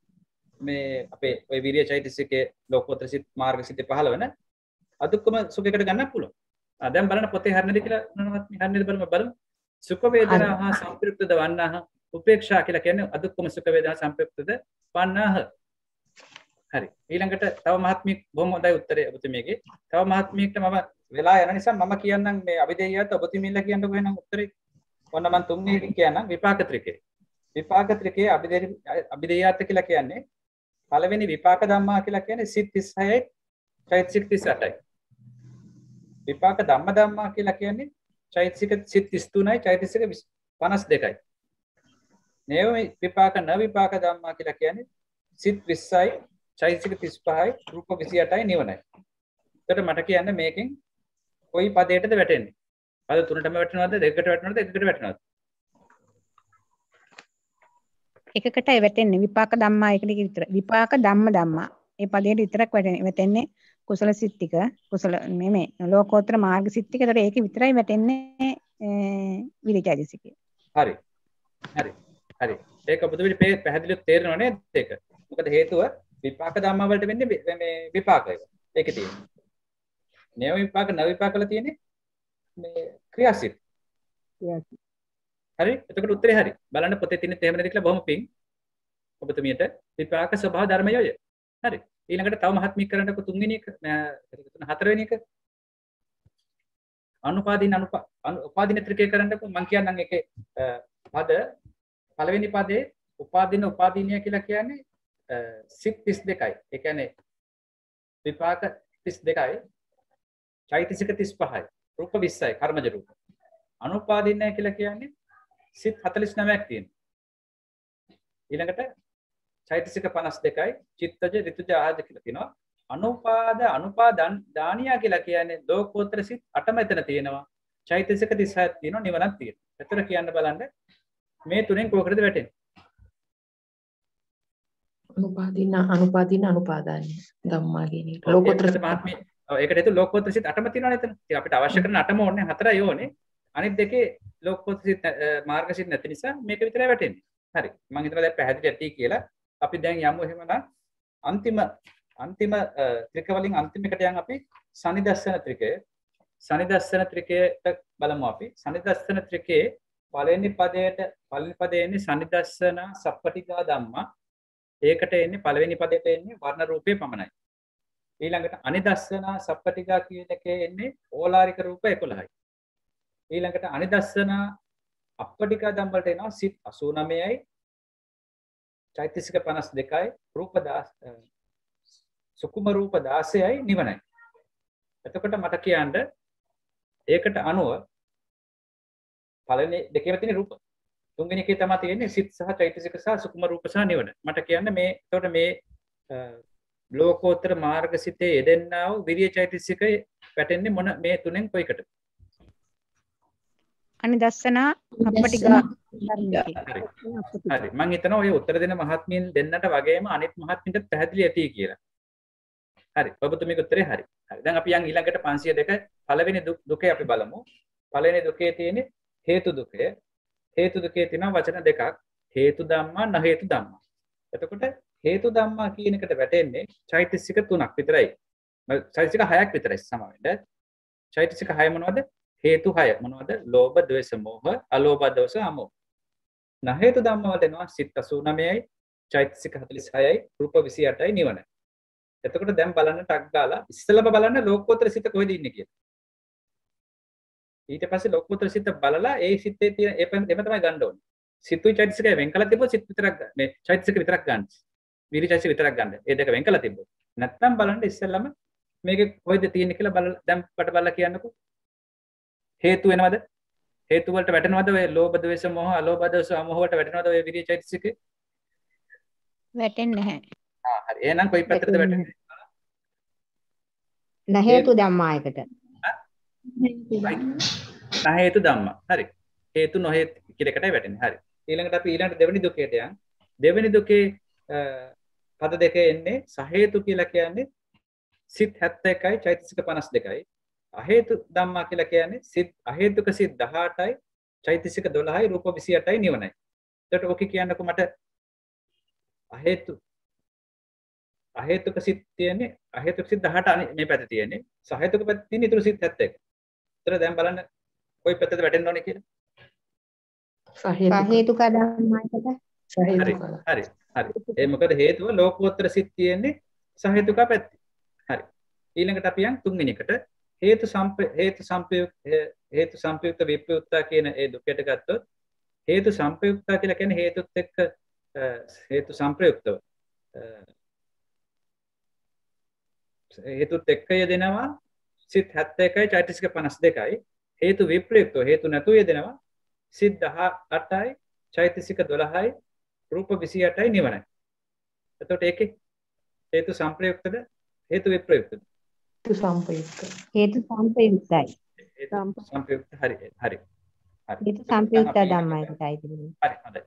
Speaker 1: මේ අපේ ඔය විරිය චෛතසිකයේ ලෝකෝත්තර සිත් මාර්ග සිත් 15 වෙන අදුක්කම සුඛයකට ගන්නත් පුළුවන්. දැන් බලන්න පොතේ හරිනද කියලා නනවත් හරිනද බලමු. සුඛ වේදනා හා සම්ප්‍රයුක්තද වන්නාහ උපේක්ෂා කියලා කියන්නේ අදුක්කම සුඛ වේදනා සම්ප්‍රයුක්තද වන්නාහ. හරි. ඊළඟට තව මහත්මිය බොහොම හොඳයි උත්තරේ ඔබතුමියගේ. තව මහත්මියකට මම වෙලා යන නිසා මම කියන්නම් මේ අභිධේයයත් ඔබතුමියලා කියන්නකෝ එහෙනම් උත්තරේ. ඔන්න මම තුන්වෙනි කියන්නම් විපාක ත්‍රිකේ. විපාක ත්‍රිකේ අභිධේයයත් කියලා කියන්නේ පළවෙනි විපාක ධම්මා කියලා කියන්නේ සිත් 36යි චෛතසික 38යි. විපාක ධම්මා කියලා කියන්නේ චෛතසික සිත් 33යි චෛතසික 52යි. නේව විපාක න විපාක ධම්මා කියලා කියන්නේ සිත් 20යි චෛතසික 35යි රූප 28යි නිවනයි. එතකොට මට කියන්න මේකෙන් කොයි පදයටද වැටෙන්නේ? පද තුනටම වැටෙනවද දෙකකට වැටෙනවද එකකට වැටෙනවද?
Speaker 3: එකකටයි වැටෙන්නේ විපාක ධම්මා එකට විතර. විපාක ධම්මා. ඒ පදයට විතරක් වැටෙන්නේ කුසල සිත් ටික. කුසල මේ ලෝකෝත්තර මාර්ග සිත් ටික. ඒතර ඒක විතරයි වැටෙන්නේ විරිචෛතසිකේ.
Speaker 1: හරි. ඒක ඔබතුමිට පැහැදිලිව තේරෙනව නේද ඒක? මොකද හේතුව විපාක ධම්මා වලට වෙන්නේ මේ විපාකය. ඒකේ තියෙන්නේ. නේව විපාක න විපාක වල තියෙන්නේ මේ ක්‍රියාසිත. හරි. එතකොට උත්තරේ හරි. බලන්න පොතේ තියෙන තේම නේද කියලා බොහොම පිං. ඔබතුමියට විපාක ස්වභාව ධර්මයය. හරි. ඊළඟට තව මහත්මිය කරන්නකො තුන්වෙනි එක හතරවෙනි එක උපාදීන ත්‍රිකය කරන්නකො මම කියන්නම් ඒකේ පද පළවෙනි පදේ උපාදීනය කියලා කියන්නේ සිත් 32යි. ඒ කියන්නේ විපාක 32යි චෛතසික 35යි රූප 20යි කර්මජ රූප. අනුපාදීනය කියලා කියන්නේ සිත් 49ක් තියෙනවා. ඊළඟට චෛතසික 52යි චිත්තජ ඍතුජ ආද කියලා තියෙනවා. අනුපාදන් දානියා කියලා කියන්නේ ලෝකෝත්තර සිත් 8 මෙතන තියෙනවා. චෛතසික 36ක් තියෙනවා නිවනක් තියෙනවා. එතන කියන්න බලන්න මේ තුනෙන් කොහකටද වැටෙන්නේ?
Speaker 2: අනුපාදාන ධම්මා කියන එක. ලෝකෝත්තර
Speaker 1: මහත්මිය ඒකට හේතු ලෝකෝත්තර සිත් 8ම තියෙනවනේ එතන. ඉතින් අපිට අවශ්‍ය කරන 8ම ඕනේ 4යි ඕනේ. අනිත් දෙකේ ලෝකෝත්තර සිත් මාර්ග සිත් නැති නිසා මේක විතරයි වැටෙන්නේ. හරි. මම හිතනවා දැන් පැහැදිලි ඇති කියලා. අපි දැන් යමු එහෙමනම් අන්තිම ත්‍රික වලින් අන්තිම එකට යන් අපි සනිදස්සන ත්‍රිකය. සනිදස්සන ත්‍රිකයට බලමු අපි. සනිදස්සන ත්‍රිකයේ පළවෙනි පදයේ එන්නේ සනිදස්සන සප්පටිගා ධම්මා. ඒකට එන්නේ පළවෙනි පදයට එන්නේ වර්ණ රූපේ පමණයි. ඊළඟට අනිදස්සන සප්පටිගා කියන එකේ එන්නේ ඕලාරික රූප 11යි. ඊළඟට අනිදස්සන අප්පටිගා ධම්ම වලට එනවා සිත් 89යි. චෛතසික 52යි. රූප 10 සුකුම රූප 16යි නිවනයි. එතකොට මට කියන්න ඒකට අනුව පළවෙනි දෙකේම තියෙන රූප. තුන්වෙනි එකේ තමයි තියෙන්නේ සිත් සහ චෛතසික සහ සුකුම රූප සහ නිවන. මට කියන්න මේ එතකොට මේ ලෝකෝත්තර මාර්ග සිතේ යෙදෙන්නා වූ විරිය චෛතසිකය වැටෙන්නේ මොන මේ තුනෙන් කොයිකට?
Speaker 3: අනිදස්සන අපටිගා
Speaker 1: හරි. මම හිතනවා ඔය උත්තර දෙන මහත්මීන් දෙන්නට වගේම අනිත් මහත්මින්ට පැහැදිලි ඇති කියලා. හරි. ඔබතුමීගේ උත්තරේ හරි. හරි. දැන් අපි යන් ඊළඟට 502 පළවෙනි දුකේ අපි බලමු. පළවෙනි දුකේ තියෙන්නේ හේතු දුකය. හේතු දුකේ තියෙනවා වචන දෙකක්. හේතු ධම්මා න හේතු ධම්මා. එතකොට හේතු ධම්මා කියන එකට වැටෙන්නේ චෛතසික 3ක් විතරයි. චෛතසික 6ක් විතරයි සමවෙන්න. චෛතසික 6 මොනවද? හේතු 6 මොනවද? ලෝභ, ද්වේෂ, මෝහ, අලෝභ, දෝෂ, අමෝහ. න හේතු ධම්මා වලට එනවා සිත් 89යි, චෛතසික 46යි, රූප 28යි නිවන. එතකොට දැන් බලන්න ටක් ගාලා ඉස්සෙල්ලාම බලන්න ලෝකෝත්තර සිත කොහෙද ඉන්නේ කියලා. ඊට පස්සේ ලෝකෝත්තර සිත බලලා ඒ සිතේ තියෙන එපෙම තමයි ගන්න ඕනේ. සිතුයි චෛතසිකය වෙන් කළා තිබ්බොත් සිත් විතරක් මේ චෛතසික විතරක් ගන්න. විරි චෛතසික විතරක් ගන්න. ඒ දෙක වෙන් කළා තිබ්බොත්. නැත්නම් බලන්න ඉස්සෙල්ලාම මේකේ කොහෙද තියෙන්නේ කියලා බලලා දැන් පට බලලා කියන්නකෝ. හේතු වෙනවද? හේතු වලට වැටෙනවද ඔය ලෝභ, ද්වේෂ, මෝහ, අලෝභ, දෝෂ, අමෝහ වලට වැටෙනවද ඔය විරි චෛතසිකේ?
Speaker 3: වැටෙන්නේ නැහැ.
Speaker 1: හරි. එහෙනම් කොයි පැත්තටද වැටෙන්නේ?
Speaker 4: න හේතු ධම්මා එකට.
Speaker 1: න හේතු ධම්මා. හරි. හේතු නොහේතු කියන එකටයි වැටෙන්නේ. හරි. ඊළඟට අපි දෙවෙනි දුකේට යන්. දෙවෙනි දුකේ පද දෙක එන්නේ සහේතු කියලා කියන්නේ සිත් 71යි චෛතසික 52යි. අහේතු ධම්මා කියලා කියන්නේ සිත් අහේතුක සිත් 18යි චෛතසික 12යි රූප 28යි නිවනයි. එතකොට ඔක කියන්නකො මට අහේතුක සිත් තියෙන්නේ අහේතුක සිත් 18 මේ පැත්තේ තියෙන්නේ. සහේතුක පැත්තේ තියෙන ඊටු සිත් 71. ඒතර දැන් බලන්න කොයි පැත්තද වැටෙන්න ඕනේ කියලා.
Speaker 4: සහේතුක ධම්මා එකට.
Speaker 1: හරි. ඒ මොකද හේතුව ලෝකෝත්තර සිත් තියෙන්නේ සහේතුක පැත්තේ. හරි. ඊළඟට අපි යන් තුන්වෙනි එකට හේතු සංපයුක්ත විප්‍රයුක්තා කියන ඒ දුකයට ගත්තොත් හේතු සංපයුක්තා කියලා කියන්නේ හේතුත් එක්ක හේතු සංප්‍රයුක්තව හේතුත් එක්ක යෙදෙනවා සිත් 71යි චෛතසික 52යි. හේතු විප්‍රයුක්තව හේතු නැතුව යෙදෙනවා සිත් 18යි චෛතසික 12යි රූප 28යි නිවනයි. එතකොට ඒකේ හේතු සංප්‍රයුක්තද හේතු විප්‍රයුක්තද?
Speaker 4: හේතු සංපයුක්තයි.
Speaker 1: සංපයුක්ත හරි.
Speaker 4: හේතු සංපයුක්ත ධම්මා එකටයි තිබුණේ.
Speaker 1: හරි හොඳයි.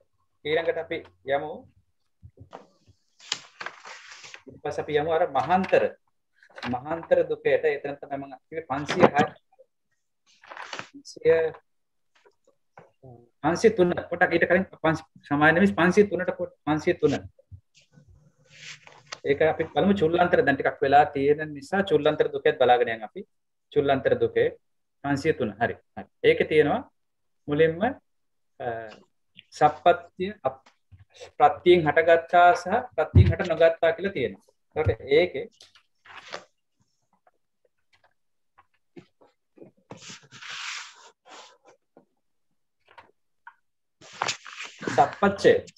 Speaker 1: ඊළඟට අපි යමු. ඊට පස්සේ අපි යමු අර මහාන්තර දුකයට. එතන තමයි මම කිව්වේ 503 පොටක් ඊට කලින් සමාන නෙමෙයි 503ට 503. ඒක අපි බලමු චුල්ලාන්තර දැන් ටිකක් වෙලා තියෙන නිසා චුල්ලාන්තර දුකෙත් බලාගෙන යන් අපි. චුල්ලාන්තර දුකේ 503 හරි. ඒකේ තියෙනවා මුලින්ම සප්පත්‍ය ප්‍රත්‍යයෙන් හටගත්තා සහ ප්‍රත්‍යයෙන් හට නොගත්තා කියලා තියෙනවා. ඒකට ඒකේ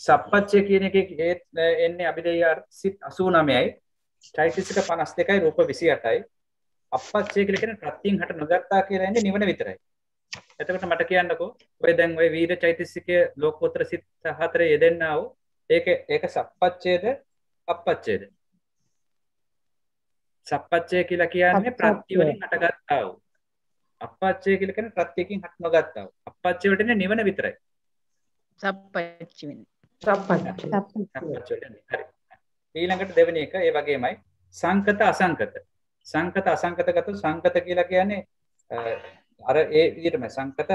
Speaker 1: සප්පච්චය කියන එකේ එන්නේ අභිදේය සිත් 89යි චෛතසික 52යි රූප 28යි. අප්පච්චය කියලා කියන්නේ ප්‍රත්‍යයෙන් හට නොගත්තා කියලා එන්නේ නිවන විතරයි. එතකොට මට කියන්නකෝ ඔය දැන් ඔය වීර චෛතසිකයේ ලෝකෝත්තර සිත් 4 යෙදෙන්නා වූ ඒක සප්පච්චයේද අප්පච්චයේද? සප්පච්චය කියලා කියන්නේ ප්‍රත්‍ය
Speaker 4: සප්පච්චය.
Speaker 1: වලින් හටගත්තා වූ. අප්පච්චය කියලා කියන්නේ ප්‍රත්‍යයෙන් හට නොගත්තා වූ. අප්පච්චය වලට නිවන විතරයි.
Speaker 3: සප්පච්චි වෙන්නේ.
Speaker 2: සප්පච්චය.
Speaker 1: සප්පච්චය වලට නෙවෙයි. හරි. ඊළඟට දෙවෙනි එක ඒ වගේමයි සංකත අසංකත. සංකත අසංකත ගත්තොත් සංකත කියලා කියන්නේ අර ඒ විදිහටම සංකත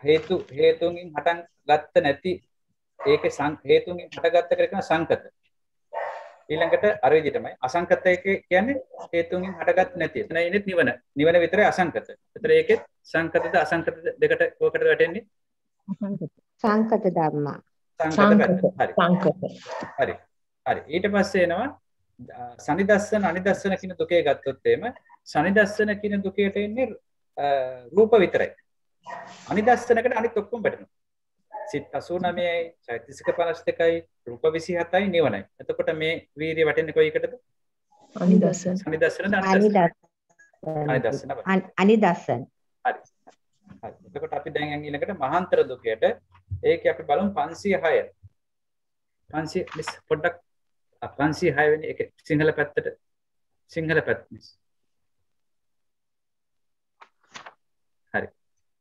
Speaker 1: හේතුන්ගෙන් හටන් ගත්ත නැති ඒකේ හේතුන්ගෙන් හටගත්ත කියලා කියන සංකත. ඊළඟට අර විදිහටමයි අසංකත එක කියන්නේ හේතුන්ගෙන් හටගත් නැති. එතන ඉන්නේ නිවන. නිවන විතරයි අසංකත. ඒතර ඒකෙත් සංකතද අසංකත දෙකට ඔකට වැටෙන්නේ
Speaker 4: සංකත ධම්මා.
Speaker 1: හරි. හරි. ඊට පස්සේ එනවා සනිදස්සන අනිදස්සන කියන දුකේ ගත්තොත් එහෙම සනිදස්සන කියන දුකේට එන්නේ රූප විතරයි. අනිදස්සනකට අනිත් ඔක්කොම වැටෙනවා. සිත් 89යි, චෛතසික 52යි, රූප 27යි නිවනයි. එතකොට මේ වීර්ය වැටෙන්නේ කොයි එකටද?
Speaker 2: අනිදස්සන.
Speaker 1: අනිදස්සනද
Speaker 4: අනිදස්සන.
Speaker 1: හරි. එතකොට අපි දැන් ඊළඟට මහාන්තර දුකයට ඒකේ අපි බලමු 506. 500 පොඩ්ඩක් 506 වෙනි එක සිංහල පැත්තට සිංහල පැත්ත මිස්. හරි.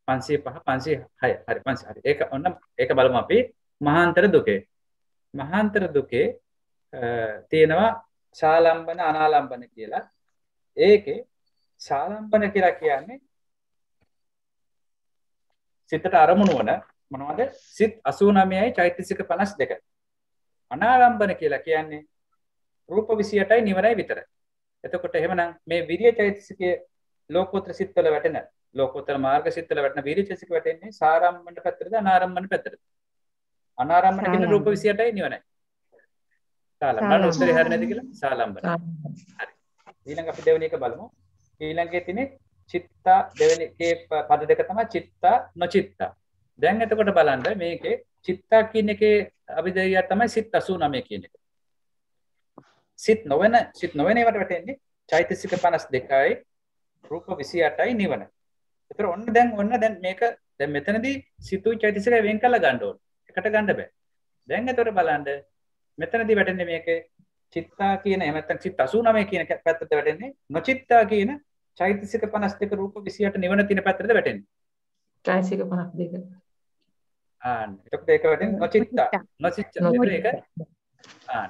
Speaker 1: 505 506 හරි 500 හරි. ඒක ඔන්න ඒක බලමු අපි මහාන්තර දුකේ. මහාන්තර දුකේ තියෙනවා ශාලම්බන අනාලම්බන කියලා. ඒකේ ශාලම්බන කියලා කියන්නේ සිතට අරමුණු වන මොනවද? සිත් 89යි චෛතසික 52. අනාලම්බන කියලා කියන්නේ රූප 28යි නිවනයි විතරයි. එතකොට එහෙමනම් මේ විරිය චෛතසිකයේ ලෝකෝත්තර සිත්වල වැටෙන ලෝකෝත්තර මාර්ග සිත්වල වැටෙන විරිය චෛතසික වැටෙන්නේ සාරම්මන පැත්තටද අනාරම්මන පැත්තටද? අනාරම්මන කියන්නේ රූප 28යි නිවනයි. සාලම්බන උත්තරේ හරිය නැති කියලා සාලම්බන. හරි. ඊළඟ අපි දෙවෙනි එක බලමු. ඊළඟේ තියෙන්නේ චිත්තා දෙවෙනි එකේ පද දෙක තමයි චිත්තා නොචිත්තා. දැන් එතකොට බලන්න මේකේ චිත්තා කියන එකේ අභිධේයය තමයි සිත් 89 කියන එක. සිත් නොවන ඒවට වැටෙන්නේ චෛතසික 52යි රූප 28යි නිවන. ඒතර ඔන්න දැන් මේක දැන් මෙතනදී සිතුයි චෛතසිකයි වෙන් කරලා ගන්න ඕන. එකට ගන්න බෑ. දැන් එතකොට බලන්න මෙතනදී වැටෙන්නේ මේකේ චිත්තා කියන එහෙම නැත්නම් සිත් 89 කියන පැත්තට වැටෙන්නේ නොචිත්තා කියන චෛතසික 52 රූප 28 නිවන තියෙන පැත්තට වැටෙන්නේ.
Speaker 2: චෛතසික 52.
Speaker 1: එතකොට ඒක වැටෙන්නේ නොචිත්තා.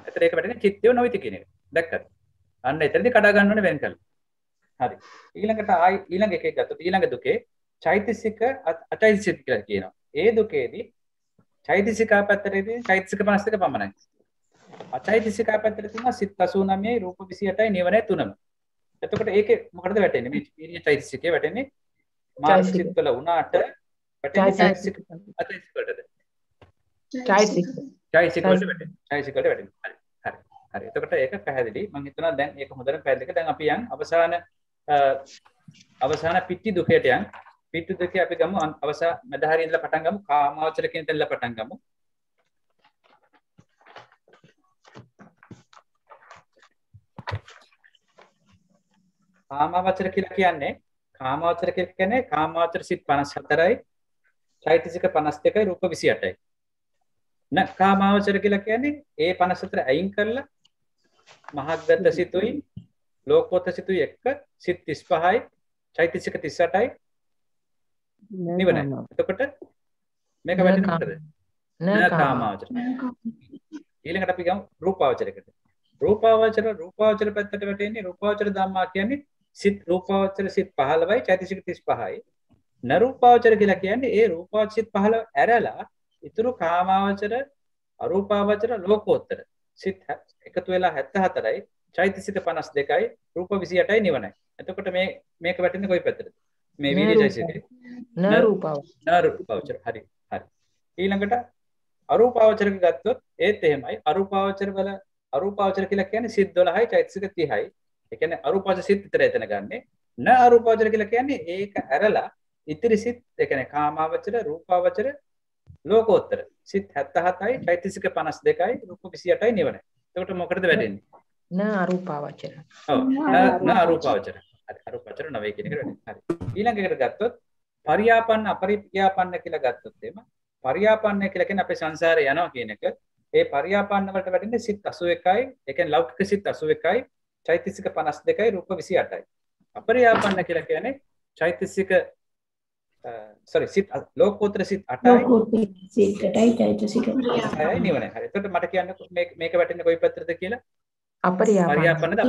Speaker 1: එතන ඒක වැටෙන්නේ චිත්තය නොවිති කියන එක. දැක්කද? අන්න එතනදී කඩා ගන්න ඕනේ වෙන් කරලා. හරි. ඊළඟට ඊළඟ එකේ ගත්තොත් ඊළඟ දුකේ චෛතසික අචෛතසික කියලා කියනවා. ඒ දුකේදී චෛතසික පැත්තටදී චෛතසික 52 පමණයි. අචෛතසික පැත්තට තියෙනවා සිත් 89යි රූප 28යි නිවනයි තුනම. එතකොට ඒකේ මොකටද වැටෙන්නේ? මේ විරිය චෛතසිකේ වැටෙන්නේ මාර්ග සිත්වල උනාට වැටෙන්නේ චෛතසික අචෛතසික වලටද? චෛතසික වලට වැටෙන්නේ. හරි. එතකොට ඒක පැහැදිලි. මම හිතනවා දැන් ඒක හොඳට පැහැදිලි. දැන් අපි යන් අවසාන පිටි දුකයට යන්. පිටි දුකේ අපි ගමු මැද හරිය ඉඳලා පටන් ගමු. කාමාවචර කියන තැන ඉඳලා පටන් ගමු. කාමාවචර කියලා කියන්නේ කාමාවචර සිත් 54යි චෛතසික 52යි රූප 28යි. කාමාවචර කියලා කියන්නේ ඒ 54 අයින් කරලා මහග්ගත සිතුයි ලෝකෝත්තර සිතුයි එක්ක සිත් 35යි චෛතසික 38යි නිවනයි. එතකොට මේක වැටෙන්නේ මොකටද? කාමාවචර. ඊළඟට අපි ගමු රූපාවචරයකට. රූපාවචර පැත්තට වැටෙන්නේ රූපාවචර ධම්මා කියන්නේ සිත් රූපාවචර සිත් 15යි චෛතසික 35යි. නරූපාවචර කියලා කියන්නේ ඒ රූපාවචර සිත් 15 ඇරලා ඉතුරු කාමාවචර අරූපාවචර ලෝකෝත්තර සිත් එකතු වෙලා 74යි චෛතසික 52යි රූප 28යි නිවනයි. එතකොට මේක වැටෙන්නේ කොයි පැත්තටද? මේ වීර්ය චෛතසිකේ නරූපාවචර. හරි. ඊළඟට අරූපාවචරක ගත්තොත් ඒත් එහෙමයි. අරූපාවචර කියලා කියන්නේ සිත් 12යි චෛතසික 30යි. ඒ කියන්නේ අරූපාවචර සිත් විතර එතන ගන්නෙ. අරූපාවචර කියලා කියන්නේ ඒක ඇරලා ඉතිරි සිත් ඒ කියන්නේ කාමාවචර රූපාවචර ලෝකෝත්තර සිත් 77යි චෛතසික 52යි රූප 28යි නිවනයි. එතකොට මොකටද වැටෙන්නේ?
Speaker 2: අරූපාවචර.
Speaker 1: ඔව් අරූපාවචර. හරි අරූපාවචර 9 කියන එකට වැටෙන්නේ. හරි. ඊළඟ එකට ගත්තොත් පරියාපන්න අපරියාපන්න කියලා ගත්තොත් එහෙම පරියාපන්න කියලා කියන්නේ අපේ සංසාරේ යනවා කියන එක. ඒ පරියාපන්න වලට වැටෙන්නේ සිත් 81යි. ඒ කියන්නේ ලෞකික සිත් 81යි චෛතසික 52යි රූප 28යි. අපරියාපන්න කියලා කියන්නේ චෛතසික සිත් ලෝකෝත්තර සිත් 8යි
Speaker 5: ලෝකෝත්තර සිත් 8යි චෛතසික
Speaker 1: 6යි නිවනයි. හරි. එතකොට මට කියන්න මේක වැටෙන්නේ කොයි පැත්තටද කියලා?
Speaker 2: අපරියාපන්න.
Speaker 1: පරියාපන්නද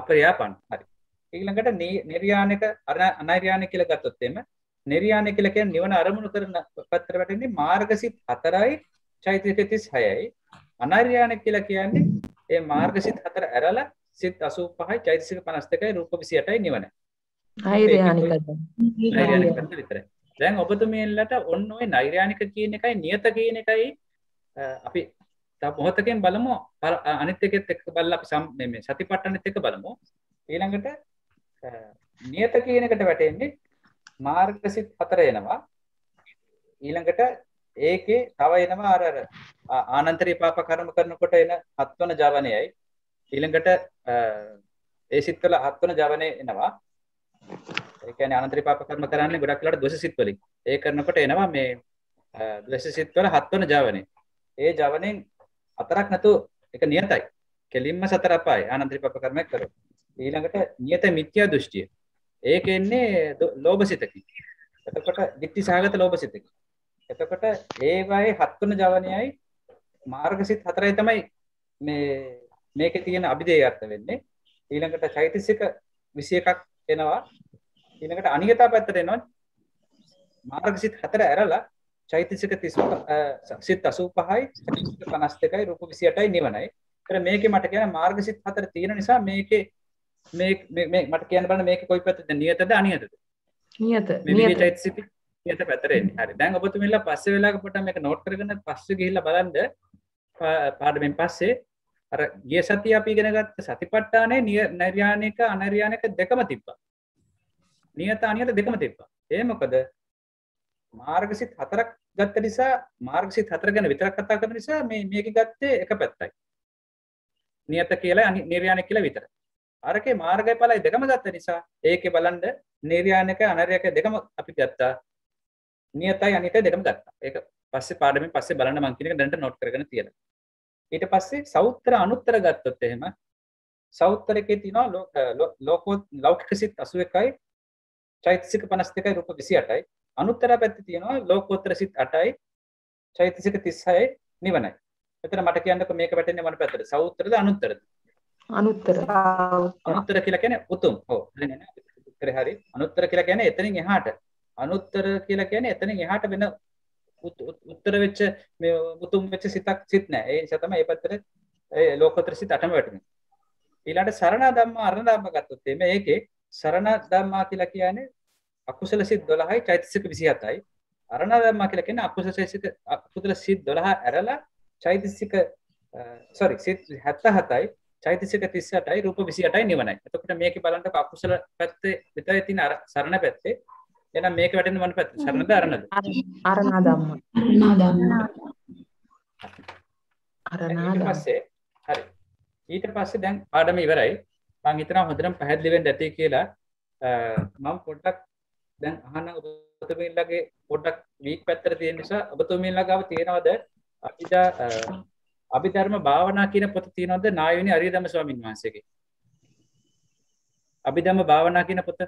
Speaker 1: අපරියාපන්න. හරි. ඊළඟට නිර්යාණික අනෛර්යාණික කියලා ගත්තොත් එimhe නිර්යාණික කියලා කියන්නේ නිවන අරමුණු කරන පැත්තට වැටෙන්නේ මාර්ගසිත 4යි චෛතසික 36යි. අනෛර්යාණික කියලා කියන්නේ ඒ මාර්ගසිත 4 ඇරලා සිත් 85යි චෛතසික 52යි රූප 28යි නිවනයි.
Speaker 2: නෛර්යානිකද?
Speaker 1: නෛර්යානික පැත්ත විතරයි. දැන් ඔබතුමියන්ලට ඔන්න ඔය නෛර්යානික කියන එකයි නියත කියන එකයි අපි තව මොහොතකින් බලමු. අනිත් එකෙත් එක්ක බලලා අපි මේ සතිපට්ඨානෙත් එක්ක බලමු. ඊළඟට නියත කියන එකට වැටෙන්නේ මාර්ගසිත 4 එනවා. ඊළඟට ඒකේ තව එනවා අර ආනන්තරී පාප කර්ම කරනකොට එන 7 වන ජවනයයි. ඊළඟට ඒ සිත්වල 7 වන ජවනය එනවා. ඒ කියන්නේ ආනන්තරී පාප කර්ම කරන්නේ ගොඩක් වෙලාවට ද්වේෂ සිත් වලින්. ඒ කරනකොට එනවා මේ ද්වේෂ සිත් වල 7 වන ජවනය. ඒ ජවනෙන් 4ක් නැතු ඒක නියතයි. කෙලින්ම 4 අපායි ආනන්තරී පාප කර්මයක් කරොත්. ඊළඟට නියත මිත්‍යා දෘෂ්ටිය. ඒක එන්නේ ලෝභසිතකින්. එතකොට ditthi සහගත ලෝභසිතකින්. එතකොට ඒ වගේ 7 වන ජවනයයි මාර්ගසිත 4යි තමයි මේකේ තියෙන අභිදේයර්ථ වෙන්නේ. ඊළඟට චෛතසික 21ක් එනවා. ඊළඟට අනියතා පැත්තට එනවා. මාර්ගසිත 4 ඇරලා චෛතසික 35 සිත් 85යි චෛතසික 52යි රූප 28යි නිවනයි. ඒතර මේකේ මට කියන මාර්ගසිත 4 තියෙන නිසා මේකේ මේ මට කියන්න බලන්න මේකේ කොයි පැත්තද නියතද අනියතද? නියත. මේ චෛතසික නියත පැත්තට එන්නේ. හරි. දැන් ඔබතුමිලා පස්සේ වෙලාවක පොඩ්ඩක් මේක නෝට් කරගෙන පස්සේ ගිහිල්ලා බලන්න පාඩමෙන් පස්සේ අර ගිය සතිය අපි ඉගෙන ගත්ත සතිපට්ඨානයේ නෛර්යානික අනෛර්යානික දෙකම තිබ්බා. නියත අනියත දෙකම තිබ්බා. ඒ මොකද මාර්ගසිත 4ක් ගත්ත නිසා මාර්ගසිත 4 ගැන විතරක් කතා කරන නිසා මේක ගත්තේ එක පැත්තයි. නියත කියලා නෛර්යානික කියලා විතරයි. අරකේ මාර්ගය ඵලයි දෙකම ගත්ත නිසා ඒකේ බලන්න නෛර්යානික අනෛර්යානික දෙකම අපි ගත්තා. නියතයි අනියතයි දෙකම ගත්තා. ඒක පස්සේ පාඩමෙන් පස්සේ බලන්න මම කියන එක දැනට නෝට් කරගෙන තියෙනවා. ඊට පස්සේ සෞත්‍ර අනුත්තර ගත්තොත් එහෙම සෞත්‍ර එකේ තියෙනවා ලෞකික සිත් 81යි චෛතසික 52යි රූප 28යි. අනුත්තර පැත්තේ තියෙනවා ලෝකෝත්තර සිත් 8යි චෛතසික 36යි නිවනයි. එතන මට කියන්නකෝ මේක වැටෙන්නේ මොන පැත්තටද? සෞත්‍රද අනුත්තරද?
Speaker 2: අනුත්තර.
Speaker 1: අනුත්තර කියලා කියන්නේ උතුම්. ඔව්. හරි නේද? උත්තරේ හරි. අනුත්තර කියලා කියන්නේ එතනින් එහාට. අනුත්තර කියලා කියන්නේ එතනින් එහාට වෙන උත්තර වෙච්ච මේ උතුම් වෙච්ච සිත් නැහැ. ඒ නිසා තමයි මේ පැත්තට ඒ ලෝකෝත්තර සිත් 8ම වැටෙන්නේ. ඊළඟට සරණ ධම්මා අරණ ධම්ම ගත්තොත් මේකේ සරණ ධම්මා කියලා කියන්නේ අකුසල සිත් 12යි චෛතසික 27යි. අරණ ධම්මා කියලා කියන්නේ අකුසල සිත් 12 ඇරලා චෛතසික සිත් 77යි චෛතසික 38යි රූප 28යි නිවනයි. එතකොට මේකේ බලන්නකො අකුසල පැත්තේ විතරයි තියෙන අර සරණ පැත්තේ. එහෙනම් මේක වැටෙන්නේ මොන පැත්තද? සරණද අරණද?
Speaker 2: අරණ ධම්ම.
Speaker 1: ඊට පස්සේ හරි. ඊට පස්සේ දැන් පාඩම ඉවරයි. මම හිතනවා හොඳටම පැහැදිලි වෙන්න ඇති කියලා. මම පොඩ්ඩක් දැන් අහන්න ඔබතුමීලගේ පොඩ්ඩක් වීක් පැත්තට තියෙන නිසා ඔබතුමීලා ගාව තියෙනවද අභිධර්ම භාවනා කියන පොත තියෙනවද නායුනි අරියදම්ම ස්වාමීන් වහන්සේගේ? අභිධර්ම භාවනා කියන පොත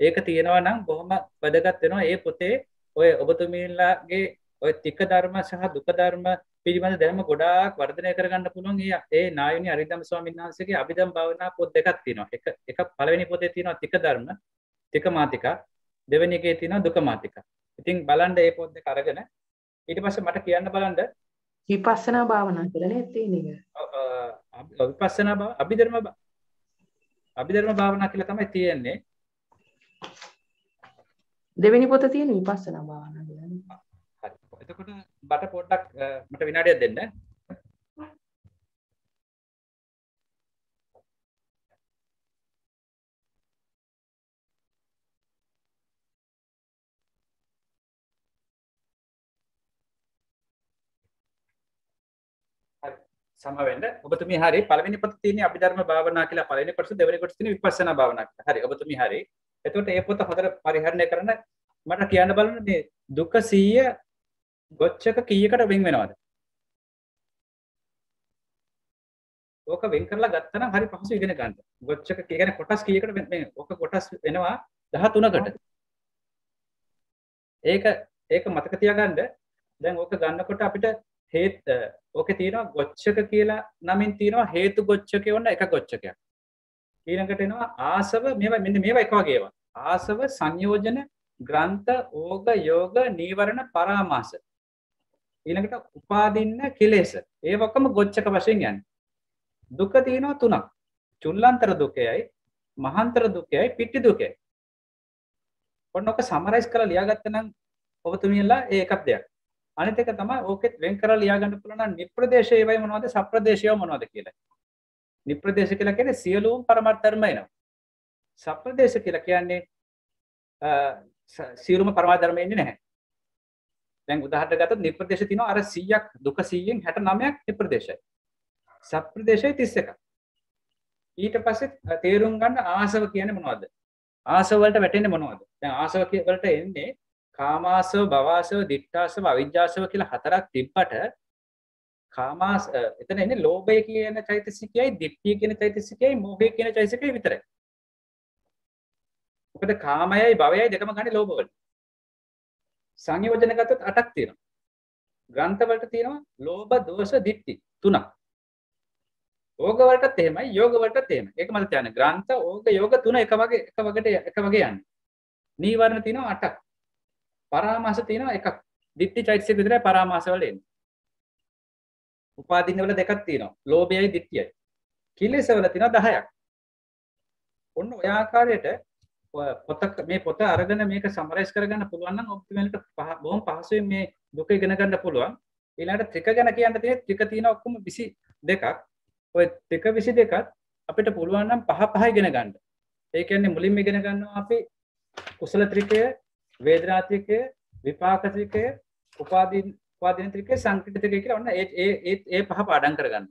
Speaker 1: ඒක තියෙනවා නම් බොහොම වැදගත් වෙනවා. ඒ පොතේ ඔය ඔබතුමීලාගේ ඔය තික ධර්ම සහ දුක ධර්ම පිළිබඳ දැනුම ගොඩාක් වර්ධනය කරගන්න පුළුවන්. ඒ නායුනි අරියදම්ම ස්වාමීන් වහන්සේගේ අභිධර්ම භාවනා පොත් දෙකක් තියෙනවා. එක පළවෙනි පොතේ තියෙනවා තික ධර්ම තික මාතිකා, දෙවෙනි එකේ තියෙනවා දුක මාතිකා. ඉතින් බලන්න මේ පොත් දෙක අරගෙන ඊට පස්සේ මට කියන්න බලන්න
Speaker 2: විපස්සනා භාවනා කියලා නේද තියෙන්නේ?
Speaker 1: විපස්සනා අභිධර්ම භාවනා කියලා තමයි තියෙන්නේ.
Speaker 2: දෙවෙනි පොත තියෙන විපස්සනා භාවනා කියලා නේ.
Speaker 1: හරි. එතකොට බට පොඩ්ඩක් මට විනාඩියක් දෙන්න. සම වෙන්න. ඔබතුමී හරි. පළවෙනි පොත තියෙන්නේ අභිධර්ම භාවනා කියලා පළවෙනි කොටස, දෙවෙනි කොටස තියෙන්නේ විපස්සනා භාවනා කියලා. හරි. ඔබතුමී හරි. එතකොට මේ පොත හොඳට පරිහරණය කරන්න මට කියන්න බලන්න මේ දුක 100 ගොච්චක කීයකට වෙන් වෙනවද? ඕක වෙන් කරලා ගත්තා නම් හරි පහසු ඉගෙන ගන්න. ගොච්චක කියන්නේ කොටස් කීයකට මේ ඕක කොටස් වෙනවා 13කට. ඒක මතක තියාගන්න. දැන් ඕක ගන්නකොට අපිට ඕකේ තියෙනවා ගොච්චක කියලා නමින් තියෙනවා හේතු ගොච්චකේ වුණ එක ගොච්චකයක්. ඊළඟට එනවා ආසව මේවා එක වගේ ඒවා. ආසව සංයෝජන ග්‍රන්ථ ඕග යෝග නීවරණ පරාමාස. ඊළඟට උපාදින්න කෙලෙස. ඒ ඔක්කොම ගොච්චක වශයෙන් යන්නේ. දුක තියෙනවා 3ක්. චුල්ලාන්තර දුකයයි, මහාන්තර දුකයයි, පිටි දුකයයි. ඔන්න ඔක සමරයිස් කරලා ලියාගත්තා නම් ඔබතුමියලා ඒ එකක් දෙයක්. අනිත් එක තමයි ඕකෙත් වෙන් කරලා ලියා ගන්න පුළුවන් නම් නිප්‍රදේශ ඒවයි මොනවද සප්‍රදේශයව මොනවද කියලා. නිප්‍රදේශ කියලා කියන්නේ සියලුම පරමාර්ථ ධර්ම එනවා. සප්‍රදේශ කියලා කියන්නේ සියලුම පරමාර්ථ ධර්ම එන්නේ නැහැ. දැන් උදාහරණයක් ගත්තොත් නිප්‍රදේශ තියෙනවා අර 100ක් දුක 100න් 69ක් නිප්‍රදේශයි. සප්‍රදේශයි 31ක්. ඊට පස්සේ තේරුම් ගන්න ආසව කියන්නේ මොනවද? ආසව වලට වැටෙන්නේ මොනවද? දැන් ආසව වලට එන්නේ කාමාසව, භවආසව, දික්ඨාසව, අවිජ්ජාසව කියලා 4ක් තිබ්බට එතන එන්නේ ලෝභය කියන චෛතසිකයයි, දික්ඨිය කියන චෛතසිකයයි, මෝහය කියන චෛතසිකයයි විතරයි. මොකද කාමයයි භවයයි දෙකම ගන්නේ ලෝභ වලට. සංයෝජන ගත්තොත් 8ක් තියෙනවා. ග්‍රන්ථ වලට තියෙනවා ලෝභ, දෝෂ, දික්ඨි 3ක්. ඕග වලටත් එහෙමයි, යෝග වලටත් එහෙමයි. ඒක මත තියාගන්න. ග්‍රන්ථ, ඕග, යෝග 3 එක වගේ යන්නේ. නීවරණ තියෙනවා 8ක්. පරාමාස තියෙනවා 1ක්. දිට්ඨි චෛතසික විතරයි පරාමාස වල එන්නේ. උපාදින්න වල 2ක් තියෙනවා. ලෝභයයි දිට්ඨියයි. කිලෙස වල තියෙනවා 10ක්. ඔන්න ඔය ආකාරයට මේ පොත අරගෙන මේක සමරයිස් කරගන්න පුළුවන් නම් ඔප්ටිමල්ට බොහොම පහසුවෙන් මේ දුක ඉගෙන ගන්න පුළුවන්. ඊළඟට ත්‍රික ගැන කියන්න තියෙන්නේ ත්‍රික තියෙනවා ඔක්කොම 22ක්. ඔය ත්‍රික 22ත් අපිට පුළුවන් නම් පහ ඉගෙන ගන්න. ඒ කියන්නේ මුලින්ම ඉගෙන ගන්නවා අපි කුසල ත්‍රිකය, වේදනා ත්‍රිකය, විපාක ත්‍රිකය, උපාදීන ත්‍රිකය, සංකීර්ණ ත්‍රිකය කියලා ඔන්න ඒ පහ පාඩම් කරගන්න.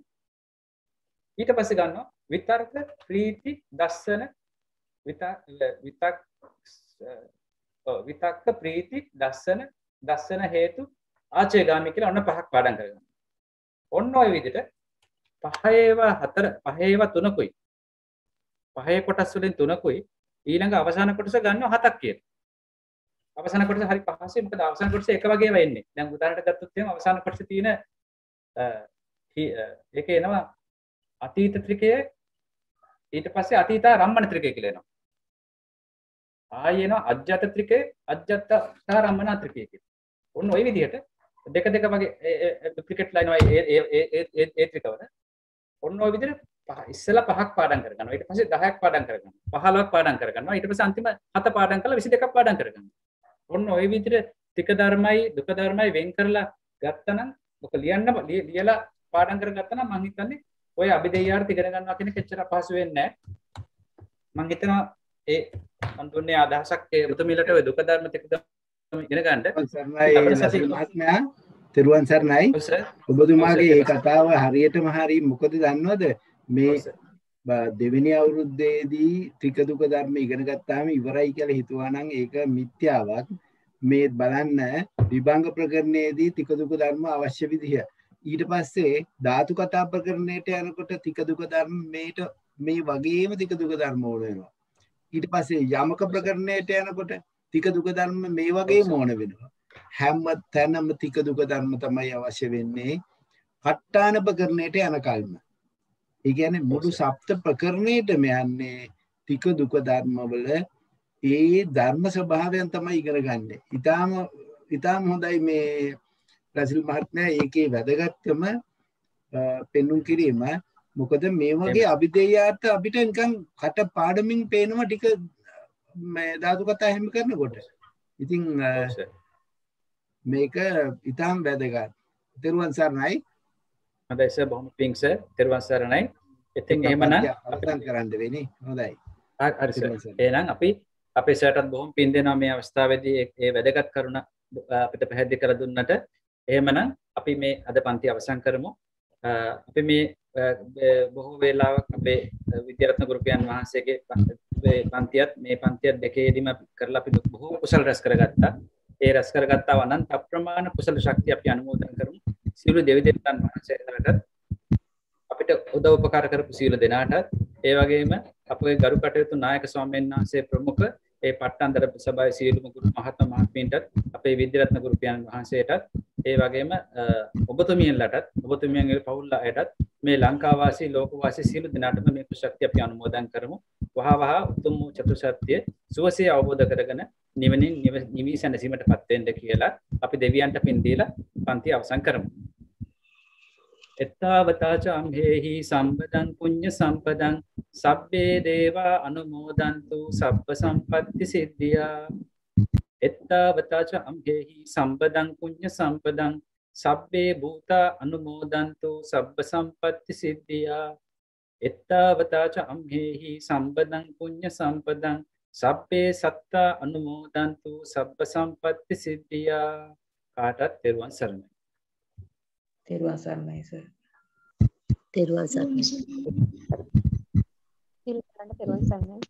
Speaker 1: ඊට පස්සේ ගන්නවා විතර්ක, ප්‍රීති, දස්සන, විතක්ක, ප්‍රීති, දස්සන හේතු, ආචේගාමී කියලා ඔන්න පහක් පාඩම් කරගන්න. ඔන්න ඔය විදිහට පහේව තුනකුයි. පහේ කොටස් වලින් තුනකුයි ඊළඟ අවසාන කොටස ගන්නවා 7ක් කියලා. අවසාන කොටස හරි පහසුයි. මොකද අවසාන කොටස එක වගේම එන්නේ. දැන් උදාහරණයක් ගත්තොත් එහෙනම් අවසාන කොටසේ තියෙන ඒකේ එනවා අතීත ත්‍රිකය, ඊට පස්සේ අතීතා රම්මන ත්‍රිකය කියලා එනවා. ආයෙ එනවා අජ්ජත ත්‍රිකය, අජ්ජත්තා රම්මන ත්‍රිකය කියලා. ඔන්න ওই විදිහට දෙක වගේ ඩුප්ලිකේට් ලයින් වයි ඒ ත්‍රිකවල. ඔන්න ওই විදිහට ඉස්සෙල්ලා 5ක් පාඩම් කරගන්නවා. ඊට පස්සේ 10ක් පාඩම් කරගන්නවා. 15ක් පාඩම් කරගන්නවා. ඊට පස්සේ අන්තිම 7 පාඩම් කරලා 22ක් පාඩම් කරගන්නවා. ඔන්න ওই විදිහට ත්‍රික ධර්මයි දුක ධර්මයි වෙන් කරලා ගත්තනම් ඔක ලියලා පාඩම් කරගත්තා නම් මම හිතන්නේ ඔය අභිදේයාර්ථ ඉගෙන ගන්නවා කියන කෙච්චර පහසු වෙන්නේ නැහැ. මම හිතනවා මම දුන්නේ අදහසක් ඒ උතුමිලට ඔය දුක ධර්ම ත්‍රික ධර්ම ඉගෙන ගන්න.
Speaker 6: මහත්මයා තෙරුවන් සරණයි. ඔබතුමාගේ මේ කතාව හරියටම හරි මොකද දන්නවද? මේ දෙවෙනි අවුරුද්දේදී ත්‍රික දුක ධර්ම ඉගෙන ගත්තාම ඉවරයි කියලා හිතුවා නම් ඒක මිත්‍යාවක්. මේ බලන්න විභංග ප්‍රකරණයේදී ත්‍රික දුක ධර්ම අවශ්‍ය විදිහ. ඊට පස්සේ ධාතු කතා ප්‍රකරණයට යනකොට ත්‍රික දුක ධර්ම මේ වගේම ත්‍රික දුක ධර්ම ඕන වෙනවා. ඊට පස්සේ යමක ප්‍රකරණයට යනකොට ත්‍රික දුක ධර්ම මේ වගේම ඕන වෙනවා. හැම තැනම ත්‍රික දුක ධර්ම තමයි අවශ්‍ය වෙන්නේ කට්ටාන ප්‍රකරණයට යන කල්ම. ඒ කියන්නේ මුළු සප්ත ප්‍රකරණයටම යන්නේ ත්‍රික දුක ධර්ම වල ඒ ධර්ම ස්වභාවයන් තමයි ඉගෙන ගන්න. ඊටාම හොඳයි මේ රසිල් මහත්මයා ඒකේ වැදගත්කම පෙන්වුම් කිරීම. මොකද මේ වගේ අභිදේයාර්ථ අපිට නිකන් කට පාඩමින් පේනවා ටික මේ ධාතු කතා හැම කරනකොට. ඉතින් මේක ඊටාම වැදගත්. තෙරුවන් සරණයි.
Speaker 1: හොඳයි සර්, බොහොම පිං සර්. තෙරුවන් සරණයි. ඉතින් එහෙමනම්
Speaker 6: අවසන් කරන්න වෙන්නේ. හොඳයි.
Speaker 1: හරි සර්. එහෙනම් අපි අපේ සර්ටත් බොහොම පිං දෙනවා මේ අවස්ථාවේදී ඒ වැදගත් කරුණ අපිට පැහැදිලි කර දුන්නට. එහෙමනම් අපි මේ අද පන්ති අවසන් කරමු. අපි මේ බොහෝ වේලාවක් අපේ විද්‍යාරත්න ගුරුපියන් වහන්සේගේ පන්තියත් මේ පන්තියත් දෙකේදීම කරලා අපි බොහෝ කුසල රැස් කරගත්තා. ඒ රැස් කරගත්තා අනන්ත අප්‍රමාණ කුසල ශක්තිය අපි අනුමෝදන් කරමු. සියලු දෙවි දෙවියන් වහන්සේලාට අපිට අපිට උදව් උපකාර කරපු සීල දෙනාටත් ඒ වගේම අපේ ගරු කටයුතු නායක ස්වාමීන් වහන්සේ ප්‍රමුඛ ඒ පට්ටන්දර සභාවේ සියලුම ගුරු මහත්ම මහත්මීන්ටත් අපේ විද්‍යාරත්න ගුරු පියාණන් වහන්සේටත් ඒ වගේම ඔබතුමියන්ලටත් ඔබතුමියන්ගේ පවුල් අයටත් මේ ලංකා වාසී ලෝක වාසී සියලු දෙනාටම මේ කුසක්තිය අපි අනුමෝදන් කරමු. වහවහ උතුම් චතුසත්‍ය සුවසේ අවබෝධ කරගෙන නිවනින් නිවි සැනසීමටපත් වෙන්න කියලා අපි දෙවියන්ට පින් දීලා පන්ති අවසන් කරමු. එත්තාවතාච අම්හෙහි සම්පදං පුඤ්ඤ සම්පදං සබ්බේ දේවා අනුමෝදන්තු සබ්බ සම්පත්ති සිද්ධියා. එත්තාවතාච අම්හෙහි සම්පදං පුඤ්ඤ සම්පදං සබ්බේ භූතා අනුමෝදන්තු සබ්බ සම්පත්ති සිද්ධියා. එත්තාවතාච අම්හෙහි සම්පදං පුඤ්ඤ සම්පදං සබ්බේ සත්තා අනුමෝදන්තු සබ්බ සම්පත්ති සිද්ධියා. කාටත් තෙරුවන් සරණයි.
Speaker 2: තෙරුවන් සරණයි සර්.
Speaker 4: තෙරුවන් සරණයි.
Speaker 3: තෙරුවන් සරණයි.